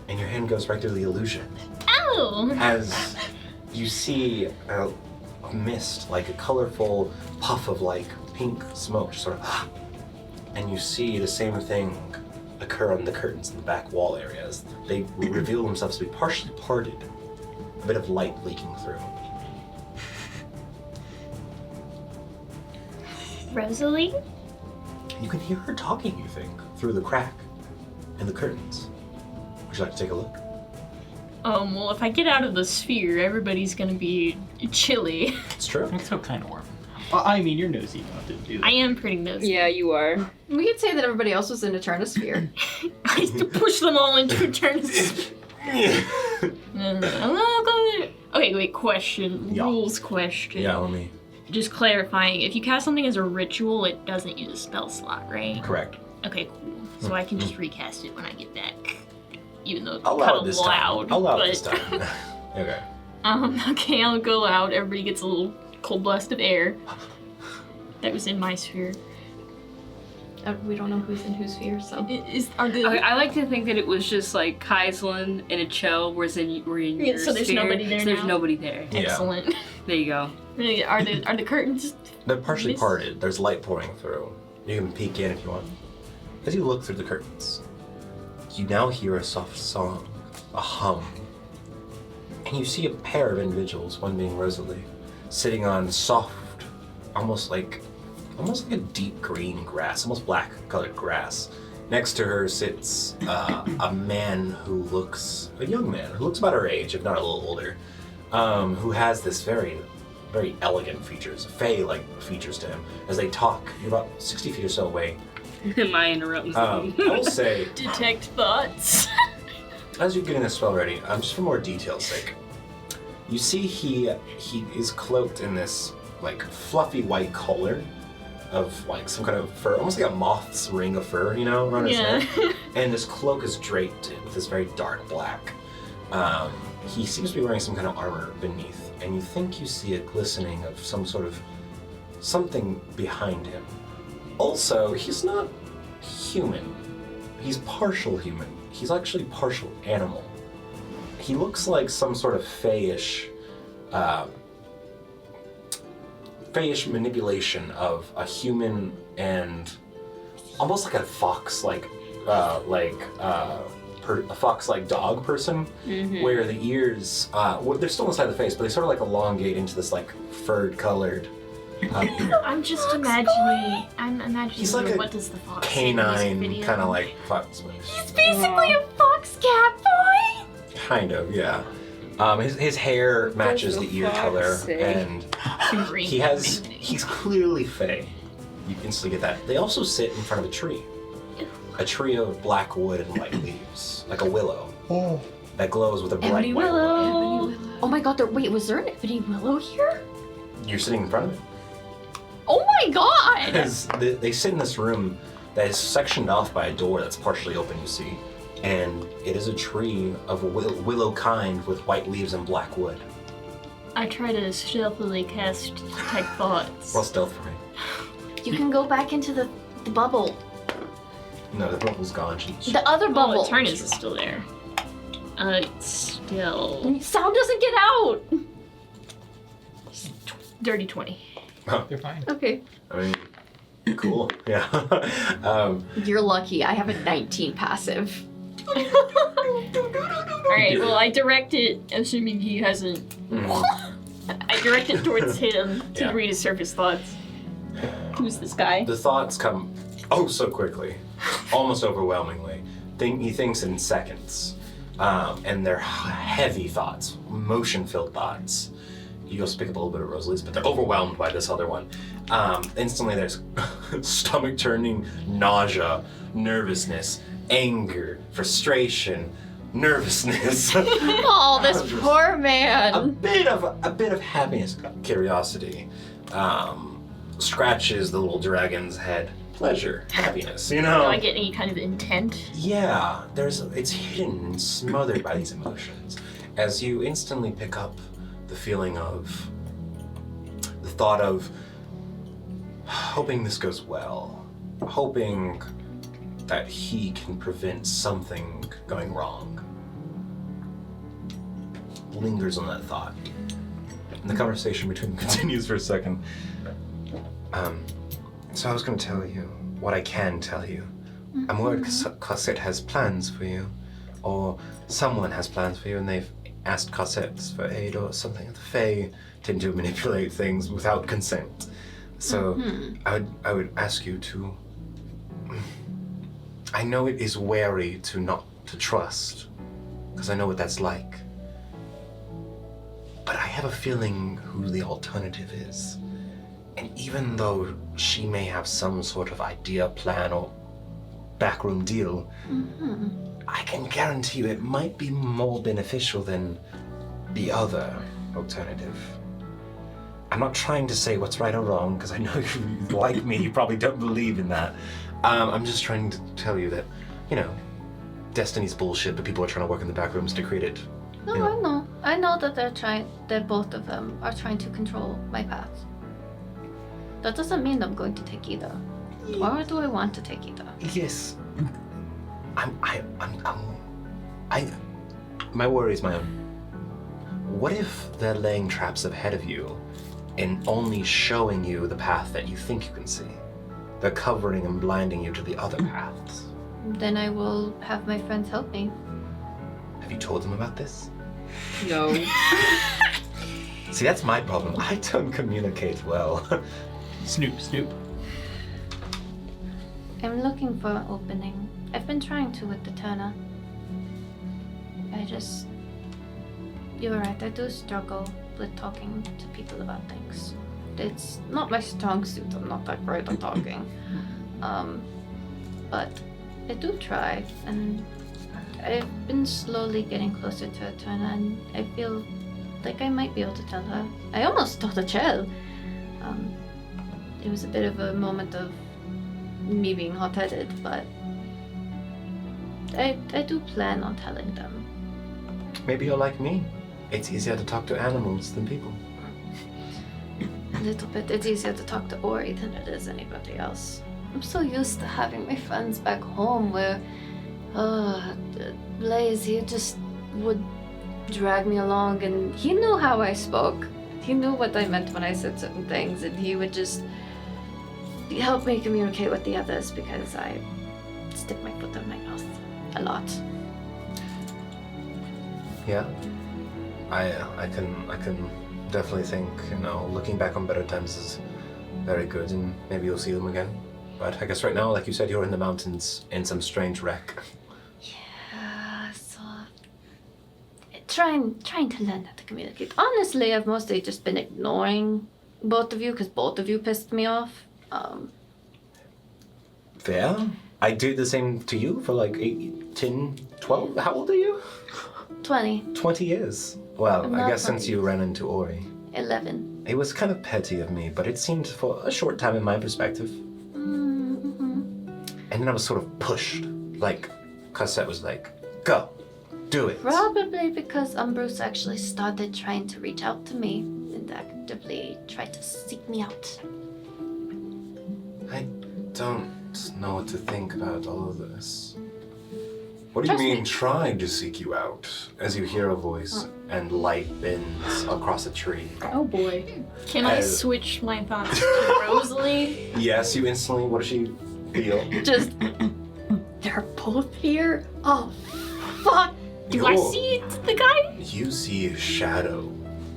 Speaker 1: And your hand goes right through the illusion.
Speaker 5: Ow!
Speaker 1: As you see a mist, like a colorful puff of like pink smoke, just sort of, and you see the same thing occur on the curtains in the back wall areas. They reveal themselves to be partially parted, a bit of light leaking through.
Speaker 5: Rosalie?
Speaker 1: You can hear her talking, you think, through the crack in the curtains. Would you like to take a look?
Speaker 5: Well, if I get out of the sphere, everybody's gonna be chilly.
Speaker 1: It's true.
Speaker 3: It's still kind of warm.
Speaker 6: Well, I mean, you're nosy enough to do that.
Speaker 5: I am pretty nosy.
Speaker 2: Yeah, you are.
Speaker 4: We could say that everybody else was in a Eternosphere.
Speaker 5: I used to push them all into eternity. Okay, wait, question.
Speaker 1: Yeah.
Speaker 5: Rules question.
Speaker 1: Yeah, let me.
Speaker 5: Just clarifying, if you cast something as a ritual, it doesn't use a spell slot, right?
Speaker 1: Correct.
Speaker 5: Okay, cool. So I can just recast it when I get back. Even though it's
Speaker 1: I'll allow
Speaker 5: kind
Speaker 1: it
Speaker 5: of
Speaker 1: this
Speaker 5: loud.
Speaker 1: time. I'll allow
Speaker 5: but...
Speaker 1: it this time. Okay.
Speaker 5: Okay, I'll go out. Everybody gets a little cold blast of air. That was in my sphere.
Speaker 4: We don't know who's in whose sphere, so.
Speaker 2: Okay, I like to think that it was just like Kaislin and a Cho, whereas we're in your
Speaker 5: so there's
Speaker 2: sphere,
Speaker 5: nobody there
Speaker 2: so there's
Speaker 5: now?
Speaker 2: nobody there.
Speaker 1: Yeah.
Speaker 5: Excellent.
Speaker 2: There you go.
Speaker 5: Are the curtains?
Speaker 1: They're partially
Speaker 5: Miss-
Speaker 1: parted. There's light pouring through. You can peek in if you want. As you look through the curtains, you now hear a soft song, a hum. And you see a pair of individuals, one being Rosalie, sitting on soft, almost like a deep green grass, almost black colored grass. Next to her sits a man who looks, a young man, who looks about her age, if not a little older, who has this very, very elegant features, fae-like features to him. As they talk, you're about 60 feet or so away.
Speaker 2: Am I interrupting
Speaker 1: I
Speaker 2: something?
Speaker 1: will say,
Speaker 5: Detect thoughts.
Speaker 1: as you're getting this spell ready, just for more detail's sake, you see he is cloaked in this like fluffy white collar of like some kind of fur, almost like a moth's ring of fur, around his
Speaker 5: Yeah.
Speaker 1: head. And this cloak is draped with this very dark black. He seems to be wearing some kind of armor beneath, and you think you see a glistening of some sort of something behind him. Also, he's not human. He's partial human. He's actually partial animal. He looks like some sort of fayish manipulation of a human and almost like a fox, a fox-like dog person, where the ears, they're still inside the face, but they sort of like elongate into this like furred-colored.
Speaker 5: I'm just imagining.
Speaker 1: He's like a
Speaker 5: what does the fox say in this
Speaker 1: canine
Speaker 5: video?
Speaker 1: kind of like fox.
Speaker 5: He's basically a fox cat boy.
Speaker 1: Kind of, yeah. His hair matches the ear
Speaker 2: fox
Speaker 1: color,
Speaker 2: say?
Speaker 1: and he's clearly fey. You instantly get that. They also sit in front of a tree of black wood and white leaves, like a willow.
Speaker 6: Oh.
Speaker 1: That glows with a bright
Speaker 5: Ebony
Speaker 1: white
Speaker 5: willow.
Speaker 1: light.
Speaker 4: Oh my god, wait, was there an ebony willow here?
Speaker 1: You're sitting in front of it.
Speaker 4: Oh my god!
Speaker 1: Because they sit in this room that is sectioned off by a door that's partially open, you see. And it is a tree of a willow kind with white leaves and black wood.
Speaker 5: I try to stealthily cast detect thoughts.
Speaker 1: Well, stealth for me.
Speaker 4: You can go back into the bubble.
Speaker 1: No, the bubble's gone.
Speaker 4: The other bubble.
Speaker 5: Oh, Eternus is still there. It's still.
Speaker 4: Sound doesn't get out!
Speaker 5: Dirty 20.
Speaker 6: You're fine.
Speaker 4: Okay.
Speaker 1: I mean, cool. Yeah.
Speaker 4: You're lucky. I have a 19 passive.
Speaker 5: Alright, well, I direct it, assuming he hasn't. I direct it towards him to
Speaker 1: Yeah.
Speaker 5: read his surface thoughts. Who's this guy?
Speaker 1: The thoughts come so quickly, almost overwhelmingly. He thinks in seconds, and they're heavy thoughts, emotion-filled thoughts. You also pick up a little bit of Rosalie's, but they're overwhelmed by this other one. Instantly, there's stomach-turning nausea, nervousness, anger, frustration, nervousness.
Speaker 4: Oh, this poor
Speaker 1: a
Speaker 4: man.
Speaker 1: bit of happiness, curiosity. Scratches the little dragon's head. Pleasure, happiness, you know?
Speaker 5: Do I get any kind of intent?
Speaker 1: Yeah, it's hidden and smothered by these emotions. As you instantly pick up the feeling of, the thought of hoping this goes well, hoping that he can prevent something going wrong. Lingers on that thought. And the conversation between them continues for a second. So I was going to tell you what I can tell you. I'm worried Cosette has plans for you, or someone has plans for you, and they've asked Cosette for aid or something. The Fae tend to manipulate things without consent. So I would ask you to. I know it is wary to not to trust, because I know what that's like. But I have a feeling who the alternative is. And even though she may have some sort of idea, plan, or backroom deal, I can guarantee you it might be more beneficial than the other alternative. I'm not trying to say what's right or wrong, because I know you, like me, you probably don't believe in that. I'm just trying to tell you that, destiny's bullshit, but people are trying to work in the back rooms to create it.
Speaker 4: No, I know. I know that that both of them are trying to control my path. That doesn't mean I'm going to take either. Or do I want to take either?
Speaker 1: Yes. My worry is my own. What if they're laying traps ahead of you and only showing you the path that you think you can see? They're covering and blinding you to the other paths.
Speaker 4: Then I will have my friends help me.
Speaker 1: Have you told them about this?
Speaker 2: No.
Speaker 1: See, that's my problem. I don't communicate well.
Speaker 6: Snoop, snoop.
Speaker 4: I'm looking for an opening. I've been trying to with the Turner. You're right, I do struggle with talking to people about things. It's not my strong suit, I'm not that great at talking. But I do try, and I've been slowly getting closer to Turner, and I feel like I might be able to tell her. I almost told a child. It was a bit of a moment of me being hot-headed, but I do plan on telling them.
Speaker 1: Maybe you're like me. It's easier to talk to animals than people.
Speaker 4: A little bit. It's easier to talk to Ori than it is anybody else. I'm so used to having my friends back home where, Blaze, he just would drag me along, and he knew how I spoke. He knew what I meant when I said certain things, and he would just help me communicate with the others because I stick my foot in my mouth a lot.
Speaker 1: Yeah. I can definitely think, looking back on better times is very good, and maybe you'll see them again. But I guess right now, like you said, you're in the mountains in some strange wreck.
Speaker 4: Yeah, so trying to learn how to communicate. Honestly, I've mostly just been ignoring both of you because both of you pissed me off.
Speaker 1: Fair. I do the same to you for like 8, 10, 12. How old are you?
Speaker 4: 20,
Speaker 1: 20 years. Well,
Speaker 4: I'm
Speaker 1: I
Speaker 4: not
Speaker 1: guess since
Speaker 4: 20.
Speaker 1: you ran into Ori.
Speaker 4: 11.
Speaker 1: It was kind of petty of me, but it seemed for a short time in my perspective.
Speaker 4: Mm-hmm.
Speaker 1: And then I was sort of pushed. Like, Cosette was like, go, do it.
Speaker 4: Probably because Bruce actually started trying to reach out to me and actively tried to seek me out.
Speaker 1: I don't know what to think about all of this. What do you
Speaker 4: Trust
Speaker 1: mean,
Speaker 4: me.
Speaker 1: tried to seek you out? As you hear a voice and light bends across a tree.
Speaker 5: Oh boy. Can I
Speaker 1: As-
Speaker 5: switch my thoughts to Rosalie?
Speaker 1: Yes, you instantly, what does she feel?
Speaker 4: Just, they're both here? Oh, fuck.
Speaker 5: Do I
Speaker 1: You're-
Speaker 5: see the guy?
Speaker 1: You see a shadow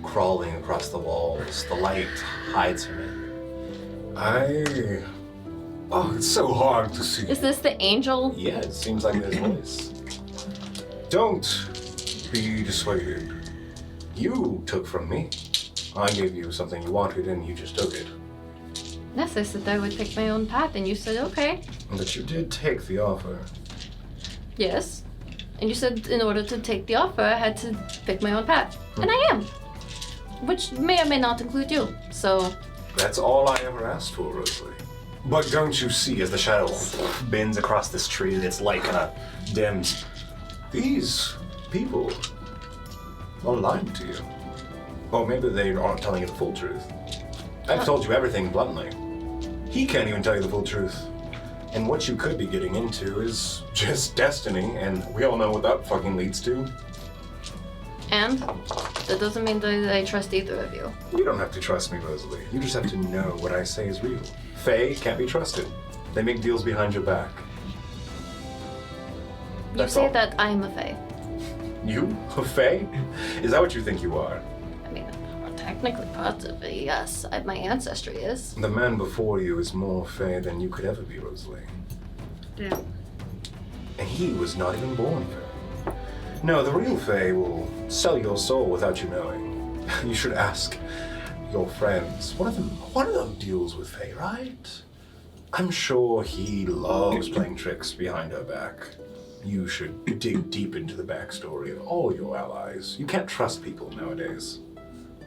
Speaker 1: crawling across the walls. The light hides from it. Oh, it's so hard to see.
Speaker 4: Is this the angel?
Speaker 1: Yeah, it seems like there's a voice. Don't be dissuaded. You took from me. I gave you something you wanted and you just took it.
Speaker 4: Yes, I said I would take my own path, and you said okay.
Speaker 1: But you did take the offer.
Speaker 4: Yes. And you said in order to take the offer, I had to pick my own path. And I am. Which may or may not include you. So,
Speaker 1: That's all I ever asked for, Rosalie. But don't you see, as the shadow bends across this tree, its light kind of dims, these people are lying to you. Or maybe they aren't telling you the full truth. I've told you everything bluntly. He can't even tell you the full truth. And what you could be getting into is just destiny, and we all know what that fucking leads to.
Speaker 4: and that doesn't mean that I trust either of you.
Speaker 1: You don't have to trust me, Rosalie. You just have to know what I say is real. Fae can't be trusted. They make deals behind your back.
Speaker 4: You
Speaker 1: That's
Speaker 4: say
Speaker 1: all.
Speaker 4: that I'm a fae.
Speaker 1: You? A Fae? Is that what you think you are?
Speaker 4: I mean, technically, possibly, yes. My ancestry is.
Speaker 1: The man before you is more Fae than you could ever be, Rosalie.
Speaker 2: Yeah.
Speaker 1: And he was not even born Fae. No, the real Fae will sell your soul without you knowing. You should ask your friends. One of them deals with Fae, right? I'm sure he loves playing tricks behind her back. You should dig deep into the backstory of all your allies. You can't trust people nowadays.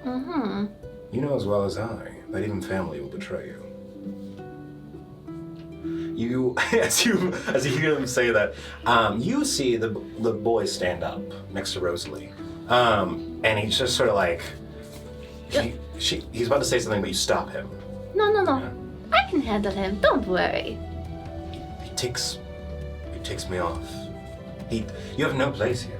Speaker 4: Mm-hmm.
Speaker 1: You know as well as I that even family will betray you. You, as you hear them say that, you see the boy stand up next to Rosalie, and he's just sort of like, he's about to say something, but you stop him.
Speaker 4: No.
Speaker 1: Yeah.
Speaker 4: I can handle him. Don't worry.
Speaker 1: He takes me off. You have no place here.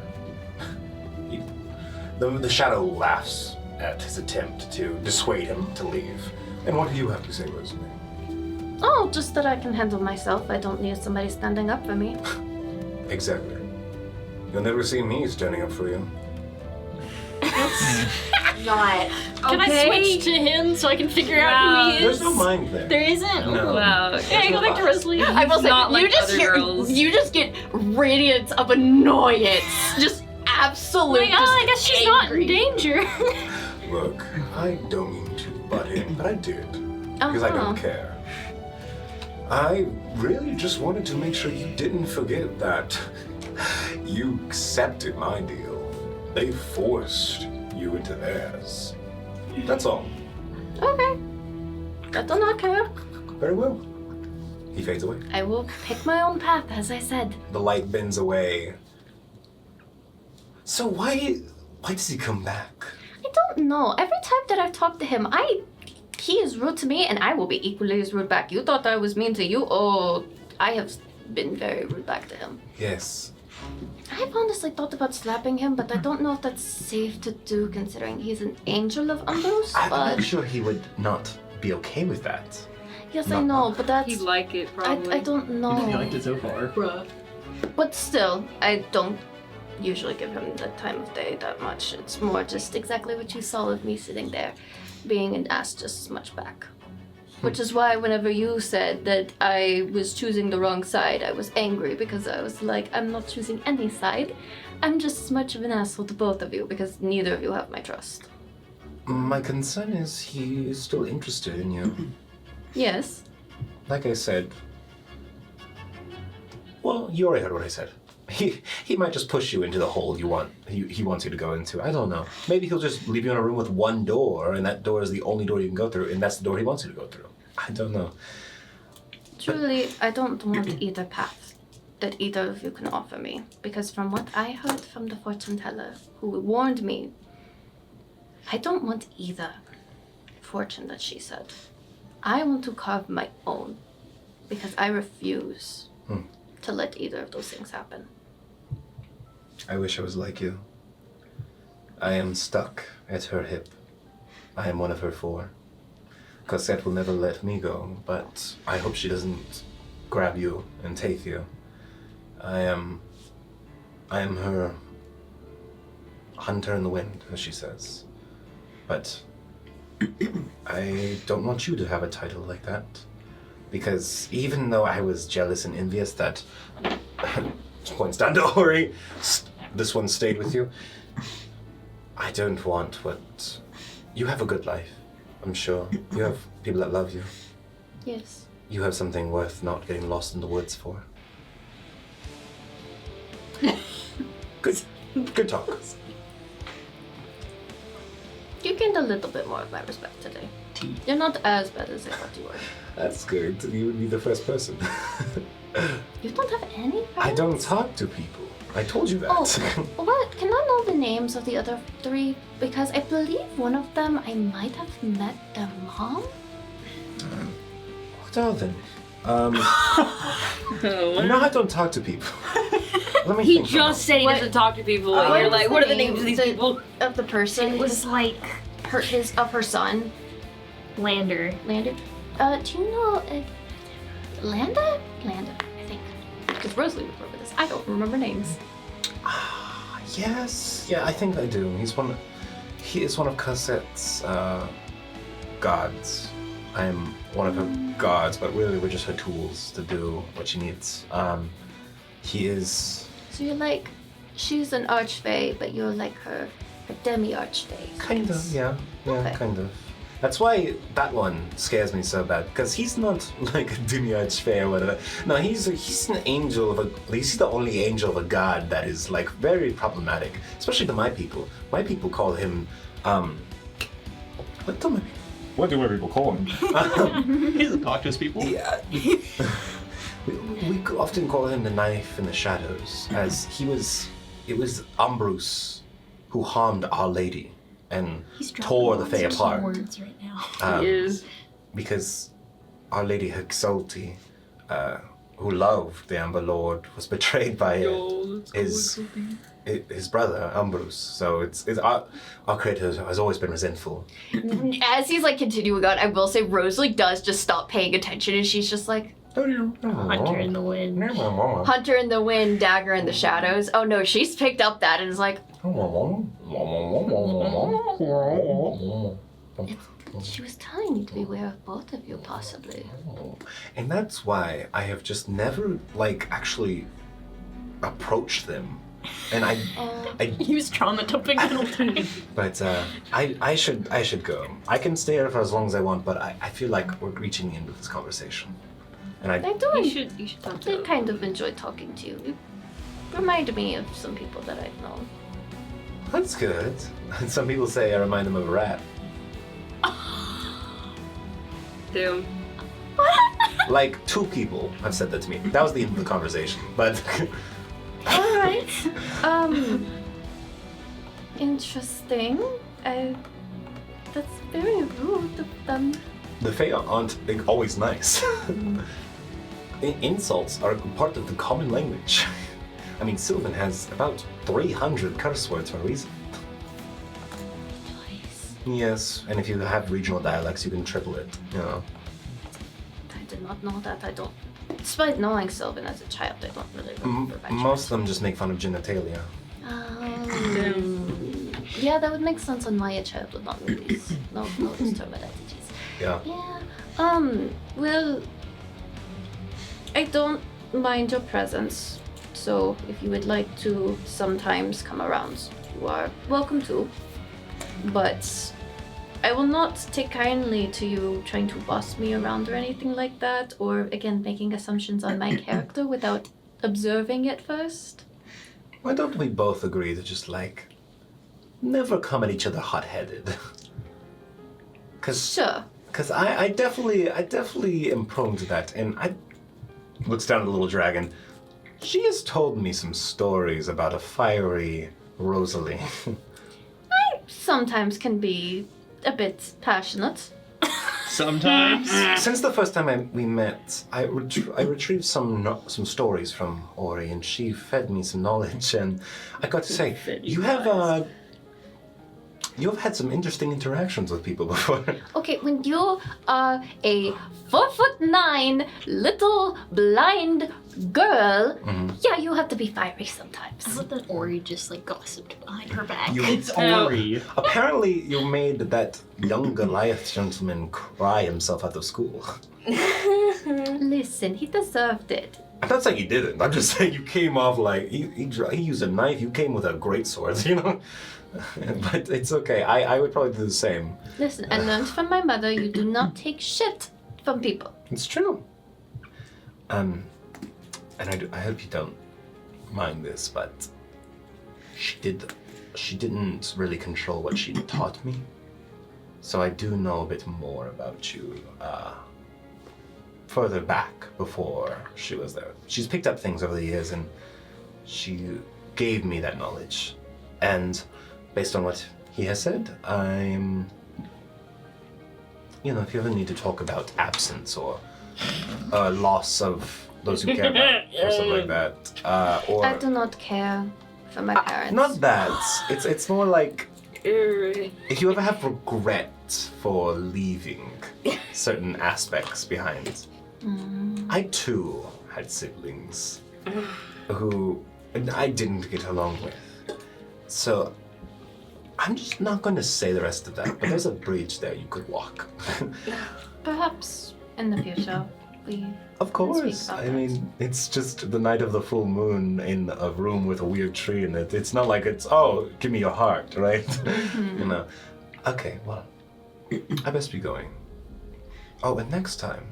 Speaker 1: The shadow laughs at his attempt to dissuade him to leave. And what do you have to say, Rosalie?
Speaker 4: Oh, just that I can handle myself. I don't need somebody standing up for me.
Speaker 1: Exactly. You'll never see me standing up for you.
Speaker 7: Not.
Speaker 5: Can I switch to him so I can figure out who he
Speaker 1: There's
Speaker 5: is?
Speaker 1: no mind there.
Speaker 5: There isn't?
Speaker 1: No.
Speaker 2: Wow.
Speaker 5: Can I go back to Rosalie?
Speaker 7: I will say,
Speaker 2: Not like
Speaker 7: you just
Speaker 2: other
Speaker 7: hear,
Speaker 2: girls.
Speaker 7: you just get radiance of annoyance. Just absolute.
Speaker 5: Like, oh, I guess she's not in
Speaker 7: angry.
Speaker 5: danger.
Speaker 1: Look, I don't mean to butt in, but I did. Because I don't care. I really just wanted to make sure you didn't forget that you accepted my deal. They forced you into theirs. That's all.
Speaker 4: Okay. I do not care.
Speaker 1: Very well. He fades away.
Speaker 4: I will pick my own path, as I said.
Speaker 1: The light bends away. So why does he come back?
Speaker 4: I don't know. Every time that I've talked to him, he is rude to me, and I will be equally as rude back. You thought I was mean to you? Oh, I have been very rude back to him.
Speaker 1: Yes.
Speaker 4: I've honestly thought about slapping him, but I don't know if that's safe to do considering he's an angel of Umbrus,
Speaker 1: I'm
Speaker 4: but...
Speaker 1: sure he would not be okay with that.
Speaker 4: Yes, I know, but that's...
Speaker 2: He'd like it, probably.
Speaker 4: I don't
Speaker 6: You
Speaker 4: know.
Speaker 6: liked it so far.
Speaker 5: Bruh.
Speaker 4: But still, I don't usually give him the time of day that much. It's more just exactly what you saw of me sitting there, being an ass just as much back. Which is why whenever you said that I was choosing the wrong side, I was angry because I was like, I'm not choosing any side. I'm just as much of an asshole to both of you because neither of you have my trust.
Speaker 1: My concern is he is still interested in you.
Speaker 4: Yes.
Speaker 1: Like I said, well, you already heard what I said. He might just push you into the hole he wants you to go into. I don't know. Maybe he'll just leave you in a room with one door, and that door is the only door you can go through, and that's the door he wants you to go through. I don't know.
Speaker 4: Truly, I don't want either path that either of you can offer me. Because from what I heard from the fortune teller who warned me, I don't want either fortune that she said. I want to carve my own. Because I refuse to let either of those things happen.
Speaker 1: I wish I was like you. I am stuck at her hip. I am one of her 4. Cosette will never let me go, but I hope she doesn't grab you and take you. I am her hunter in the wind, as she says. But I don't want you to have a title like that. Because even though I was jealous and envious that points down to Ori, this one stayed with you, I don't want what... You have a good life, I'm sure. You have people that love you.
Speaker 4: Yes.
Speaker 1: You have something worth not getting lost in the woods for. Good talk.
Speaker 4: You gained a little bit more of my respect today. You're not as bad as I thought you were.
Speaker 1: That's good. You would be the first person.
Speaker 4: You don't have any friends?
Speaker 1: I don't talk to people. I told you that.
Speaker 4: Oh, what? Can I know the names of the other 3? Because I believe one of them I might have met their mom.
Speaker 1: What are they? No, I don't talk to people. Let me
Speaker 2: He
Speaker 1: think
Speaker 2: just said he
Speaker 4: What-
Speaker 2: doesn't talk to people.
Speaker 1: What
Speaker 2: and you're
Speaker 4: was
Speaker 2: like,
Speaker 4: the
Speaker 2: what are the
Speaker 4: name
Speaker 2: names of these people?
Speaker 4: Of the person?
Speaker 5: It was like
Speaker 4: her son,
Speaker 5: Lander.
Speaker 4: Lander. Do you know Landa? Landa, I think. Because Rosalie would remember this. I don't remember names.
Speaker 1: Yes. Yeah, I think I do. He is one of Cosette's gods. I am one of her gods, but really we're just her tools to do what she needs. He is
Speaker 4: So you're like, she's an archfey, but you're like her demi-archfey.
Speaker 1: kind of, yeah,
Speaker 4: Okay.
Speaker 1: kind of. That's why that one scares me so bad, because he's not like a demiurge fair or whatever. No, he's an angel of a. He's the only angel of a god that is like very problematic, especially to my people. My people call him. What do my people call him?
Speaker 6: He doesn't talk to his people.
Speaker 1: Yeah. We often call him the knife in the shadows, as it was Ambrose who harmed Our Lady and
Speaker 5: He's
Speaker 1: tore the Fae apart.
Speaker 5: Words right now.
Speaker 2: He is.
Speaker 1: Because Our Lady Hexalti, who loved the Amber Lord, was betrayed by his brother Ambrose. So it's our creator has always been resentful.
Speaker 4: As he's like continuing on, I will say Rosalie does just stop paying attention, and she's just like,
Speaker 5: Hunter in the wind.
Speaker 4: Hunter in the wind, dagger in the shadows. Oh no, she's picked up that and is like, she was telling me to beware of both of you, possibly.
Speaker 1: And that's why I have just never actually approached them. And I
Speaker 5: He was traumatizing the whole time.
Speaker 1: but I should go. I can stay here for as long as I want, but I feel like we're reaching the end of this conversation. And
Speaker 4: I
Speaker 2: You
Speaker 4: do.
Speaker 2: should talk to
Speaker 4: I
Speaker 2: him.
Speaker 4: kind of enjoyed talking to you. You remind me of some people that I've known.
Speaker 1: That's good. Some people say I remind them of a rat.
Speaker 2: Damn.
Speaker 1: Like 2 people have said that to me. That was the end of the conversation. But
Speaker 4: All right. Interesting. That's very rude of them.
Speaker 1: the Fae aren't always nice. Insults are part of the common language. I mean, Sylvan has about 300 curse words for a reason. Yes, and if you have regional dialects, you can triple it, you know.
Speaker 4: I did not know that. I don't. Despite knowing Sylvan as a child, I don't really remember much.
Speaker 1: Most of them just make fun of genitalia.
Speaker 4: Yeah, that would make sense on my child would not notice. No, notice term identities.
Speaker 1: Yeah.
Speaker 4: Yeah. Well, I don't mind your presence. So if you would like to sometimes come around, you are welcome to. But I will not take kindly to you trying to boss me around or anything like that, or again making assumptions on my character without observing it first.
Speaker 1: Why don't we both agree to just never come at each other hot-headed?
Speaker 4: Sure.
Speaker 1: Because I definitely am prone to that, and I looks down at the little dragon. She has told me some stories about a fiery Rosalie.
Speaker 4: Sometimes can be a bit passionate.
Speaker 6: Sometimes.
Speaker 1: Since the first time we met, I retrieved some stories from Ori, and she fed me some knowledge. And I got to say, you have had some interesting interactions with people before.
Speaker 4: Okay, when you are a 4'9" little blind girl, yeah, you have to be fiery sometimes.
Speaker 5: I love that Ori just like gossiped behind her back.
Speaker 6: It's Ori.
Speaker 1: Apparently, you made that young Goliath gentleman cry himself out of school.
Speaker 4: Listen, he deserved it.
Speaker 1: I'm not saying he didn't. I'm just saying you came off like he used a knife. You came with a great sword, you know. But it's okay. I would probably do the same.
Speaker 4: Listen, I learned from my mother you do not take shit from people.
Speaker 1: It's true. And I hope you don't mind this, but she didn't really control what she taught me. So I do know a bit more about you further back before she was there. She's picked up things over the years, and she gave me that knowledge. And based on what he has said, I'm... You know, if you ever need to talk about absence or loss of those who care about, or something like that, or...
Speaker 4: I do not care for my parents.
Speaker 1: Not that. It's more like... If you ever have regret for leaving certain aspects behind. I too had siblings who I didn't get along with. So I'm just not going to say the rest of that, but there's a bridge there you could walk.
Speaker 4: Perhaps in the future we
Speaker 1: Of
Speaker 4: can speak
Speaker 1: course.
Speaker 4: about
Speaker 1: I
Speaker 4: that.
Speaker 1: mean, it's just the night of the full moon in a room with a weird tree in it. It's not like it's, oh, give me your heart, right? You know. Okay, well, I best be going. Oh, and next time,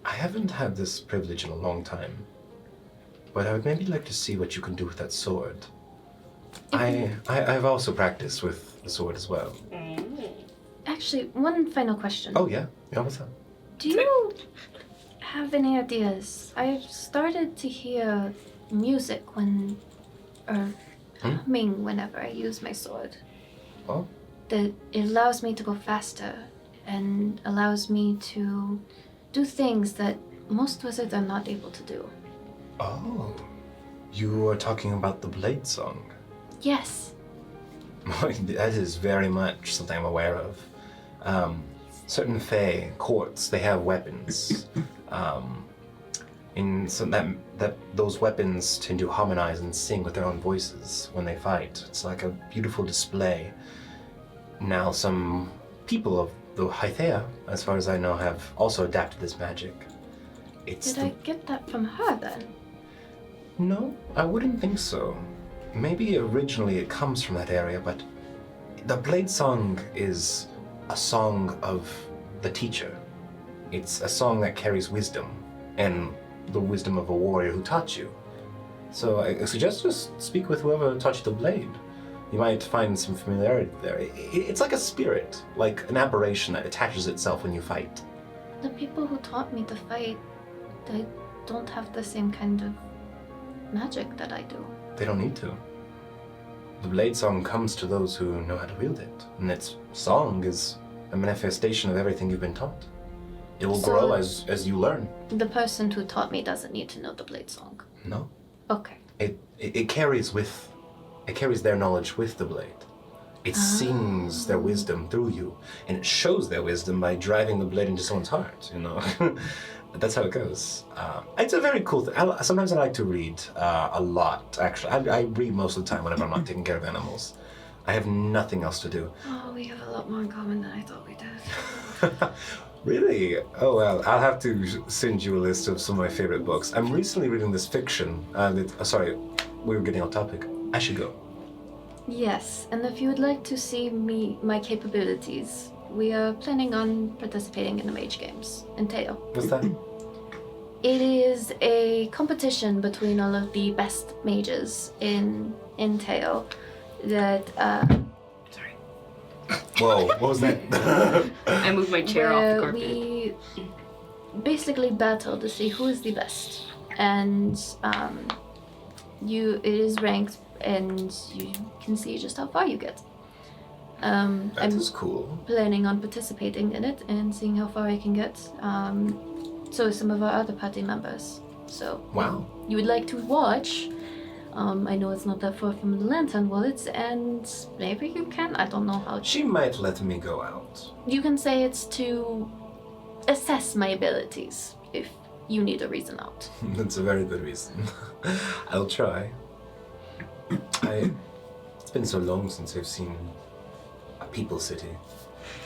Speaker 1: I haven't had this privilege in a long time, but I would maybe like to see what you can do with that sword. I've also practiced with the sword as well.
Speaker 4: Actually, one final question.
Speaker 1: Oh, yeah? Yeah, what's up?
Speaker 4: Do you have any ideas? I've started to hear music or humming whenever I use my sword.
Speaker 1: Oh?
Speaker 4: That it allows me to go faster and allows me to do things that most wizards are not able to do.
Speaker 1: Oh. You are talking about the blade song.
Speaker 4: Yes.
Speaker 1: That is very much something I'm aware of. Certain Fae courts, they have weapons. In some that those weapons tend to harmonize and sing with their own voices when they fight. It's like a beautiful display. Now some people of the Hythea, as far as I know, have also adapted this magic.
Speaker 4: Did I get that from her then?
Speaker 1: No, I wouldn't think so. Maybe originally it comes from that area, but the Blade Song is a song of the teacher. It's a song that carries wisdom, and the wisdom of a warrior who taught you. So I suggest just speak with whoever taught you the blade. You might find some familiarity there. It's like a spirit, like an aberration that attaches itself when you fight.
Speaker 4: The people who taught me to fight, they don't have the same kind of magic that I do.
Speaker 1: They don't need to. The Blade Song comes to those who know how to wield it, and its song is a manifestation of everything you've been taught. It will grow as you learn.
Speaker 4: The person who taught me doesn't need to know the blade song.
Speaker 1: No.
Speaker 4: Okay.
Speaker 1: It carries their knowledge with the blade. It sings their wisdom through you, and it shows their wisdom by driving the blade into someone's heart, you know. That's how it goes. It's a very cool thing. Sometimes I like to read a lot, actually. I read most of the time whenever I'm not taking care of animals. I have nothing else to do.
Speaker 4: Oh, we have a lot more in common than I thought we did.
Speaker 1: Really? Oh, well, I'll have to send you a list of some of my favorite books. I'm recently reading this fiction. Sorry, we were getting off topic. I should go.
Speaker 4: Yes, and if you would like to see my capabilities, we are planning on participating in the Mage Games in Teo.
Speaker 1: What's that?
Speaker 4: It is a competition between all of the best mages in Teo that
Speaker 2: Sorry.
Speaker 1: Whoa, what was that?
Speaker 2: I moved my chair off the
Speaker 4: where
Speaker 2: carpet.
Speaker 4: we basically battle to see who is the best, and it is ranked, and you can see just how far you get.
Speaker 1: That
Speaker 4: I'm
Speaker 1: is cool.
Speaker 4: planning on participating in it and seeing how far I can get. So is some of our other party members. So
Speaker 1: Wow.
Speaker 4: you would like to watch? I know it's not that far from the Lantern Woods, and maybe you can. I don't know how.
Speaker 1: She might let me go out.
Speaker 4: You can say it's to assess my abilities if you need a reason out.
Speaker 1: That's a very good reason. I'll try. It's been so long since I've seen a people city.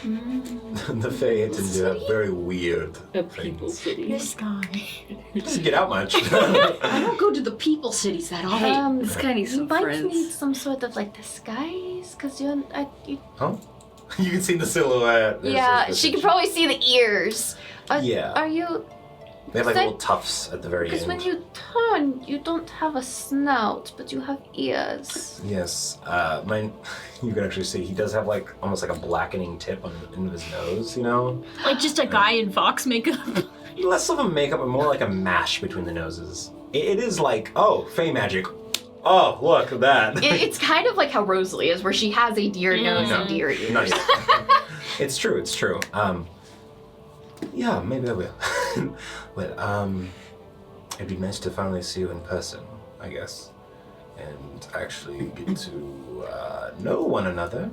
Speaker 1: The Fae tend to have very weird
Speaker 2: A people
Speaker 1: things.
Speaker 2: city.
Speaker 5: This guy.
Speaker 1: He doesn't get out much.
Speaker 7: I don't go to the people cities that often.
Speaker 2: This guy needs
Speaker 4: You
Speaker 2: some
Speaker 4: might
Speaker 2: friends.
Speaker 4: need some sort of like disguise, because you
Speaker 1: Huh? You can see the silhouette.
Speaker 4: yeah, she can probably see the ears.
Speaker 1: Yeah.
Speaker 4: Are you?
Speaker 1: They have like
Speaker 4: That-
Speaker 1: little tufts at the very
Speaker 4: Because
Speaker 1: end.
Speaker 4: when you turn, you don't have a snout, but you have ears.
Speaker 1: Yes, mine. You can actually see he does have like almost like a blackening tip on the end of his nose. You know,
Speaker 5: Like just a guy in fox makeup.
Speaker 1: less of a makeup, but more like a mash between the noses. It is like, oh, Fae magic. Oh, look at that.
Speaker 4: It's kind of like how Rosalie is, where she has a deer nose and deer ears.
Speaker 1: Nice. It's true. It's true. Yeah, maybe I will. Well, it'd be nice to finally see you in person, I guess, and actually get to know one another.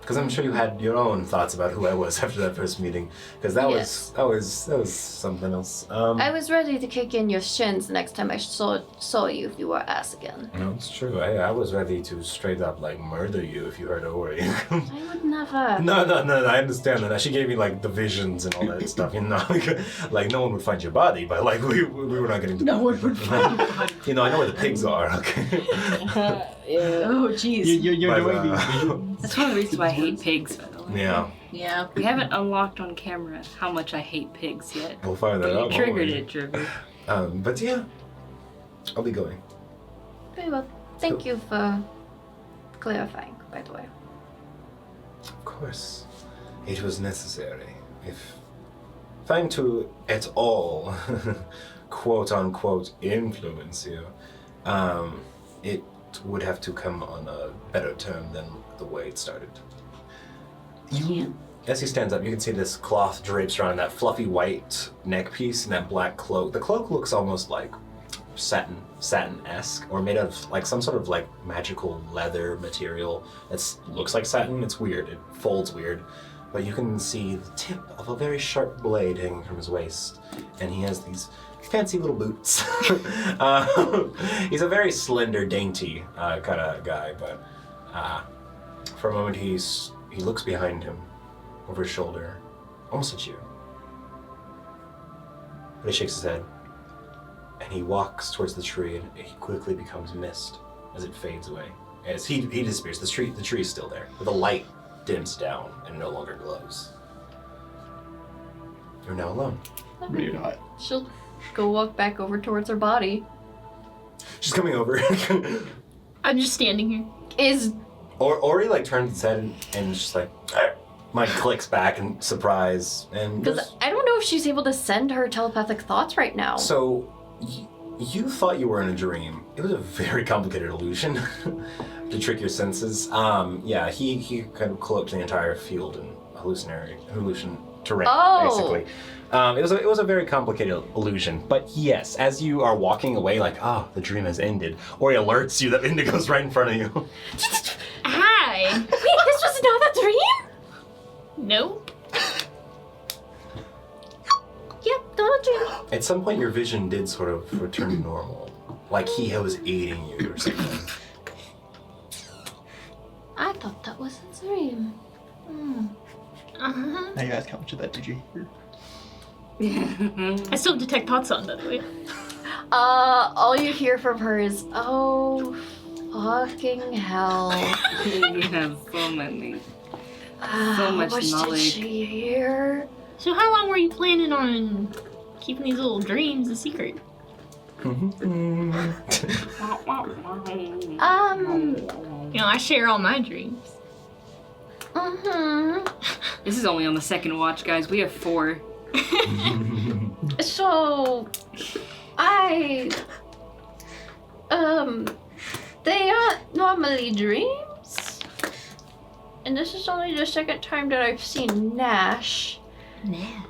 Speaker 1: Because I'm sure you had your own thoughts about who I was after that first meeting. Because that
Speaker 4: Yes.
Speaker 1: was something else.
Speaker 4: I was ready to kick in your shins the next time I saw you if you were ass again.
Speaker 1: No, it's true. I was ready to straight up like murder you if you heard a worry.
Speaker 4: I would never.
Speaker 1: No, I understand that. She gave me like the visions and all that stuff, you know. Like no one would find your body, but like we were not getting.
Speaker 7: No one would find your body.
Speaker 1: You know, I know where the pigs are. Okay.
Speaker 7: Oh, jeez.
Speaker 6: You're
Speaker 1: But,
Speaker 6: doing these visions.
Speaker 2: That's one of the reasons why I hate pigs, by the way.
Speaker 1: Yeah,
Speaker 7: Yeah.
Speaker 2: We haven't unlocked on camera how much I hate pigs yet.
Speaker 1: we'll find that
Speaker 2: But
Speaker 1: out.
Speaker 2: you triggered
Speaker 1: won't we?
Speaker 2: it, Trevor.
Speaker 1: But yeah, I'll be going.
Speaker 4: Very well. Thank you for clarifying, by the way.
Speaker 1: Of course, it was necessary. If I'm to at all, quote unquote, influence you, it would have to come on a better term than the way it started. As he stands up, you can see this cloth drapes around that fluffy white neck piece and that black cloak. The cloak looks almost like satin-esque, or made of like some sort of like magical leather material that looks like satin. It's weird. It folds weird. But you can see the tip of a very sharp blade hanging from his waist, and he has these fancy little boots. He's a very slender, dainty kind of guy, but for a moment he looks behind him, over his shoulder, almost at you. But he shakes his head, and he walks towards the tree, and he quickly becomes mist as it fades away. As he disappears, the tree is still there, but the light dims down and no longer glows. You're now alone.
Speaker 6: No, you're not.
Speaker 4: She'll go walk back over towards her body.
Speaker 1: She's coming over.
Speaker 5: I'm just standing here.
Speaker 4: Is
Speaker 1: Ori like turns his head and just like clicks back in surprise, and
Speaker 4: because
Speaker 1: there's-
Speaker 4: I don't know if she's able to send her telepathic thoughts right now.
Speaker 1: so you thought you were in a dream. It was a very complicated illusion to trick your senses. Yeah, he kind of cloaked the entire field in hallucination terrain,
Speaker 4: Oh.
Speaker 1: basically. It was a very complicated illusion, but yes, as you are walking away, like, the dream has ended, Ori alerts you that Indigo's right in front of you.
Speaker 5: Hi.
Speaker 4: Wait, this was not a dream?
Speaker 5: Nope.
Speaker 4: Yep, not a dream.
Speaker 1: At some point, your vision did sort of return to normal, like he was aiding you or something.
Speaker 4: I thought that was a dream.
Speaker 5: Uh-huh.
Speaker 6: Now you ask how much of that did you hear?
Speaker 5: I still detect thoughts on, by the way.
Speaker 4: All you hear from her is, oh, fucking hell.
Speaker 2: You have so many. So much
Speaker 4: What
Speaker 2: knowledge.
Speaker 4: did she hear?
Speaker 5: So how long were you planning on keeping these little dreams a secret? You know, I share all my dreams.
Speaker 2: This is only on the second watch, guys. We have 4.
Speaker 4: So, they aren't normally dreams. And this is only the second time that I've seen Nash.
Speaker 5: Nash.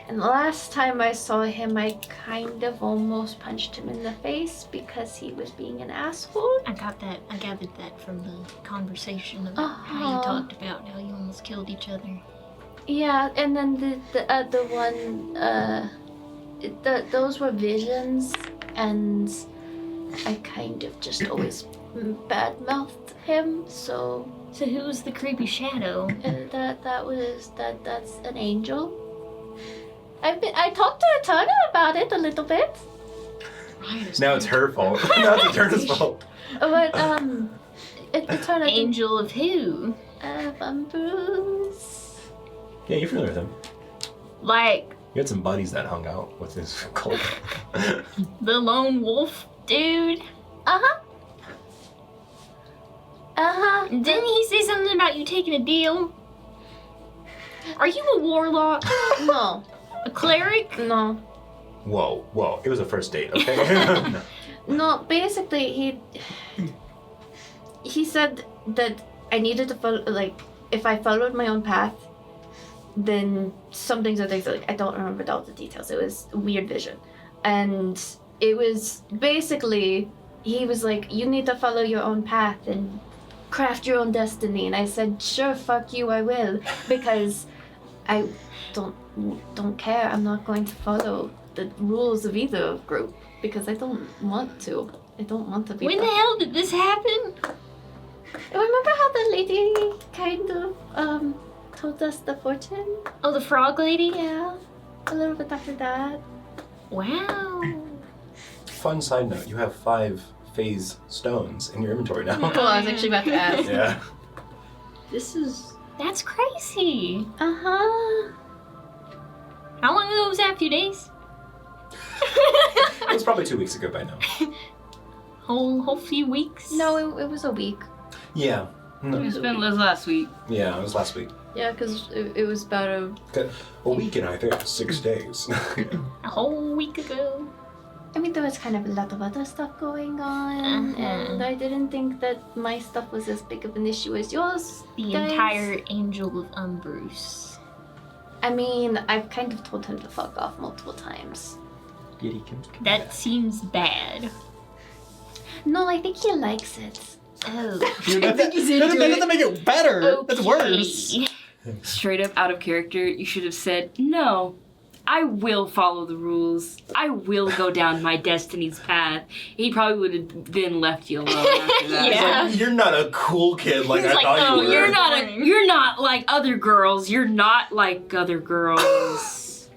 Speaker 4: And the last time I saw him, I kind of almost punched him in the face because he was being an asshole.
Speaker 5: I gathered that from the conversation about how you talked about how you almost killed each other.
Speaker 4: Yeah, and then those were visions, and I kind of just always badmouthed him. So
Speaker 5: who was the creepy shadow?
Speaker 4: that's an angel. I talked to Eterna about it a little bit.
Speaker 1: Now it's her fault. Now it's Eterna's fault.
Speaker 4: But Eterna.
Speaker 5: Angel of who?
Speaker 4: Bruce.
Speaker 1: Yeah, you're familiar with him.
Speaker 5: Like
Speaker 1: You had some buddies that hung out with his cult.
Speaker 5: the lone wolf dude? Didn't he say something about you taking a deal? Are you a warlock?
Speaker 4: No.
Speaker 5: A cleric?
Speaker 4: No.
Speaker 1: Whoa. It was a first date, okay?
Speaker 4: No, basically he said that I needed to follow, like, if I followed my own path, then some things are things, like, I don't remember all the details. It was a weird vision. And it was basically, he was like, you need to follow your own path and craft your own destiny. And I said, sure, fuck you, I will. Because I don't care. I'm not going to follow the rules of either group. Because I don't want to. I don't want to be.
Speaker 5: When the hell did this happen?
Speaker 4: Remember how the lady kind of told us the fortune?
Speaker 5: Oh, the frog lady?
Speaker 4: Yeah, a little bit after that.
Speaker 5: Wow.
Speaker 1: Fun side note, you have 5 phase stones in your inventory now.
Speaker 4: Oh, I was actually about to ask.
Speaker 1: Yeah.
Speaker 5: That's crazy.
Speaker 4: Uh-huh.
Speaker 5: How long ago was that? A few days?
Speaker 1: It was probably 2 weeks ago by now.
Speaker 5: Whole few weeks?
Speaker 4: No, it was a week.
Speaker 1: Yeah. No.
Speaker 2: It's been last week.
Speaker 1: Yeah, it was last week.
Speaker 4: Yeah, because it was about
Speaker 1: A week and I think 6 days.
Speaker 5: A whole week ago.
Speaker 4: I mean, there was kind of a lot of other stuff going on, and I didn't think that my stuff was as big of an issue as yours.
Speaker 5: The
Speaker 4: guys.
Speaker 5: entire Angel of Umbrus.
Speaker 4: I mean, I've kind of told him to fuck off multiple times.
Speaker 5: That seems bad.
Speaker 4: No, I think he likes it.
Speaker 5: Oh.
Speaker 6: That doesn't make it better. That's worse.
Speaker 2: Straight up out of character, you should have said, no, I will follow the rules. I will go down my destiny's path. He probably would have then left you alone after that.
Speaker 5: Yeah.
Speaker 1: Like, you're not a cool kid like
Speaker 5: He's
Speaker 1: I
Speaker 5: like,
Speaker 1: thought
Speaker 5: oh,
Speaker 1: you were.
Speaker 2: You're not like other girls. You're not like other girls.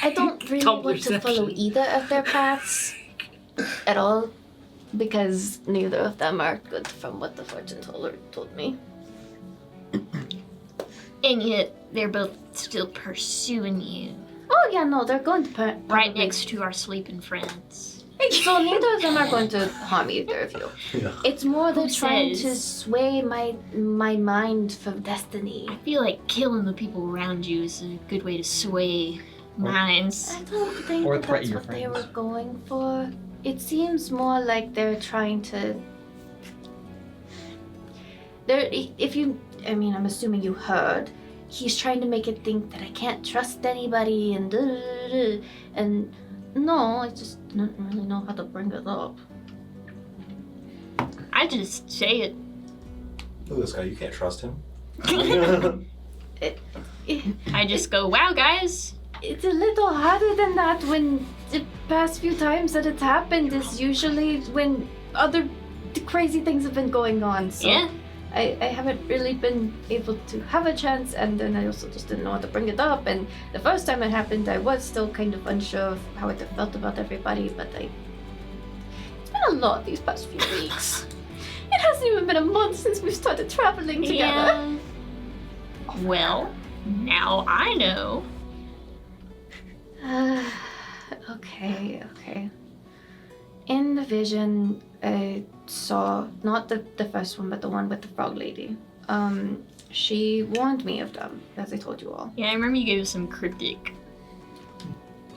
Speaker 4: I don't really want to follow either of their paths at all, because neither of them are good from what the fortune teller told me.
Speaker 5: And yet, they're both still pursuing you.
Speaker 4: Oh yeah, no, they're going to
Speaker 5: Right next to our sleeping friends.
Speaker 4: So neither of them are going to harm either of you.
Speaker 1: Yeah.
Speaker 4: It's more they're
Speaker 5: Who
Speaker 4: trying
Speaker 5: says?
Speaker 4: to sway my mind from destiny.
Speaker 5: I feel like killing the people around you is a good way to sway minds.
Speaker 4: I don't think
Speaker 6: Or
Speaker 4: that
Speaker 6: threaten
Speaker 4: that's
Speaker 6: your
Speaker 4: what they
Speaker 6: friends.
Speaker 4: were going for. It seems more like they're trying to. I'm assuming you heard. He's trying to make it think that I can't trust anybody and and no, I just don't really know how to bring it up.
Speaker 5: I just say it.
Speaker 1: Look at this guy, you can't trust him.
Speaker 5: I just go, wow, guys.
Speaker 4: It's a little harder than that when the past few times that it's happened is usually when other crazy things have been going on. So
Speaker 5: Yeah.
Speaker 4: I haven't really been able to have a chance, and then I also just didn't know how to bring it up. And the first time it happened, I was still kind of unsure of how I felt about everybody, but it's been a lot these past few weeks. It hasn't even been a month since we started traveling together.
Speaker 5: Yeah. Well, now I know.
Speaker 4: Okay. In the vision, I saw, not the first one, but the one with the frog lady. She warned me of them, as I told you all.
Speaker 5: Yeah, I remember you gave us some cryptic.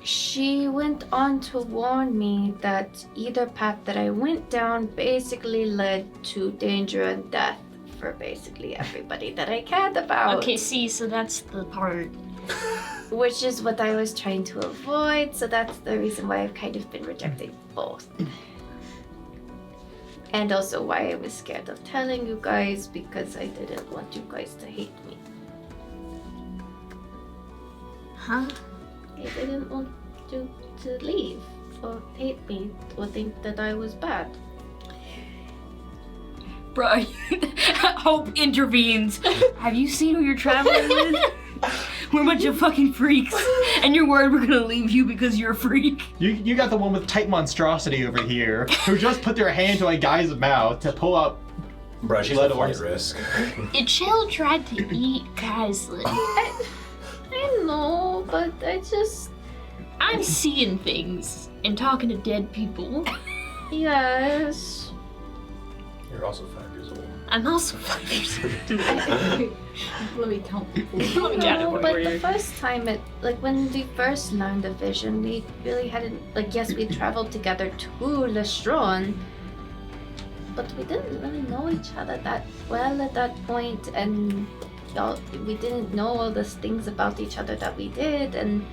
Speaker 4: She went on to warn me that either path that I went down basically led to danger and death.
Speaker 7: for basically everybody that I cared about.
Speaker 5: Okay, see, so that's the part.
Speaker 7: Which is what I was trying to avoid, so that's the reason why I've kind of been rejecting both. And also why I was scared of telling you guys, because I didn't want you guys to hate me.
Speaker 5: Huh?
Speaker 7: I didn't want you to leave, or hate me, or think that I was bad.
Speaker 5: Bro, Hope intervenes. Have you seen who you're traveling with? We're a bunch of fucking freaks, and you're worried we're gonna leave you because you're a freak.
Speaker 6: You got the one with tight monstrosity over here, who just put their hand to a guy's mouth to pull up.
Speaker 1: Bruh, she's a flight risk.
Speaker 5: Chill tried to eat Geislin.
Speaker 7: I know, but
Speaker 5: I'm seeing things and talking to dead people.
Speaker 7: yes.
Speaker 1: You're also 5 years old.
Speaker 5: I'm also 5 years old.
Speaker 8: Let me count people.
Speaker 7: No, but the first time when we first learned the vision, we really hadn't, yes, we traveled together to Lestron, but we didn't really know each other that well at that point, and we didn't know all those things about each other that we did, and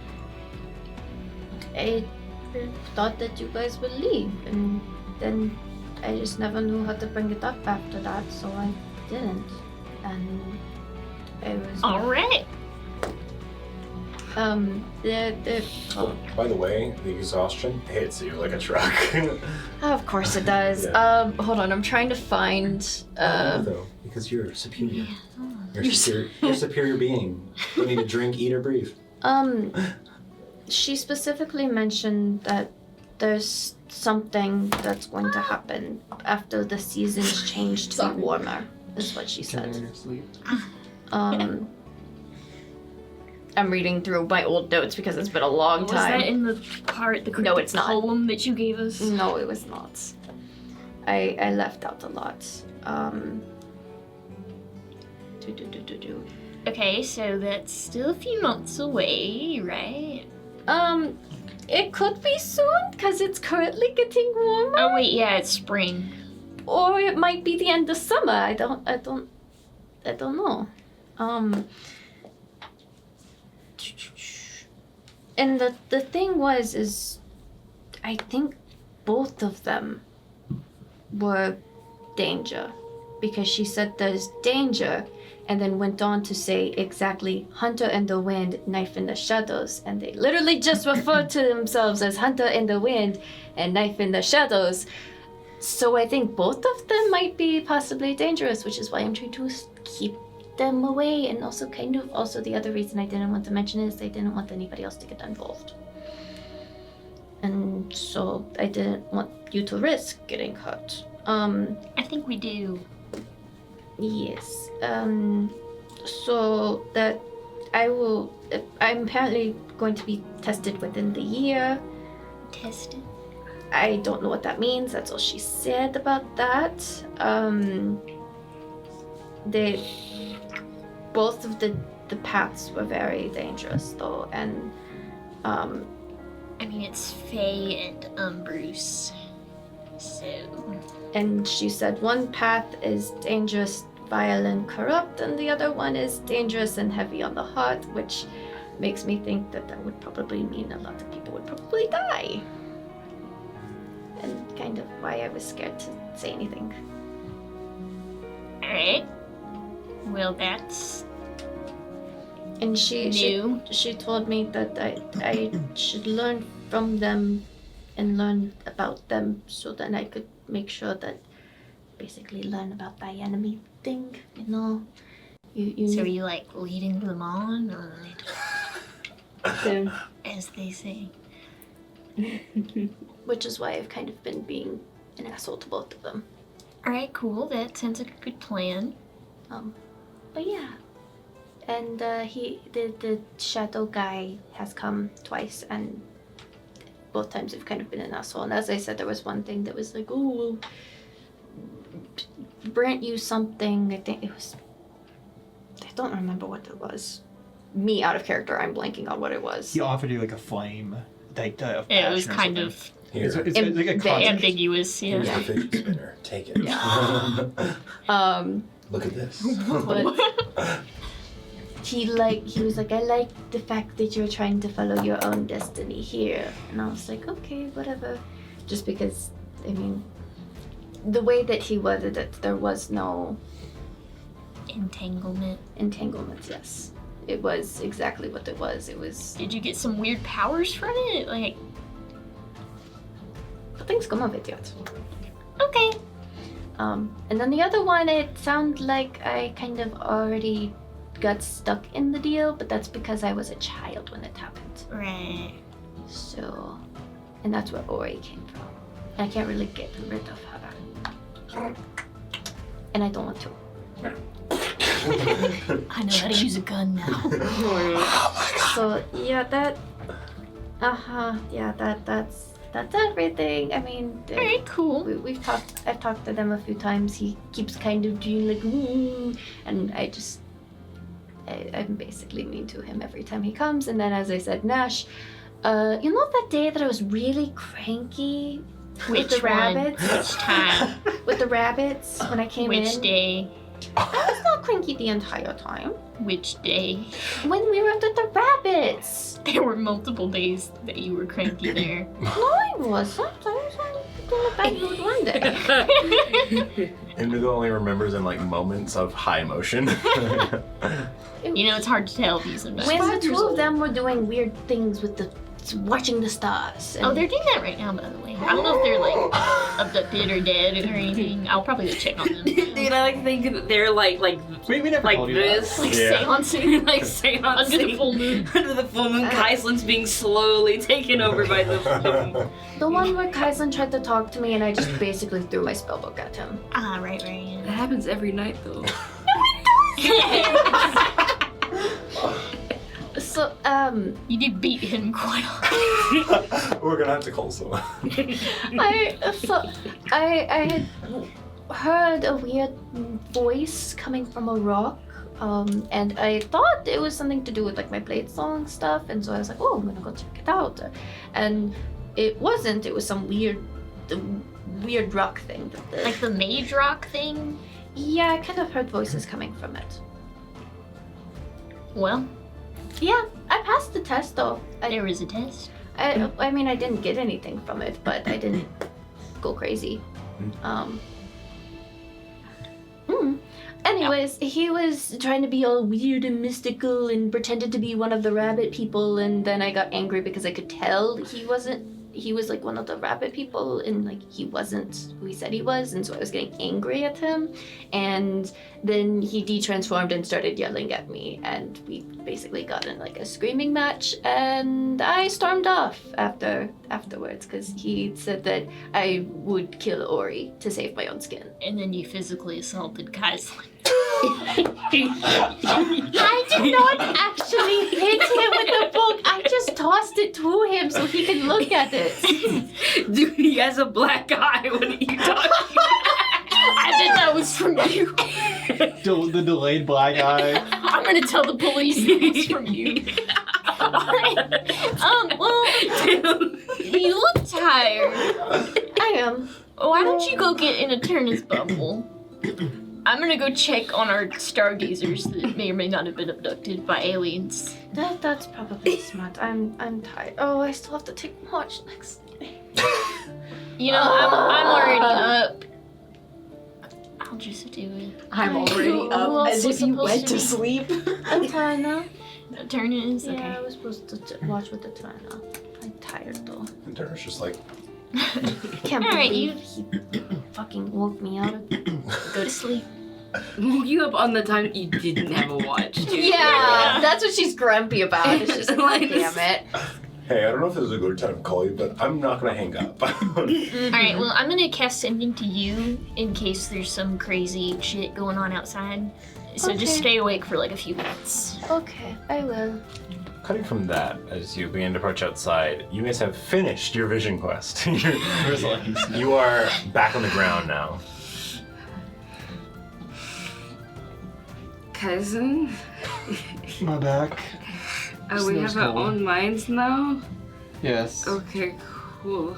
Speaker 7: I thought that you guys would leave, and then I just never knew how to bring it up after that, so I didn't, and it was...
Speaker 5: Alright.
Speaker 1: By the way, the exhaustion hits you like a truck.
Speaker 4: Of course it does.
Speaker 1: Yeah.
Speaker 4: Hold on, I'm trying to find.
Speaker 1: Though, because you're superior. You're superior being. You need to drink, eat, or breathe.
Speaker 7: She specifically mentioned that there's something that's going to happen after the seasons change to be warmer, is what she said.
Speaker 4: I'm reading through my old notes because it's been a long
Speaker 5: Was
Speaker 4: time.
Speaker 5: that in the part, the
Speaker 4: No, it's not.
Speaker 5: poem that you gave us?
Speaker 7: No, it was not. I left out a lot.
Speaker 5: Okay, so that's still a few months away, right?
Speaker 7: It could be soon, because it's currently getting warmer.
Speaker 5: Oh wait, yeah, it's spring.
Speaker 7: Or it might be the end of summer. I don't know. And the thing is I think both of them were danger, because she said there's danger and then went on to say exactly Hunter in the Wind, Knife in the Shadows, and they literally just referred to themselves as Hunter in the Wind and Knife in the Shadows. So I think both of them might be possibly dangerous, which is why I'm trying to keep them away. And also the other reason I didn't want to mention is I didn't want anybody else to get involved. And so I didn't want you to risk getting hurt.
Speaker 5: I think we do.
Speaker 7: Yes. So that I'm apparently going to be tested within the year.
Speaker 5: Tested?
Speaker 7: I don't know what that means. That's all she said about that. Both of the paths were very dangerous though, and
Speaker 5: I mean, it's Faye and Bruce. So.
Speaker 7: And she said one path is dangerous, violent, corrupt, and the other one is dangerous and heavy on the heart, which makes me think that would probably mean a lot of people would probably die. And kind of why I was scared to say anything.
Speaker 5: Alright. Well, that's
Speaker 7: And she told me that I should learn from them and learn about them, so then I could make sure that basically learn about thy enemy thing, you know.
Speaker 5: So are you like leading them on, or as they say?
Speaker 7: Which is why I've kind of been being an asshole to both of them.
Speaker 5: Alright, cool. That sounds like a good plan.
Speaker 7: But yeah. And the shadow guy has come twice, and both times I've kind of been an asshole. And as I said, there was one thing that was like, oh, we'll grant you something. I think it was, I don't remember what it was. Me out of character, I'm blanking on what it was.
Speaker 6: He offered you like a flame, like of
Speaker 5: It was
Speaker 6: passion or
Speaker 5: kind
Speaker 6: something.
Speaker 5: of
Speaker 1: Here,
Speaker 6: It's like a concept.
Speaker 5: ambiguous,
Speaker 1: here's
Speaker 5: yeah.
Speaker 1: the fidget spinner. Take it.
Speaker 7: Yeah.
Speaker 1: Look at this.
Speaker 7: But he was like, I like the fact that you're trying to follow your own destiny here. And I was like, okay, whatever. Just because, I mean, the way that he worded it, there was no entanglement, yes. It was exactly what it was. It was...
Speaker 8: Did you get some weird powers from it? Like...
Speaker 7: Nothing's come of it yet.
Speaker 8: Okay.
Speaker 7: And then the other one, it sounded like I kind of already got stuck in the deal, but that's because I was a child when it happened.
Speaker 8: Right.
Speaker 7: So, and that's where Ori came from. I can't really get rid of her. And I don't want to.
Speaker 8: I know how to use a gun now.
Speaker 7: So, yeah, that's everything. I mean,
Speaker 8: Very cool.
Speaker 7: I've talked to them a few times. He keeps kind of doing like, woo, and I'm basically mean to him every time he comes. And then, as I said, Nash, you know that day that I was really cranky with the rabbits?
Speaker 8: Which time?
Speaker 7: With the rabbits when I came in?
Speaker 8: Which day?
Speaker 7: I was not cranky the entire time.
Speaker 8: Which day?
Speaker 7: When we were under the rabbits.
Speaker 8: There were multiple days that you were cranky there.
Speaker 7: No, I wasn't. I was only in a bad mood one day.
Speaker 1: Indigo only remembers in like moments of high emotion.
Speaker 8: You know, it's hard to tell these
Speaker 7: When
Speaker 8: investments.
Speaker 7: the two of them were doing weird things with watching the stars.
Speaker 8: Oh, they're doing that right now, by the way. I don't know if they're like abducted or dead or anything. I'll probably go check on them.
Speaker 5: Dude, I like think that they're like
Speaker 6: We never
Speaker 5: like
Speaker 6: told you
Speaker 5: this.
Speaker 6: that.
Speaker 8: Like
Speaker 1: Yeah.
Speaker 8: seancing.
Speaker 5: Like seancing.
Speaker 8: Under the full moon.
Speaker 5: Under the full moon, Kaislin's being slowly taken over by the full moon.
Speaker 7: The one where Kaizen tried to talk to me and I just basically threw my spellbook at him.
Speaker 8: Ah, right.
Speaker 2: That happens every night, though.
Speaker 7: So,
Speaker 8: You did beat him quite a lot.
Speaker 1: We're gonna have to call someone.
Speaker 7: I had heard a weird voice coming from a rock, and I thought it was something to do with like my blade song stuff, and so I was like, oh, I'm gonna go check it out, and it wasn't. It was some weird rock thing.
Speaker 8: Like the mage rock thing?
Speaker 7: Yeah, I kind of heard voices coming from it.
Speaker 8: Well,
Speaker 7: Yeah, I passed the test though.
Speaker 8: there was a test.
Speaker 7: I mean, I didn't get anything from it, but I didn't go crazy. Anyways, he was trying to be all weird and mystical and pretended to be one of the rabbit people, and then I got angry because I could tell he was like one of the rabbit people, and like he wasn't who he said he was, and so I was getting angry at him, and then he de-transformed and started yelling at me, and we basically got in like a screaming match, and I stormed off afterwards because he said that I would kill Ori to save my own skin.
Speaker 8: And then you physically assaulted Kaislin.
Speaker 7: I did not actually hit him with the book. I just tossed it to him so he could look at it.
Speaker 5: Dude, he has a black eye. What are you talking about?
Speaker 8: I bet that was from you.
Speaker 6: The delayed black eye.
Speaker 8: I'm gonna tell the police it was from you. Alright. Well, you look tired.
Speaker 7: I am.
Speaker 8: Why don't you go get in a Turnus bubble? I'm gonna go check on our stargazers that may or may not have been abducted by aliens.
Speaker 7: That's probably smart. I'm tired. Oh, I still have to take watch next day.
Speaker 8: You know, I'm already up. I'll just do it.
Speaker 9: I'm already
Speaker 8: Who
Speaker 9: up
Speaker 8: else
Speaker 9: as
Speaker 8: was
Speaker 9: if you
Speaker 8: supposed
Speaker 9: went to
Speaker 8: be-
Speaker 9: sleep.
Speaker 7: Tana.
Speaker 8: Turnus?
Speaker 7: Yeah,
Speaker 8: Okay.
Speaker 7: I was supposed to watch with the Tana. I'm tired though.
Speaker 1: And Turner's just like,
Speaker 7: I can't
Speaker 8: All right,
Speaker 7: believe he fucking woke me up.
Speaker 8: Go to sleep.
Speaker 2: Woke you up on the time you didn't have a watch, dude.
Speaker 7: Yeah, that's what she's grumpy about. It's just like, damn it.
Speaker 1: hey, I don't know if this is a good time to call you, but I'm not gonna hang up.
Speaker 8: Alright, well, I'm gonna cast Sending to you in case there's some crazy shit going on outside. So just
Speaker 7: Okay.
Speaker 8: stay awake for like a few minutes.
Speaker 7: Okay, I will.
Speaker 1: Cutting from that, as you begin to approach outside, you guys have finished your vision quest. You are back on the ground now.
Speaker 2: Cousin,
Speaker 6: My back.
Speaker 2: we have our
Speaker 6: cold.
Speaker 2: own minds now?
Speaker 6: Yes.
Speaker 2: Okay, cool.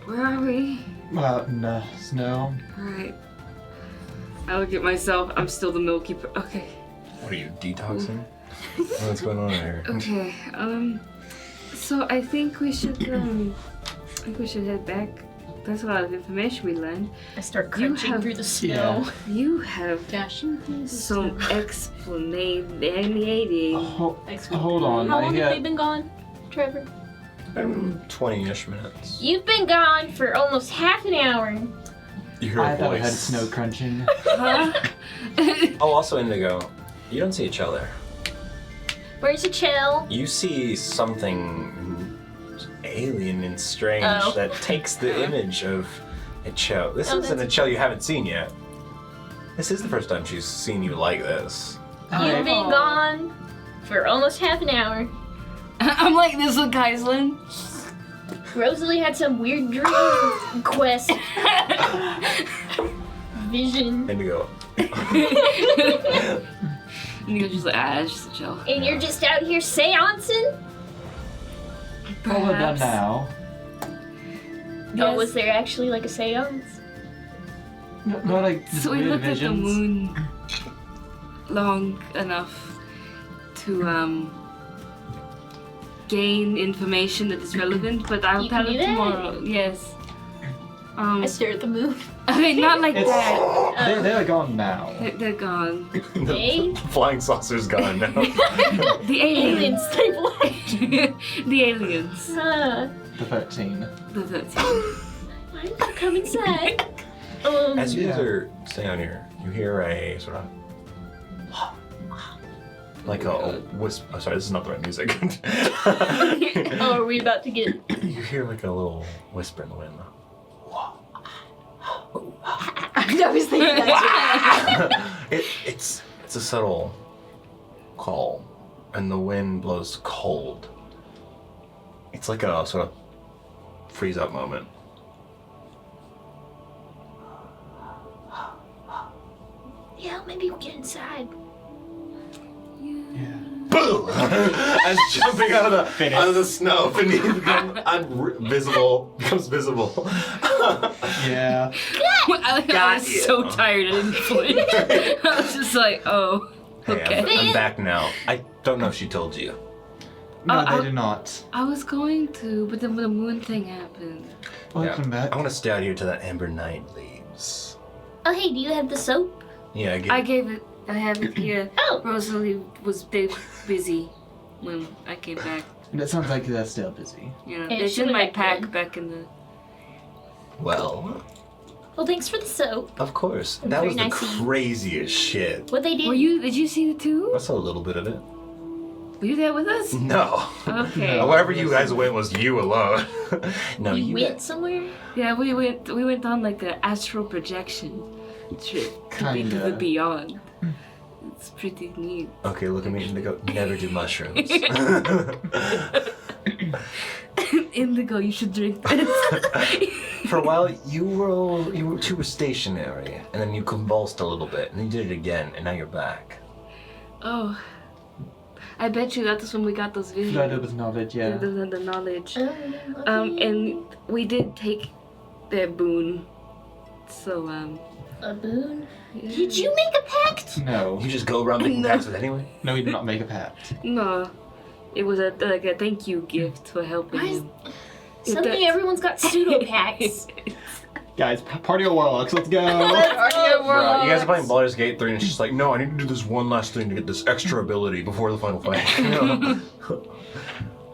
Speaker 2: Where are we?
Speaker 6: In the snow.
Speaker 2: Alright. I look at myself. I'm still the milky. Okay.
Speaker 1: What are you, detoxing? What's going on here?
Speaker 2: Okay. So I think we should head back. That's a lot of information we learned.
Speaker 8: I start crunching
Speaker 2: have-
Speaker 8: through the snow.
Speaker 2: You have
Speaker 8: Dashing through the
Speaker 2: some
Speaker 8: snow.
Speaker 2: explanating.
Speaker 6: Hold on.
Speaker 8: How long
Speaker 6: I,
Speaker 8: have they been gone, Trevor?
Speaker 1: 20-ish minutes.
Speaker 8: You've been gone for almost half an hour.
Speaker 1: You hear a
Speaker 6: I thought I
Speaker 1: voice.
Speaker 6: heard snow crunching.
Speaker 2: Huh?
Speaker 1: Oh, also Indigo, you don't see each other.
Speaker 8: Where's the chill?
Speaker 1: You see something alien and strange
Speaker 8: Oh.
Speaker 1: that takes the image of Cho. This
Speaker 8: Oh,
Speaker 1: isn't a
Speaker 8: that's-
Speaker 1: Cho you haven't seen yet. This is the first time she's seen you like this.
Speaker 8: You've been gone for almost half an hour.
Speaker 5: I'm like this with Kaislin.
Speaker 8: Rosalie had some weird dream quest. Vision.
Speaker 1: Indigo.
Speaker 2: And you're just like, it's just a chill.
Speaker 8: And you're just out here seancing?
Speaker 6: All we're done
Speaker 2: Perhaps.
Speaker 6: now.
Speaker 8: Oh, was there actually like a seance?
Speaker 6: No, like just
Speaker 2: So we
Speaker 6: weird
Speaker 2: looked
Speaker 6: visions.
Speaker 2: at the moon long enough to gain information that is relevant, but I'll
Speaker 8: You can
Speaker 2: tell
Speaker 8: do
Speaker 2: it
Speaker 8: that?
Speaker 2: tomorrow. Yes.
Speaker 8: I stare at the moon.
Speaker 2: I mean, not like
Speaker 6: It's-
Speaker 2: that.
Speaker 6: They're gone now.
Speaker 2: They're gone.
Speaker 8: Hey?
Speaker 1: The flying saucer's gone now.
Speaker 2: The aliens.
Speaker 8: Aliens, they black.
Speaker 2: The aliens.
Speaker 8: Huh.
Speaker 6: The 13.
Speaker 2: The 13.
Speaker 8: Why did you come inside?
Speaker 1: As you guys
Speaker 6: Yeah.
Speaker 1: are staying on here, you hear a sort of like a whisper. Oh, sorry, this is not the right music.
Speaker 8: Oh, are we about to get...
Speaker 1: You hear like a little whisper in the wind.
Speaker 7: I was thinking that.
Speaker 1: It's a subtle call, and the wind blows cold. It's like a sort of freeze up moment.
Speaker 8: Yeah, maybe we'll get inside.
Speaker 6: Yeah.
Speaker 1: Boom! As jumping out of the snow beneath becomes visible.
Speaker 6: Yeah.
Speaker 2: I was so tired I didn't flinch. I was just like, oh, okay.
Speaker 1: Hey, I'm back now. I don't know if she told you.
Speaker 6: No,
Speaker 2: I-
Speaker 6: they did not.
Speaker 2: I was going to, but then the moon thing happened.
Speaker 6: Welcome back.
Speaker 1: I want to stay out here till that amber night leaves.
Speaker 8: Oh, hey, do you have the soap?
Speaker 1: Yeah,
Speaker 2: I gave it. I have it here.
Speaker 8: Oh.
Speaker 2: Rosalie was busy when I came back.
Speaker 6: And it sounds like they're still busy.
Speaker 2: You know,
Speaker 8: It
Speaker 2: it's
Speaker 8: should
Speaker 2: in my
Speaker 8: have
Speaker 2: pack
Speaker 8: been.
Speaker 2: back in the.
Speaker 1: Well,
Speaker 8: Well, thanks for the soap.
Speaker 1: of course. That
Speaker 8: Very
Speaker 1: was the
Speaker 8: nice of you.
Speaker 1: craziest shit.
Speaker 8: What they did?
Speaker 2: Did you see the two?
Speaker 1: I saw a little bit of it.
Speaker 2: Were you there with us?
Speaker 1: No.
Speaker 2: Okay.
Speaker 1: Wherever you guys went was you alone. No,
Speaker 8: you
Speaker 1: you
Speaker 8: went
Speaker 1: guys-
Speaker 8: somewhere?
Speaker 2: Yeah, we went on like an astral projection trip to
Speaker 6: Kinda.
Speaker 2: the beyond. It's pretty neat.
Speaker 1: Okay, look at me and they go, never do mushrooms.
Speaker 2: Indigo, you should drink this.
Speaker 1: For a while, you were stationary, and then you convulsed a little bit, and then you did it again, and now you're back.
Speaker 2: Oh, I bet you that was when we got those visions.
Speaker 6: Flooded with knowledge, yeah.
Speaker 2: The knowledge.
Speaker 8: Okay.
Speaker 2: And we did take their boon. So
Speaker 8: A boon?
Speaker 2: yeah.
Speaker 8: Did you make a pact?
Speaker 6: No.
Speaker 1: You just go around making
Speaker 2: No.
Speaker 1: pacts with anyone?
Speaker 6: No, we did not make a pact.
Speaker 2: No, it was a thank you gift for helping
Speaker 8: Why is-
Speaker 2: him.
Speaker 8: Suddenly everyone's got pseudo pacts.
Speaker 6: Guys, party of warlocks, let's go!
Speaker 1: Bro, you guys are playing Baldur's Gate 3, and she's like, no, I need to do this one last thing to get this extra ability before the final fight.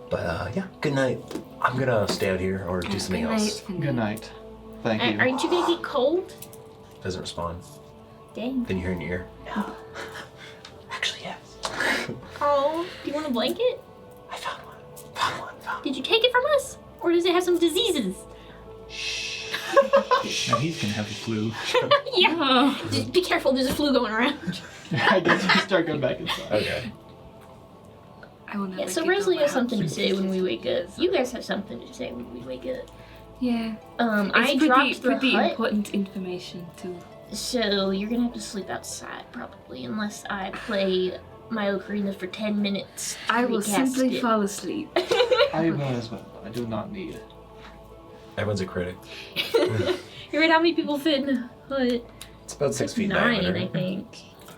Speaker 1: But yeah, good night. I'm gonna stay out here or do something else.
Speaker 6: Good night. Thank you.
Speaker 8: Aren't you gonna get cold?
Speaker 1: Doesn't respond.
Speaker 8: Dang.
Speaker 1: Then you hear in your ear, no. Actually, yes.
Speaker 8: Oh, do you want a blanket?
Speaker 1: I found one.
Speaker 8: Did you take it from us? Or does it have some diseases?
Speaker 6: Now he's gonna have the flu.
Speaker 8: Yeah. Just be careful, there's a flu going around.
Speaker 6: I guess we start going back inside.
Speaker 1: Okay.
Speaker 2: I will never
Speaker 8: Yeah, so
Speaker 2: get
Speaker 8: Rosalie
Speaker 2: over
Speaker 8: has
Speaker 2: how
Speaker 8: something to
Speaker 2: cute
Speaker 8: say
Speaker 2: it
Speaker 8: when
Speaker 2: is.
Speaker 8: we wake up. You guys have something to say when we wake up.
Speaker 2: Yeah.
Speaker 8: I
Speaker 2: It's
Speaker 8: dropped the
Speaker 2: pretty
Speaker 8: hut,
Speaker 2: important information too.
Speaker 8: so you're gonna have to sleep outside probably, unless I play my ocarina for 10 minutes. to
Speaker 2: I will
Speaker 8: recast
Speaker 2: simply
Speaker 8: it.
Speaker 2: fall asleep.
Speaker 6: I will as well. I do not need.
Speaker 1: Everyone's a critic.
Speaker 8: You're right, how many people fit in a hut?
Speaker 1: It's about 6 feet
Speaker 8: 9,
Speaker 1: diameter.
Speaker 8: I think.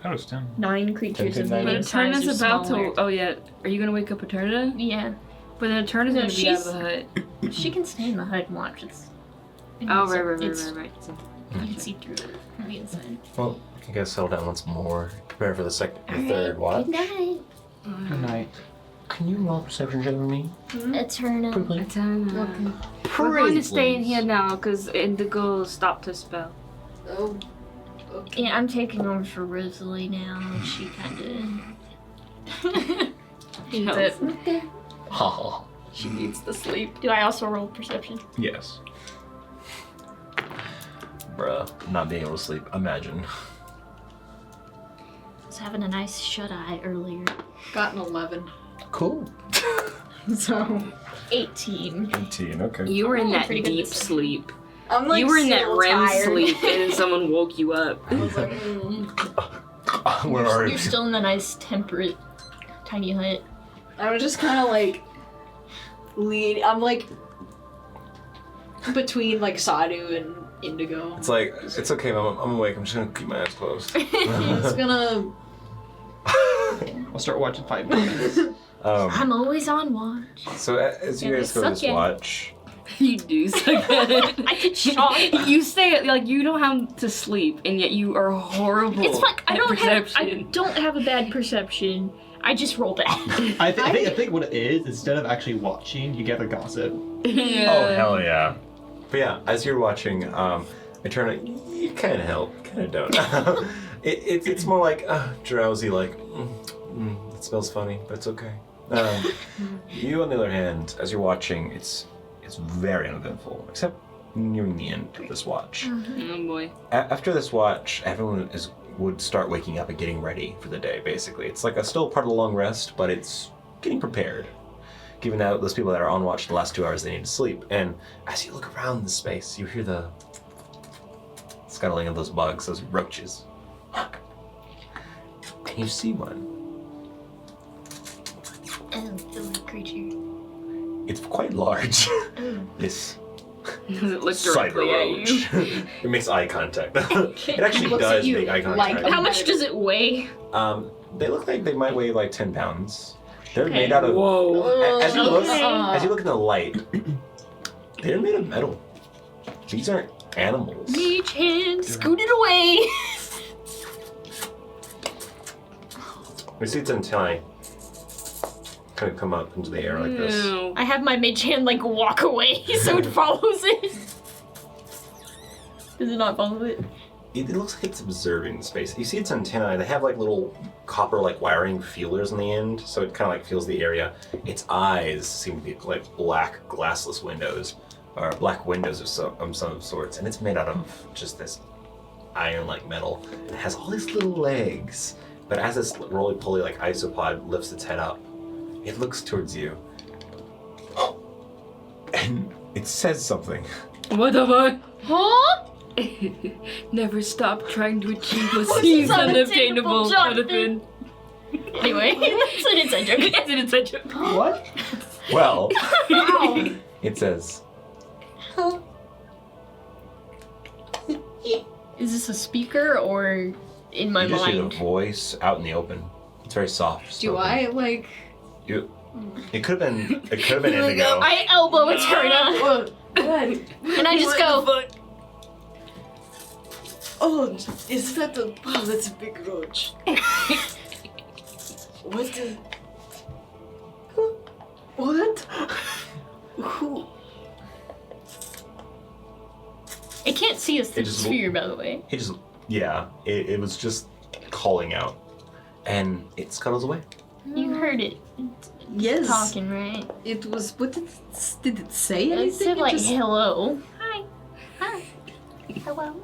Speaker 3: That was 10.
Speaker 8: 9 creatures of
Speaker 1: 10
Speaker 8: medium
Speaker 2: But
Speaker 8: size
Speaker 2: Eterna's
Speaker 8: or
Speaker 2: about
Speaker 8: smaller.
Speaker 2: to. Oh yeah. Are you gonna wake up Eterna?
Speaker 8: Yeah.
Speaker 2: But then Eterna's
Speaker 8: No,
Speaker 2: gonna be out of
Speaker 8: she's-
Speaker 2: the hut.
Speaker 8: She can stay in the hut and watch.
Speaker 2: Oh right.
Speaker 8: It's-
Speaker 2: So-
Speaker 8: You can see through it from the inside.
Speaker 1: Well, you guys settle down once more. Prepare for the third watch.
Speaker 8: Good night,
Speaker 6: Good night.
Speaker 1: Can you roll perception check for me?
Speaker 8: Eterna.
Speaker 2: Eterna. We're going to stay in here now because Indigo stopped her spell.
Speaker 7: Oh.
Speaker 8: Yeah, I'm taking over for Rosalie now. She kind of.
Speaker 2: No.
Speaker 1: Oh.
Speaker 4: She needs the sleep.
Speaker 8: Do I also roll perception?
Speaker 1: Yes. Bruh, not being able to sleep. Imagine.
Speaker 8: I was having a nice shut eye earlier.
Speaker 4: Got an 11.
Speaker 1: Cool.
Speaker 8: So, 18.
Speaker 1: 18, okay.
Speaker 2: You were in
Speaker 8: Oh,
Speaker 2: that
Speaker 8: pretty good
Speaker 2: deep
Speaker 8: this time.
Speaker 2: sleep.
Speaker 4: I'm like
Speaker 2: You were in that
Speaker 4: still
Speaker 2: REM
Speaker 4: tired.
Speaker 2: sleep and someone woke you up.
Speaker 4: I was like,
Speaker 1: Where are
Speaker 8: You're
Speaker 1: you?
Speaker 8: still in the nice, temperate, tiny hut.
Speaker 4: I'm just kind of like I'm like between like Sadu and Indigo.
Speaker 1: It's like, it's okay, Mom. I'm awake. I'm just gonna keep my eyes closed.
Speaker 4: I'm just gonna.
Speaker 6: I'll start watching 5 minutes.
Speaker 8: I'm always on watch.
Speaker 1: So as you
Speaker 8: Yeah,
Speaker 1: guys
Speaker 8: they
Speaker 1: go this
Speaker 8: suck at it.
Speaker 1: watch,
Speaker 2: You do suck at it.
Speaker 8: I get shot.
Speaker 2: You say like you don't have to sleep, and yet you are horrible.
Speaker 8: It's like I
Speaker 2: at
Speaker 8: don't
Speaker 2: perception.
Speaker 8: have a bad perception. I just roll bad.
Speaker 6: I think what it is, instead of actually watching, you gather gossip.
Speaker 2: Yeah.
Speaker 1: oh hell yeah! But yeah, as you're watching, Eterna, you kind of help, kind of don't. It's more like drowsy, like it smells funny, but it's okay. You, on the other hand, as you're watching, it's very uneventful, except nearing the end of this watch.
Speaker 2: Oh boy.
Speaker 1: After this watch, everyone would start waking up and getting ready for the day, basically. It's like still part of the long rest, but it's getting prepared. Given that those people that are on watch the last 2 hours, they need to sleep. And as you look around the space, you hear the scuttling of those bugs, those roaches. And you see one.
Speaker 8: Silly creature.
Speaker 1: It's quite large. This
Speaker 2: Does it look
Speaker 1: cyber
Speaker 2: directly at you?
Speaker 1: roach. It makes eye contact. It actually
Speaker 4: Looks at
Speaker 1: does
Speaker 4: you
Speaker 1: make eye
Speaker 4: like
Speaker 1: contact.
Speaker 8: How much does it weigh?
Speaker 1: They look like they might weigh like 10 pounds. They're
Speaker 8: Okay.
Speaker 1: made out of.
Speaker 2: Whoa.
Speaker 1: As you look,
Speaker 8: Okay.
Speaker 1: as you look in the light, they're made of metal. These aren't animals.
Speaker 8: Mage hand, scoot it away.
Speaker 1: We see its antennae kind of come up into the air like this.
Speaker 2: Ew.
Speaker 8: I have my mage hand like walk away so it follows it. Does it not follow it?
Speaker 1: It looks like it's observing the space. You see its antennae, they have like little copper like wiring feelers on the end, so it kind of like feels the area. Its eyes seem to be like black glassless windows, or black windows of some sorts, and it's made out of just this iron-like metal. It has all these little legs, but as this roly-poly like isopod lifts its head up, it looks towards you. And it says something.
Speaker 2: What the fuck?
Speaker 8: Huh?
Speaker 2: Never stop trying to achieve what
Speaker 8: This
Speaker 2: seems
Speaker 8: is
Speaker 2: unobtainable,
Speaker 8: unattainable,
Speaker 2: Jonathan.
Speaker 8: Anyway, it's an inside joke.
Speaker 2: It's an inside joke.
Speaker 6: What?
Speaker 1: Well, it says,
Speaker 8: Is this a speaker or in my
Speaker 1: you just hear
Speaker 8: mind?
Speaker 1: the voice out in the open. It's very soft.
Speaker 4: Do
Speaker 1: spoken.
Speaker 4: I like?
Speaker 1: It could have been Indigo.
Speaker 8: I elbow Eterna,
Speaker 4: What?
Speaker 8: and I just go.
Speaker 9: Oh, is that a... Oh, that's a big roach. What the... What? Who?
Speaker 8: I can't see a
Speaker 1: just-
Speaker 8: sphere, by the way.
Speaker 1: He just, it was just calling out, and it scuttles away.
Speaker 8: You heard it
Speaker 9: Yes.
Speaker 8: talking, right?
Speaker 9: It was... What did it say
Speaker 8: It
Speaker 9: anything?
Speaker 8: said like
Speaker 9: just...
Speaker 8: hello. Hi. Hi. Hello.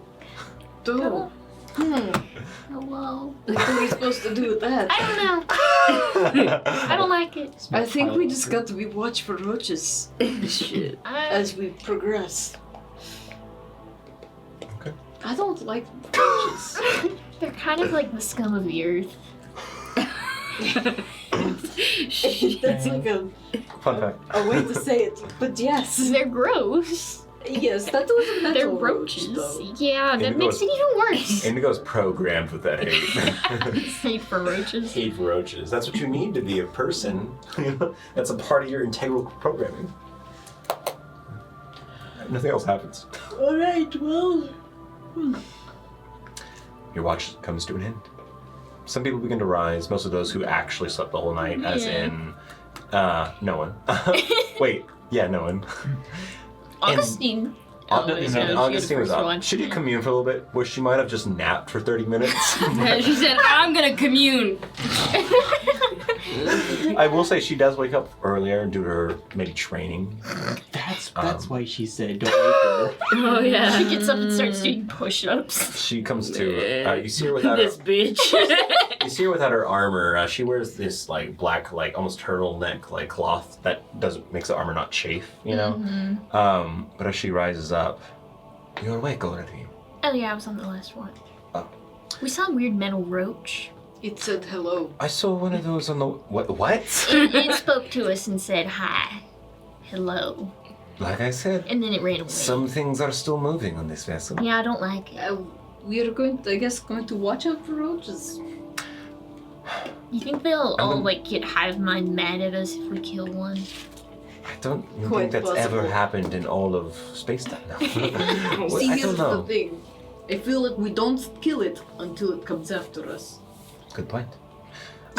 Speaker 9: Oh.
Speaker 8: Hello.
Speaker 9: What are we supposed to do with that?
Speaker 8: I don't know. I don't like it.
Speaker 9: I think we just got to be watch for roaches
Speaker 2: Shit.
Speaker 9: as we progress.
Speaker 1: Okay.
Speaker 9: I don't like roaches.
Speaker 8: They're kind of like the scum of the earth.
Speaker 9: That's like
Speaker 1: Fun fact.
Speaker 9: a way to say it, but yes.
Speaker 8: They're gross.
Speaker 9: Yes, that was a metal
Speaker 8: They're
Speaker 9: roach,
Speaker 8: roaches.
Speaker 9: though.
Speaker 8: Yeah, that makes it even worse.
Speaker 1: Indigo's programmed with that hate.
Speaker 8: Hate for roaches.
Speaker 1: Hate for roaches. That's what you need to be a person. That's a part of your integral programming. Nothing else happens.
Speaker 9: Alright, well.
Speaker 1: Your watch comes to an end. Some people begin to rise, most of those who actually slept the whole night, as
Speaker 8: Yeah.
Speaker 1: in, no one. Wait, yeah, no one.
Speaker 8: Augustine. Oh, wait, no, she had the
Speaker 1: Augustine was
Speaker 8: first
Speaker 1: up.
Speaker 8: one.
Speaker 1: She did commune for a little bit, where she might have just napped for 30 minutes.
Speaker 5: She said, I'm gonna commune.
Speaker 1: I will say she does wake up earlier due to her maybe training.
Speaker 6: That's why she said don't wake her.
Speaker 5: Oh, yeah.
Speaker 8: She gets up and starts doing push-ups.
Speaker 1: She comes to, you see her without
Speaker 5: This
Speaker 1: her,
Speaker 5: bitch.
Speaker 1: you see her without her armor. She wears this like black, like almost turtleneck like cloth that makes the armor not chafe, you know? But as she rises up, you're awake already.
Speaker 8: Oh yeah, I was on the last one.
Speaker 1: Oh.
Speaker 8: We saw a weird metal roach.
Speaker 9: It said hello.
Speaker 1: I saw one of those on the, what?
Speaker 8: It spoke to us and said hi. Hello.
Speaker 1: Like I said,
Speaker 8: And then it ran away.
Speaker 1: some things are still moving on this vessel.
Speaker 8: Yeah, I don't like it.
Speaker 9: We are going to watch out for roaches.
Speaker 8: You think they'll
Speaker 1: I'm
Speaker 8: all
Speaker 1: gonna-
Speaker 8: like get hive mind mad at us if we kill one?
Speaker 1: I don't
Speaker 9: Quite
Speaker 1: think that's ever
Speaker 9: possible.
Speaker 1: happened in all of space-time now. Well,
Speaker 9: See,
Speaker 1: I
Speaker 9: here's
Speaker 1: don't
Speaker 9: the
Speaker 1: know.
Speaker 9: thing. I feel like we don't kill it until it comes after us.
Speaker 1: Good point.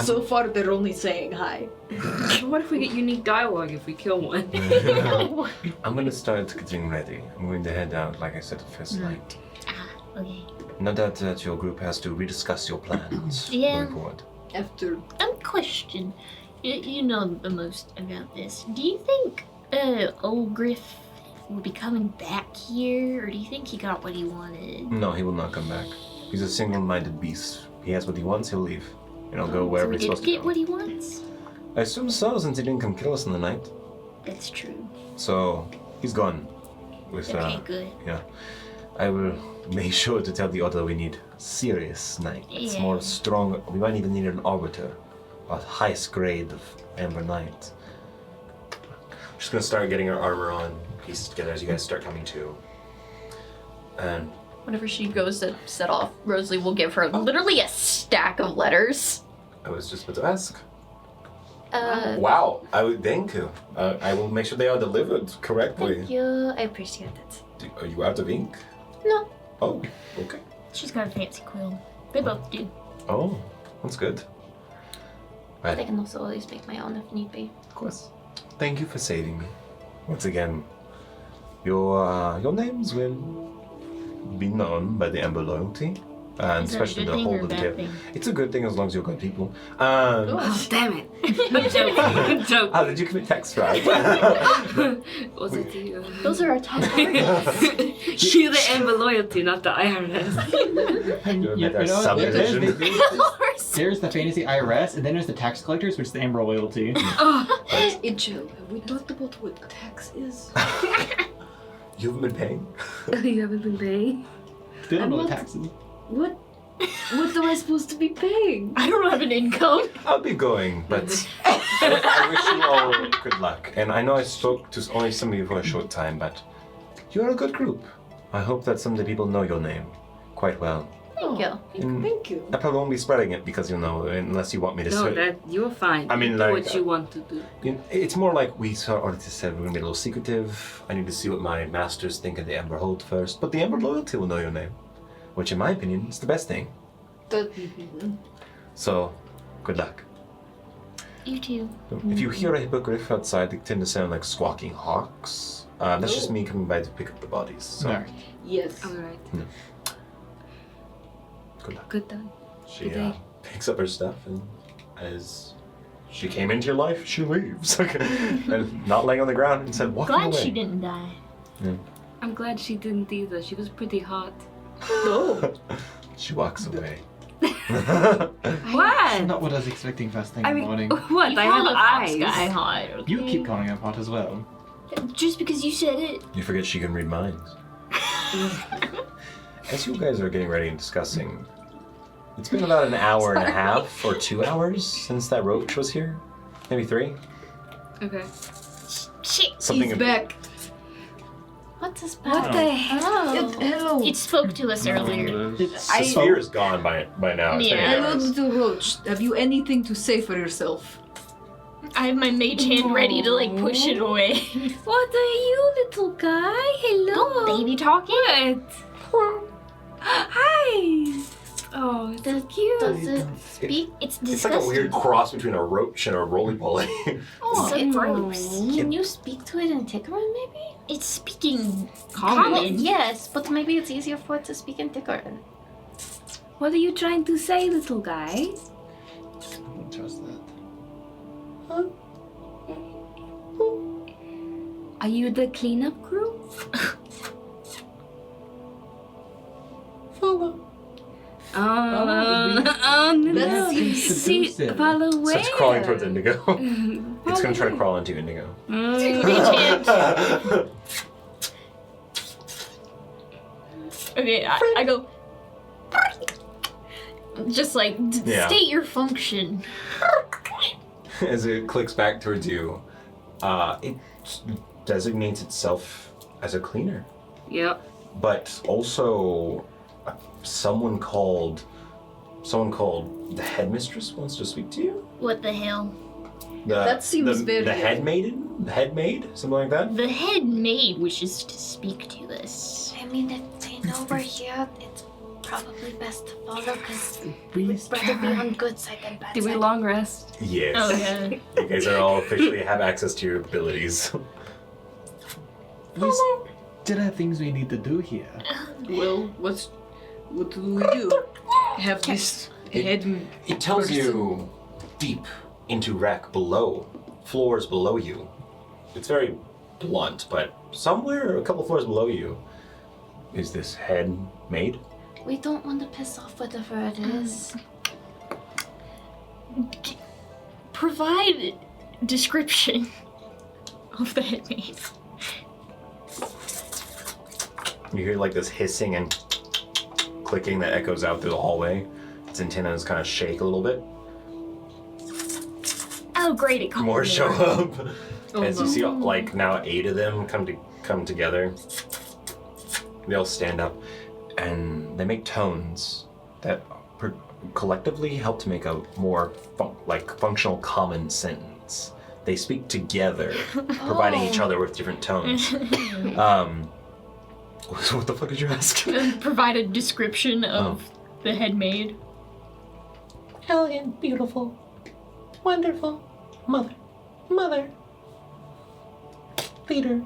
Speaker 9: So far, they're only saying hi.
Speaker 2: What if we get unique dialogue if we kill one?
Speaker 1: I'm gonna start getting ready. I'm going to head out, like I said, at first light.
Speaker 8: Okay.
Speaker 1: No doubt that your group has to rediscuss your plans
Speaker 8: Yeah.
Speaker 1: going forward.
Speaker 9: After
Speaker 8: Question. You know the most about this. Do you think old Griff will be coming back here, or do you think he got what he wanted?
Speaker 1: No, he will not come back. He's a single-minded beast. He has what he wants, he'll leave. And he'll go
Speaker 8: So
Speaker 1: wherever
Speaker 8: he
Speaker 1: he's
Speaker 8: did
Speaker 1: supposed to
Speaker 8: get
Speaker 1: go.
Speaker 8: what he wants?
Speaker 1: I assume so, since he didn't come kill us in the night.
Speaker 8: That's true.
Speaker 1: So, he's gone. With,
Speaker 8: Okay, good.
Speaker 1: yeah. I will make sure to tell the Order we need serious knights.
Speaker 8: Yeah.
Speaker 1: More strong. We might even need an arbiter. A highest grade of Amber Knight. Just gonna start getting her armor on, pieces together as you guys start coming to. And
Speaker 4: Whenever she goes to set off, Rosalie will give her literally a stack of letters.
Speaker 1: I was just about to ask.
Speaker 4: Wow.
Speaker 1: Thank you. I will make sure they are delivered correctly.
Speaker 7: Thank you. I appreciate it.
Speaker 1: Are you out of ink?
Speaker 7: No.
Speaker 1: Oh, okay.
Speaker 8: She's got a fancy quill. They both do.
Speaker 1: Oh, that's good.
Speaker 7: I
Speaker 1: Right,
Speaker 7: can also always make my own if need be.
Speaker 1: of course. Thank you for saving me. Once again, your names will be known by the Amber Loyalty, and
Speaker 8: Is that a
Speaker 1: especially
Speaker 8: good
Speaker 1: the
Speaker 8: thing
Speaker 1: whole
Speaker 8: or a
Speaker 1: of the
Speaker 8: bad
Speaker 1: tip.
Speaker 8: thing?
Speaker 1: It's a good thing as long as you're good people.
Speaker 2: Oh, damn it. I'm joking. I'm joking.
Speaker 1: How did you commit text strike?
Speaker 2: Was it you?
Speaker 8: Those are our top
Speaker 2: She the Amber Loyalty, not the IRS.
Speaker 6: And
Speaker 1: You met our subdivision.
Speaker 6: there's the fantasy IRS, and then there's the tax collectors, which is the Amber Loyalty.
Speaker 9: Angel, have we talked about what tax is?
Speaker 1: You haven't been paying?
Speaker 2: You haven't been paying?
Speaker 6: They don't
Speaker 9: I'm
Speaker 6: know the
Speaker 9: not-
Speaker 6: taxes.
Speaker 9: What? What am I supposed to be paying?
Speaker 8: I don't have an income.
Speaker 1: I'll be going, but I wish you all good luck. And I know I spoke to only some of you for a short time, but you're a good group. I hope that some of the people know your name quite well.
Speaker 7: Thank you.
Speaker 1: And
Speaker 9: Thank you.
Speaker 1: I probably won't be spreading it because unless you want me to
Speaker 2: No,
Speaker 1: say
Speaker 2: that you're fine.
Speaker 1: I mean,
Speaker 2: You do
Speaker 1: like,
Speaker 2: what you want to do.
Speaker 1: it's more like we sort of said we're gonna be a little secretive. I need to see what my masters think of the Amber Hold first, but the Amber Loyalty will know your name, which in my opinion is the best thing. So, good luck.
Speaker 8: You too.
Speaker 1: If you hear a hippogriff outside, they tend to sound like squawking hawks. That's just me coming by to pick up the bodies. So,
Speaker 6: Alright.
Speaker 9: Yes.
Speaker 2: Alright.
Speaker 1: good luck.
Speaker 2: Good done.
Speaker 1: She
Speaker 2: Good day.
Speaker 1: picks up her stuff, and as she came into your life, she leaves. And not laying on the ground and said, walking
Speaker 8: Glad
Speaker 1: away.
Speaker 8: she didn't die.
Speaker 2: I'm glad she didn't either. She was pretty hot.
Speaker 9: No.
Speaker 1: She walks away.
Speaker 2: What?
Speaker 6: Not what I was expecting first thing
Speaker 2: I
Speaker 6: in the
Speaker 2: mean,
Speaker 6: morning.
Speaker 2: what?
Speaker 8: You
Speaker 2: I have
Speaker 8: called a fox
Speaker 2: eyes.
Speaker 8: guy hot, okay?
Speaker 6: You keep calling him hot as well.
Speaker 8: Just because you said it.
Speaker 1: You forget she can read minds. As you guys are getting ready and discussing, it's been about an hour and a half or 2 hours since that roach was here. Maybe 3.
Speaker 2: Okay.
Speaker 8: Shit.
Speaker 1: Something
Speaker 9: He's back.
Speaker 7: What is
Speaker 2: What
Speaker 7: bad?
Speaker 2: the hell?
Speaker 7: Oh.
Speaker 9: Hello.
Speaker 8: It spoke to us earlier.
Speaker 1: The sphere is gone by now. It's
Speaker 8: Yeah.
Speaker 1: been
Speaker 9: Hello,
Speaker 1: 8 hours.
Speaker 9: little roach. Have you anything to say for yourself?
Speaker 8: I have my mage hand ready to like push it away.
Speaker 2: What are you, little guy? Hello.
Speaker 8: Baby talking.
Speaker 2: What? Hi. Oh, it's so cute.
Speaker 7: Does it speak?
Speaker 8: It's
Speaker 1: It's
Speaker 8: disgusting.
Speaker 1: like a weird cross between a roach and a roly-poly.
Speaker 8: Oh,
Speaker 7: It-
Speaker 8: gross.
Speaker 7: Can you speak to it in Tickerin, maybe?
Speaker 8: It's speaking
Speaker 2: Common.
Speaker 8: common.
Speaker 7: Yes, but maybe it's easier for it to speak in Tickerin.
Speaker 2: What are you trying to say, little guy?
Speaker 6: I don't trust that.
Speaker 2: Are you the cleanup crew?
Speaker 6: Follow.
Speaker 2: Oh, no.
Speaker 9: Let's
Speaker 2: See,
Speaker 6: seduce him.
Speaker 2: follow
Speaker 1: So
Speaker 2: where?
Speaker 1: it's crawling towards Indigo. It's going to try to crawl into Indigo.
Speaker 8: Okay, I go. Just like
Speaker 1: Yeah.
Speaker 8: state your function.
Speaker 1: As it clicks back towards you, it designates itself as a cleaner,
Speaker 2: Yep.
Speaker 1: but also someone called the headmistress wants to speak to you.
Speaker 8: What the hell?
Speaker 9: That seems very-
Speaker 1: the head maid, something like that.
Speaker 8: The head maid wishes to speak to us.
Speaker 7: I mean, if they know we're here, it's probably best to follow, because
Speaker 6: We
Speaker 7: we'd rather be on good side than bad
Speaker 2: Did we
Speaker 7: side.
Speaker 2: long rest?
Speaker 1: Yes.
Speaker 8: Oh yeah.
Speaker 1: You guys are all officially have access to your abilities.
Speaker 6: we still have things we need to do here.
Speaker 9: Well, what do we do? Have this head.
Speaker 1: It tells you deep into wreck below, floors below you. It's very blunt, but somewhere a couple floors below you is this head maid.
Speaker 7: We don't want to piss off whatever it is.
Speaker 8: Provide description of the head maid.
Speaker 1: You hear like this hissing and clicking that echoes out through the hallway. Its antennas kind of shake a little bit.
Speaker 8: Oh great, it called
Speaker 1: More show up.
Speaker 9: Oh,
Speaker 1: As you
Speaker 9: no.
Speaker 1: see, like now 8 of them come together. They all stand up, and they make tones that collectively help to make a more functional common sentence. They speak together, providing each other with different tones. What the fuck did you ask?
Speaker 8: Provide a description of the head maid.
Speaker 1: Elegant, beautiful, wonderful, mother, leader.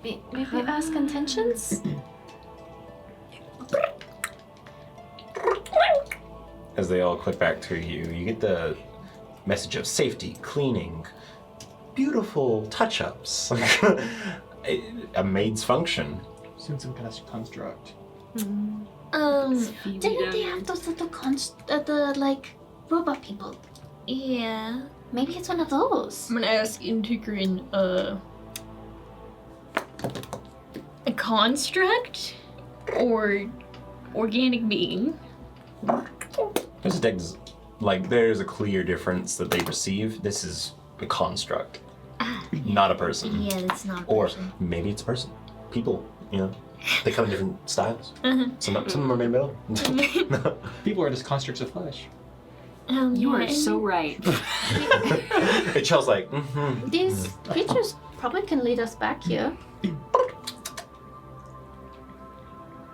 Speaker 7: Maybe ask intentions?
Speaker 1: As they all click back to you, you get the message of safety, cleaning, beautiful touch-ups, a maid's function.
Speaker 6: Soon some kind of construct.
Speaker 7: Didn't they have those little like robot people?
Speaker 8: Yeah.
Speaker 7: Maybe it's one of those.
Speaker 8: I'm gonna ask Integrin, a construct or organic being?
Speaker 1: There's a clear difference that they perceive. This is a construct, not a person.
Speaker 8: Yeah, that's not a
Speaker 1: Or
Speaker 8: person.
Speaker 1: maybe it's a person. People, they come in different styles. Some of them are made of metal.
Speaker 6: People are just constructs of flesh.
Speaker 2: You
Speaker 8: Yeah,
Speaker 2: are so right.
Speaker 1: It smells like,
Speaker 7: These creatures probably can lead us back here.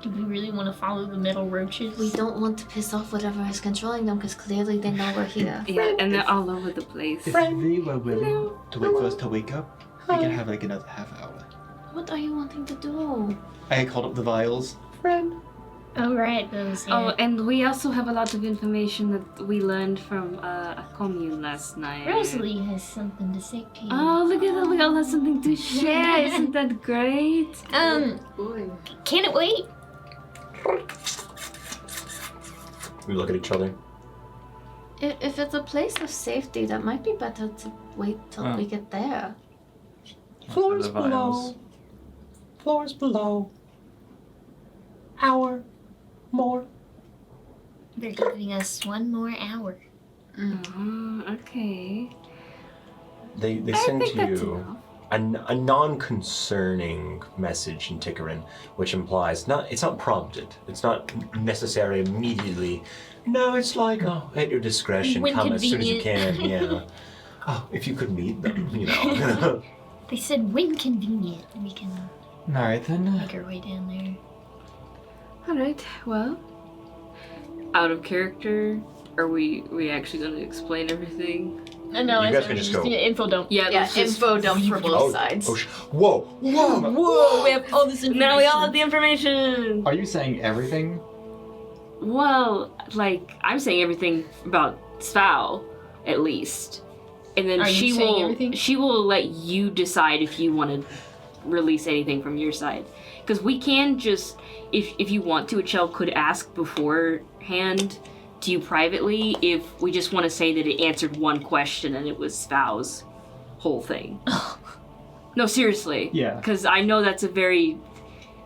Speaker 8: Do we really want to follow the metal roaches?
Speaker 7: We don't want to piss off whatever is controlling them, because clearly they know we're here.
Speaker 2: Yeah, and they're all over the place.
Speaker 6: If they were willing to wait for us to wake up, we can have like another half hour.
Speaker 7: What are you wanting to do?
Speaker 6: I called up the vials.
Speaker 8: Oh, right, those.
Speaker 2: Oh,
Speaker 8: Yeah.
Speaker 2: and we also have a lot of information that we learned from a commune last night.
Speaker 8: Rosalie has something to say to you.
Speaker 2: Oh, look at that. We all have something to share. Isn't that great?
Speaker 9: Boy.
Speaker 8: Can it wait?
Speaker 1: we look at each other.
Speaker 7: If it's a place of safety, that might be better to wait till we get there.
Speaker 1: Floors
Speaker 3: the vials.
Speaker 1: below. Floors below. Hour. More.
Speaker 8: They're giving us 1 more hour.
Speaker 2: Okay.
Speaker 1: They
Speaker 2: I
Speaker 1: send
Speaker 2: think that's
Speaker 1: you.
Speaker 2: enough.
Speaker 1: a non-concerning message in Tickerin, which implies it's not prompted. It's not necessarily immediately. No, it's like, at your discretion,
Speaker 8: When
Speaker 1: come as soon as you can.
Speaker 8: convenient.
Speaker 1: Yeah. Oh, if you could meet them, you know.
Speaker 8: They said when convenient, we can
Speaker 6: Alright then.
Speaker 8: make our way down there.
Speaker 2: Alright, well. Out of character, are we actually going to explain everything?
Speaker 8: No,
Speaker 1: You
Speaker 8: I
Speaker 1: guys
Speaker 8: said
Speaker 1: can
Speaker 8: we
Speaker 1: just
Speaker 8: just
Speaker 1: go.
Speaker 8: need an info dump.
Speaker 2: Yeah,
Speaker 4: Yeah,
Speaker 2: let's just
Speaker 4: info dump for both
Speaker 1: Oh,
Speaker 4: sides.
Speaker 1: whoa!
Speaker 8: Whoa, we have all this information.
Speaker 2: Now we all have the information!
Speaker 6: Are you saying everything?
Speaker 5: Well, like, I'm saying everything about Sval, at least. And then
Speaker 8: Are you saying everything?
Speaker 5: she will let you decide if you want to release anything from your side. Because we can just, if you want to, Chell could ask beforehand to you privately if we just want to say that it answered one question and it was Sval's whole thing. No, seriously.
Speaker 6: Yeah.
Speaker 5: Because I know that's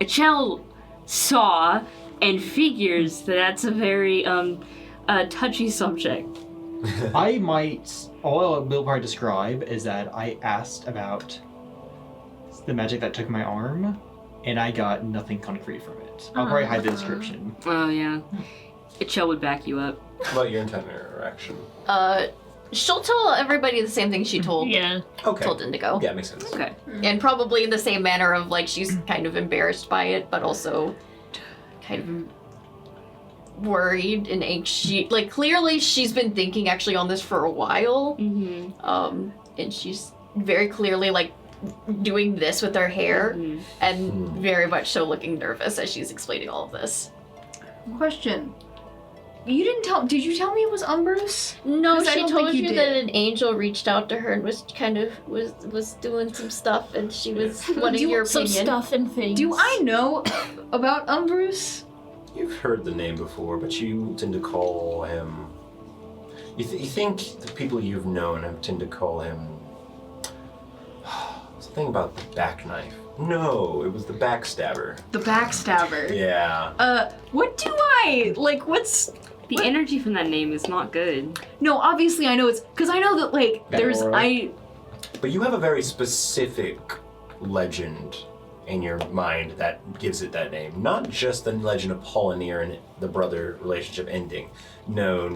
Speaker 5: Chell saw and figures that that's a very touchy subject.
Speaker 6: All I will probably describe is that I asked about the magic that took my arm, and I got nothing concrete from it. I'll probably hide the description.
Speaker 5: Oh, yeah. Chell would back you up.
Speaker 1: What about your intent interaction?
Speaker 4: She'll tell everybody the same thing she told
Speaker 8: Yeah.
Speaker 1: Okay.
Speaker 4: told Indigo.
Speaker 1: Yeah, makes sense.
Speaker 5: Okay.
Speaker 4: And probably in the same manner of like she's kind of embarrassed by it, but also kind of worried and anxious. Like clearly she's been thinking actually on this for a while.
Speaker 5: Mm-hmm.
Speaker 4: And she's very clearly like doing this with her hair and very much so looking nervous as she's explaining all of this.
Speaker 9: Question. You didn't tell. Did you tell me it was Umbrus?
Speaker 4: No,
Speaker 9: 'Cause I
Speaker 4: she
Speaker 9: don't
Speaker 4: told
Speaker 9: think you
Speaker 4: you
Speaker 9: did.
Speaker 4: that an angel reached out to her and was kind of was doing some stuff, and she was wanting your
Speaker 8: Some
Speaker 4: opinion.
Speaker 8: stuff and things.
Speaker 9: Do I know about Umbrus?
Speaker 1: You've heard the name before, but you tend to call him. You think the people you've known have tend to call him. Something about the back knife. No, it was the backstabber.
Speaker 9: The backstabber.
Speaker 1: Yeah.
Speaker 9: What do I like? What's
Speaker 5: The energy from that name is not good.
Speaker 9: no? Obviously, I know it's because I know that like there's
Speaker 6: Aura.
Speaker 1: But you have a very specific legend in your mind that gives it that name. Not just the legend of Apollinaire and the brother relationship ending. No.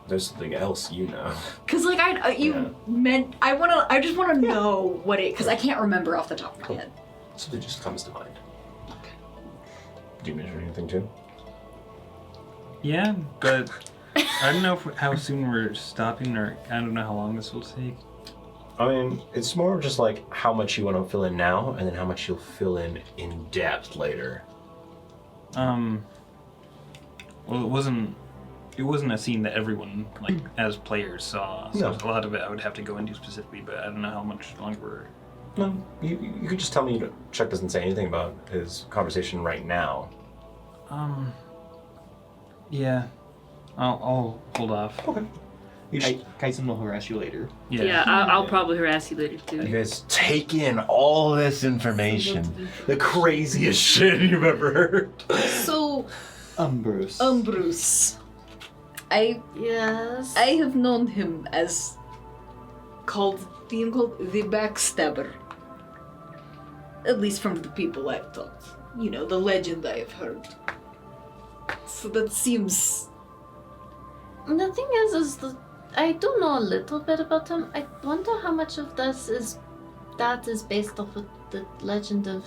Speaker 1: There's something else you know.
Speaker 9: Because like I just want to know what it because I can't remember off the top of my head.
Speaker 1: Something just comes to mind. Do you measure anything too?
Speaker 3: Yeah, but I don't know how soon we're stopping, or I don't know how long this will take.
Speaker 1: I mean, it's more of just like how much you want to fill in now, and then how much you'll fill in depth later.
Speaker 3: Well, it wasn't a scene that everyone, like, as players saw. So
Speaker 1: No.
Speaker 3: a lot of it I would have to go into specifically, but I don't know how much longer we're...
Speaker 1: No, you could just tell me Chuck doesn't say anything about his conversation right now.
Speaker 3: Yeah. I'll hold off.
Speaker 1: Okay. You just,
Speaker 6: Kaisen will harass you later.
Speaker 5: Yeah, I'll probably harass you later
Speaker 1: you
Speaker 5: too.
Speaker 1: guys take in all this information. The craziest shit you've ever heard.
Speaker 9: So
Speaker 6: Umbrus.
Speaker 9: Umbrus,
Speaker 4: Yes.
Speaker 9: I have known him as called the backstabber. At least from the people I've talked. You know, the legend I have heard. So that seems
Speaker 4: The thing is I do know a little bit about him. I wonder how much of this is based off of the legend of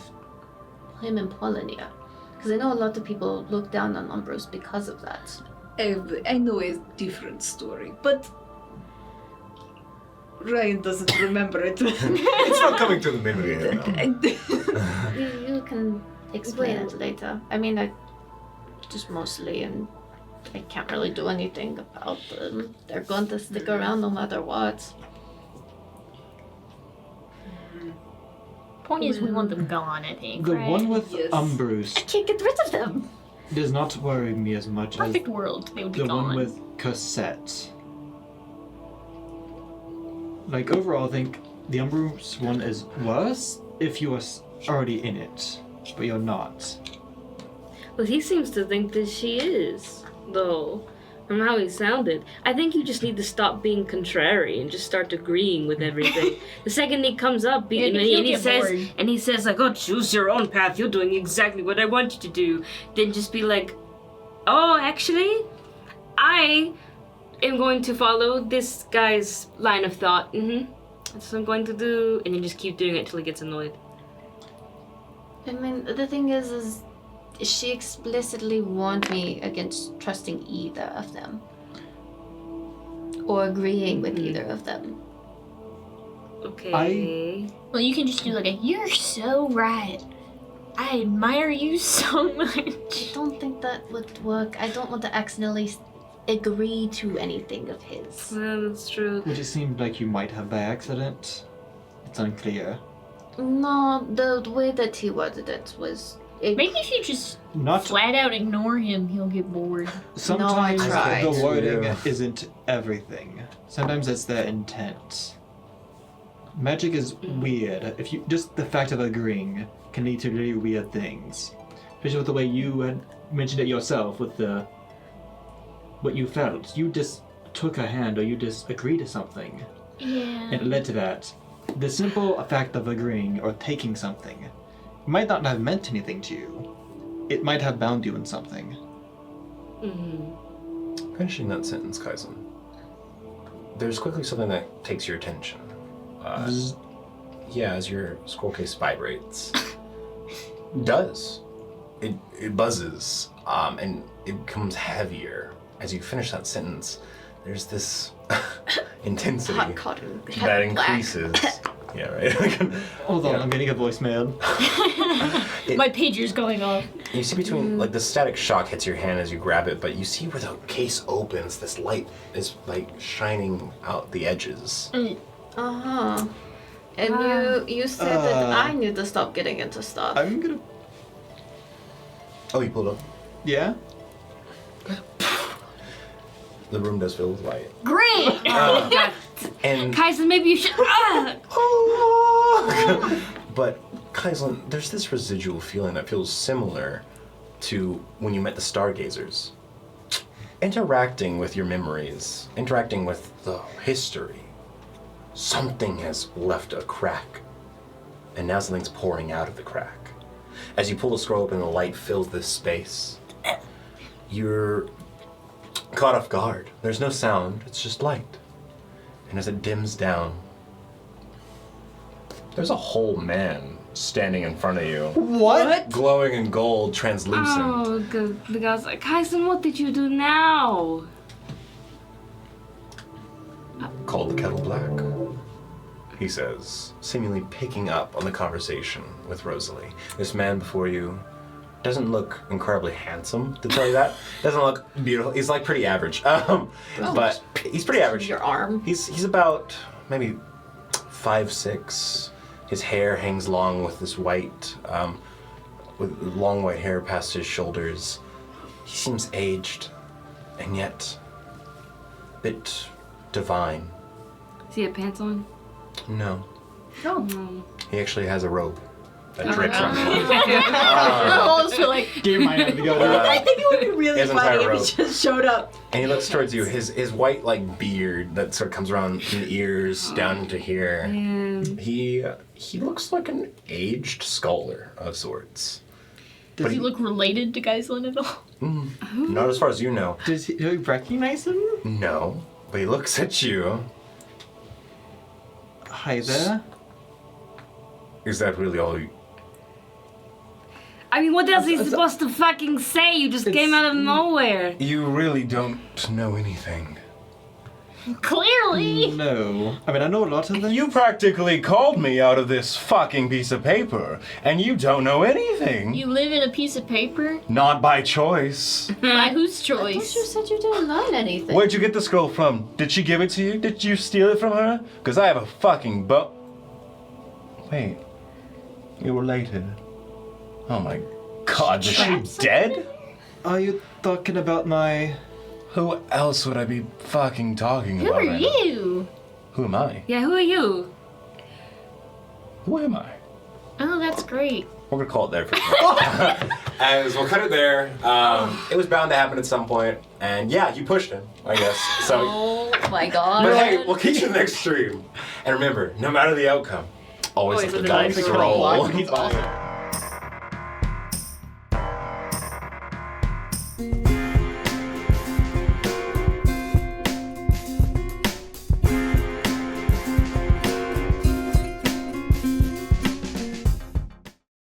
Speaker 4: him in Polonia. Because I know a lot of people look down on Umbrus because of that.
Speaker 9: I know a different story, but Ryan doesn't remember it.
Speaker 1: It's not coming to the memory now.
Speaker 4: You can explain it later. I mean, I just mostly, and I can't really do anything about them. They're going to stick around no matter what.
Speaker 8: Point is, we want them gone, I think,
Speaker 6: The
Speaker 8: right?
Speaker 6: one with
Speaker 9: Yes.
Speaker 6: Umbrus
Speaker 4: Can't get rid of them.
Speaker 6: does not worry me as much as
Speaker 8: Perfect world, they would be
Speaker 6: the
Speaker 8: gone.
Speaker 6: one with Cassette. Like, overall, I think the Umbrus one is worse if you are already in it, but you're not.
Speaker 2: Well, he seems to think that she is, though. from how he sounded. I think you just need to stop being contrary and just start agreeing with everything. The second he comes up
Speaker 8: Yeah,
Speaker 2: and
Speaker 8: he'll
Speaker 2: he
Speaker 8: get
Speaker 2: says
Speaker 8: bored.
Speaker 2: and he says like, "Oh, choose your own path. You're doing exactly what I want you to do." Then just be like, "Oh, actually, I am going to follow this guy's line of thought. That's what I'm going to do," and then just keep doing it till he gets annoyed.
Speaker 7: I mean, the thing is she explicitly warned me against trusting either of them. Or agreeing with either of them.
Speaker 2: Okay.
Speaker 8: Well, you can just do like a, "You're so right. I admire you so
Speaker 7: I
Speaker 8: much."
Speaker 7: don't think that would work. I don't want to accidentally agree to anything of his.
Speaker 2: Well, that's true.
Speaker 6: Which it seemed like you might have by accident. It's unclear.
Speaker 7: No, the way that he worded it was...
Speaker 8: Maybe if you just
Speaker 6: Not
Speaker 8: flat out ignore him, he'll get bored.
Speaker 6: sometimes
Speaker 7: tried.
Speaker 6: the wording
Speaker 1: Yeah.
Speaker 6: isn't everything. Sometimes it's their intent. Magic is weird. If you just the fact of agreeing can lead to really weird things. Especially with the way you had mentioned it yourself with the what you felt. You just took a hand or you just agreed to something.
Speaker 8: Yeah.
Speaker 6: And it led to that. The simple fact of agreeing or taking something might not have meant anything to you. It might have bound you in something.
Speaker 1: Finishing that sentence, Kaizen. There's quickly something that takes your attention.
Speaker 6: Bzz.
Speaker 1: Yeah, as your scroll case vibrates. Does. It buzzes, and it becomes heavier. As you finish that sentence, there's this intensity
Speaker 4: Hot cotton.
Speaker 1: that
Speaker 4: Black.
Speaker 1: increases. Yeah, right?
Speaker 6: Hold on,
Speaker 1: Yeah.
Speaker 6: I'm getting a voicemail.
Speaker 8: My pager's going off.
Speaker 1: You see between, like, the static shock hits your hand as you grab it, but you see where the case opens, this light is, like, shining out the edges.
Speaker 7: Uh-huh. And you said that I need to stop getting into stuff.
Speaker 6: I'm gonna.
Speaker 1: Oh, you pulled up?
Speaker 6: Yeah?
Speaker 1: The room does fill with light.
Speaker 8: Great!
Speaker 1: And
Speaker 2: Kaizen, maybe you should.
Speaker 1: but Kaizen, there's this residual feeling that feels similar to when you met the Stargazers. Interacting with your memories, interacting with the history, something has left a crack, and now something's pouring out of the crack. As you pull the scroll open, the light fills this space. You're caught off guard. There's no sound, it's just light. And as it dims down, there's a whole man standing in front of you.
Speaker 6: What?
Speaker 1: Glowing in gold, translucent.
Speaker 2: Oh, the guy's like, Kaizen, what did you do now?
Speaker 1: Called the kettle black, he says, seemingly picking up on the conversation with Rosalie. This man before you doesn't look incredibly handsome, to tell you that. Doesn't look beautiful. He's like pretty average. But he's pretty average.
Speaker 4: Your arm.
Speaker 1: He's about maybe 5'6". His hair hangs long with this white, with long white hair past his shoulders. He seems aged, and yet a bit divine.
Speaker 2: Does he have pants on?
Speaker 1: No,
Speaker 2: No.
Speaker 1: he actually has a robe that drips from him.
Speaker 8: I also like,
Speaker 6: Game might have to go.
Speaker 9: I think it would be really
Speaker 1: His
Speaker 9: funny
Speaker 1: entire
Speaker 9: if
Speaker 1: robe.
Speaker 9: he just showed up.
Speaker 1: And he looks towards you. His white like beard that sort of comes around from the ears down to here.
Speaker 2: Man.
Speaker 1: He looks like an aged scholar of sorts.
Speaker 8: does he look related to Geislin at all?
Speaker 1: Not as far as you know.
Speaker 6: Do you recognize him?
Speaker 1: No, but he looks at you.
Speaker 6: Hi there.
Speaker 1: Is that really all you?
Speaker 2: I mean, what else is he supposed to fucking say? You just came out of nowhere.
Speaker 1: You really don't know anything.
Speaker 8: Clearly!
Speaker 6: No. I mean, I know a lot of things.
Speaker 1: You practically called me out of this fucking piece of paper, and you don't know anything.
Speaker 8: You live in a piece of paper?
Speaker 1: Not by choice.
Speaker 8: By whose
Speaker 7: I thought
Speaker 8: choice?
Speaker 7: you said you didn't learn anything.
Speaker 1: Where'd you get the scroll from? Did she give it to you? Did you steal it from her? Because I have a fucking Wait. You're related. Oh my god, is she dead?
Speaker 6: Are you talking about my...
Speaker 1: Who else would I be fucking talking
Speaker 8: Who
Speaker 1: about?
Speaker 8: are
Speaker 1: right now?
Speaker 8: you?
Speaker 1: Who am I?
Speaker 2: Yeah, who are you?
Speaker 1: Who am I?
Speaker 8: Oh, that's great.
Speaker 1: we're gonna call it there for tonight. As we'll cut it there. It was bound to happen at some point, and yeah, you pushed him, I guess. So,
Speaker 4: Oh my god.
Speaker 1: but hey, we'll catch you in the next stream. And remember, no matter the outcome, always let the dice roll.
Speaker 6: He's awesome.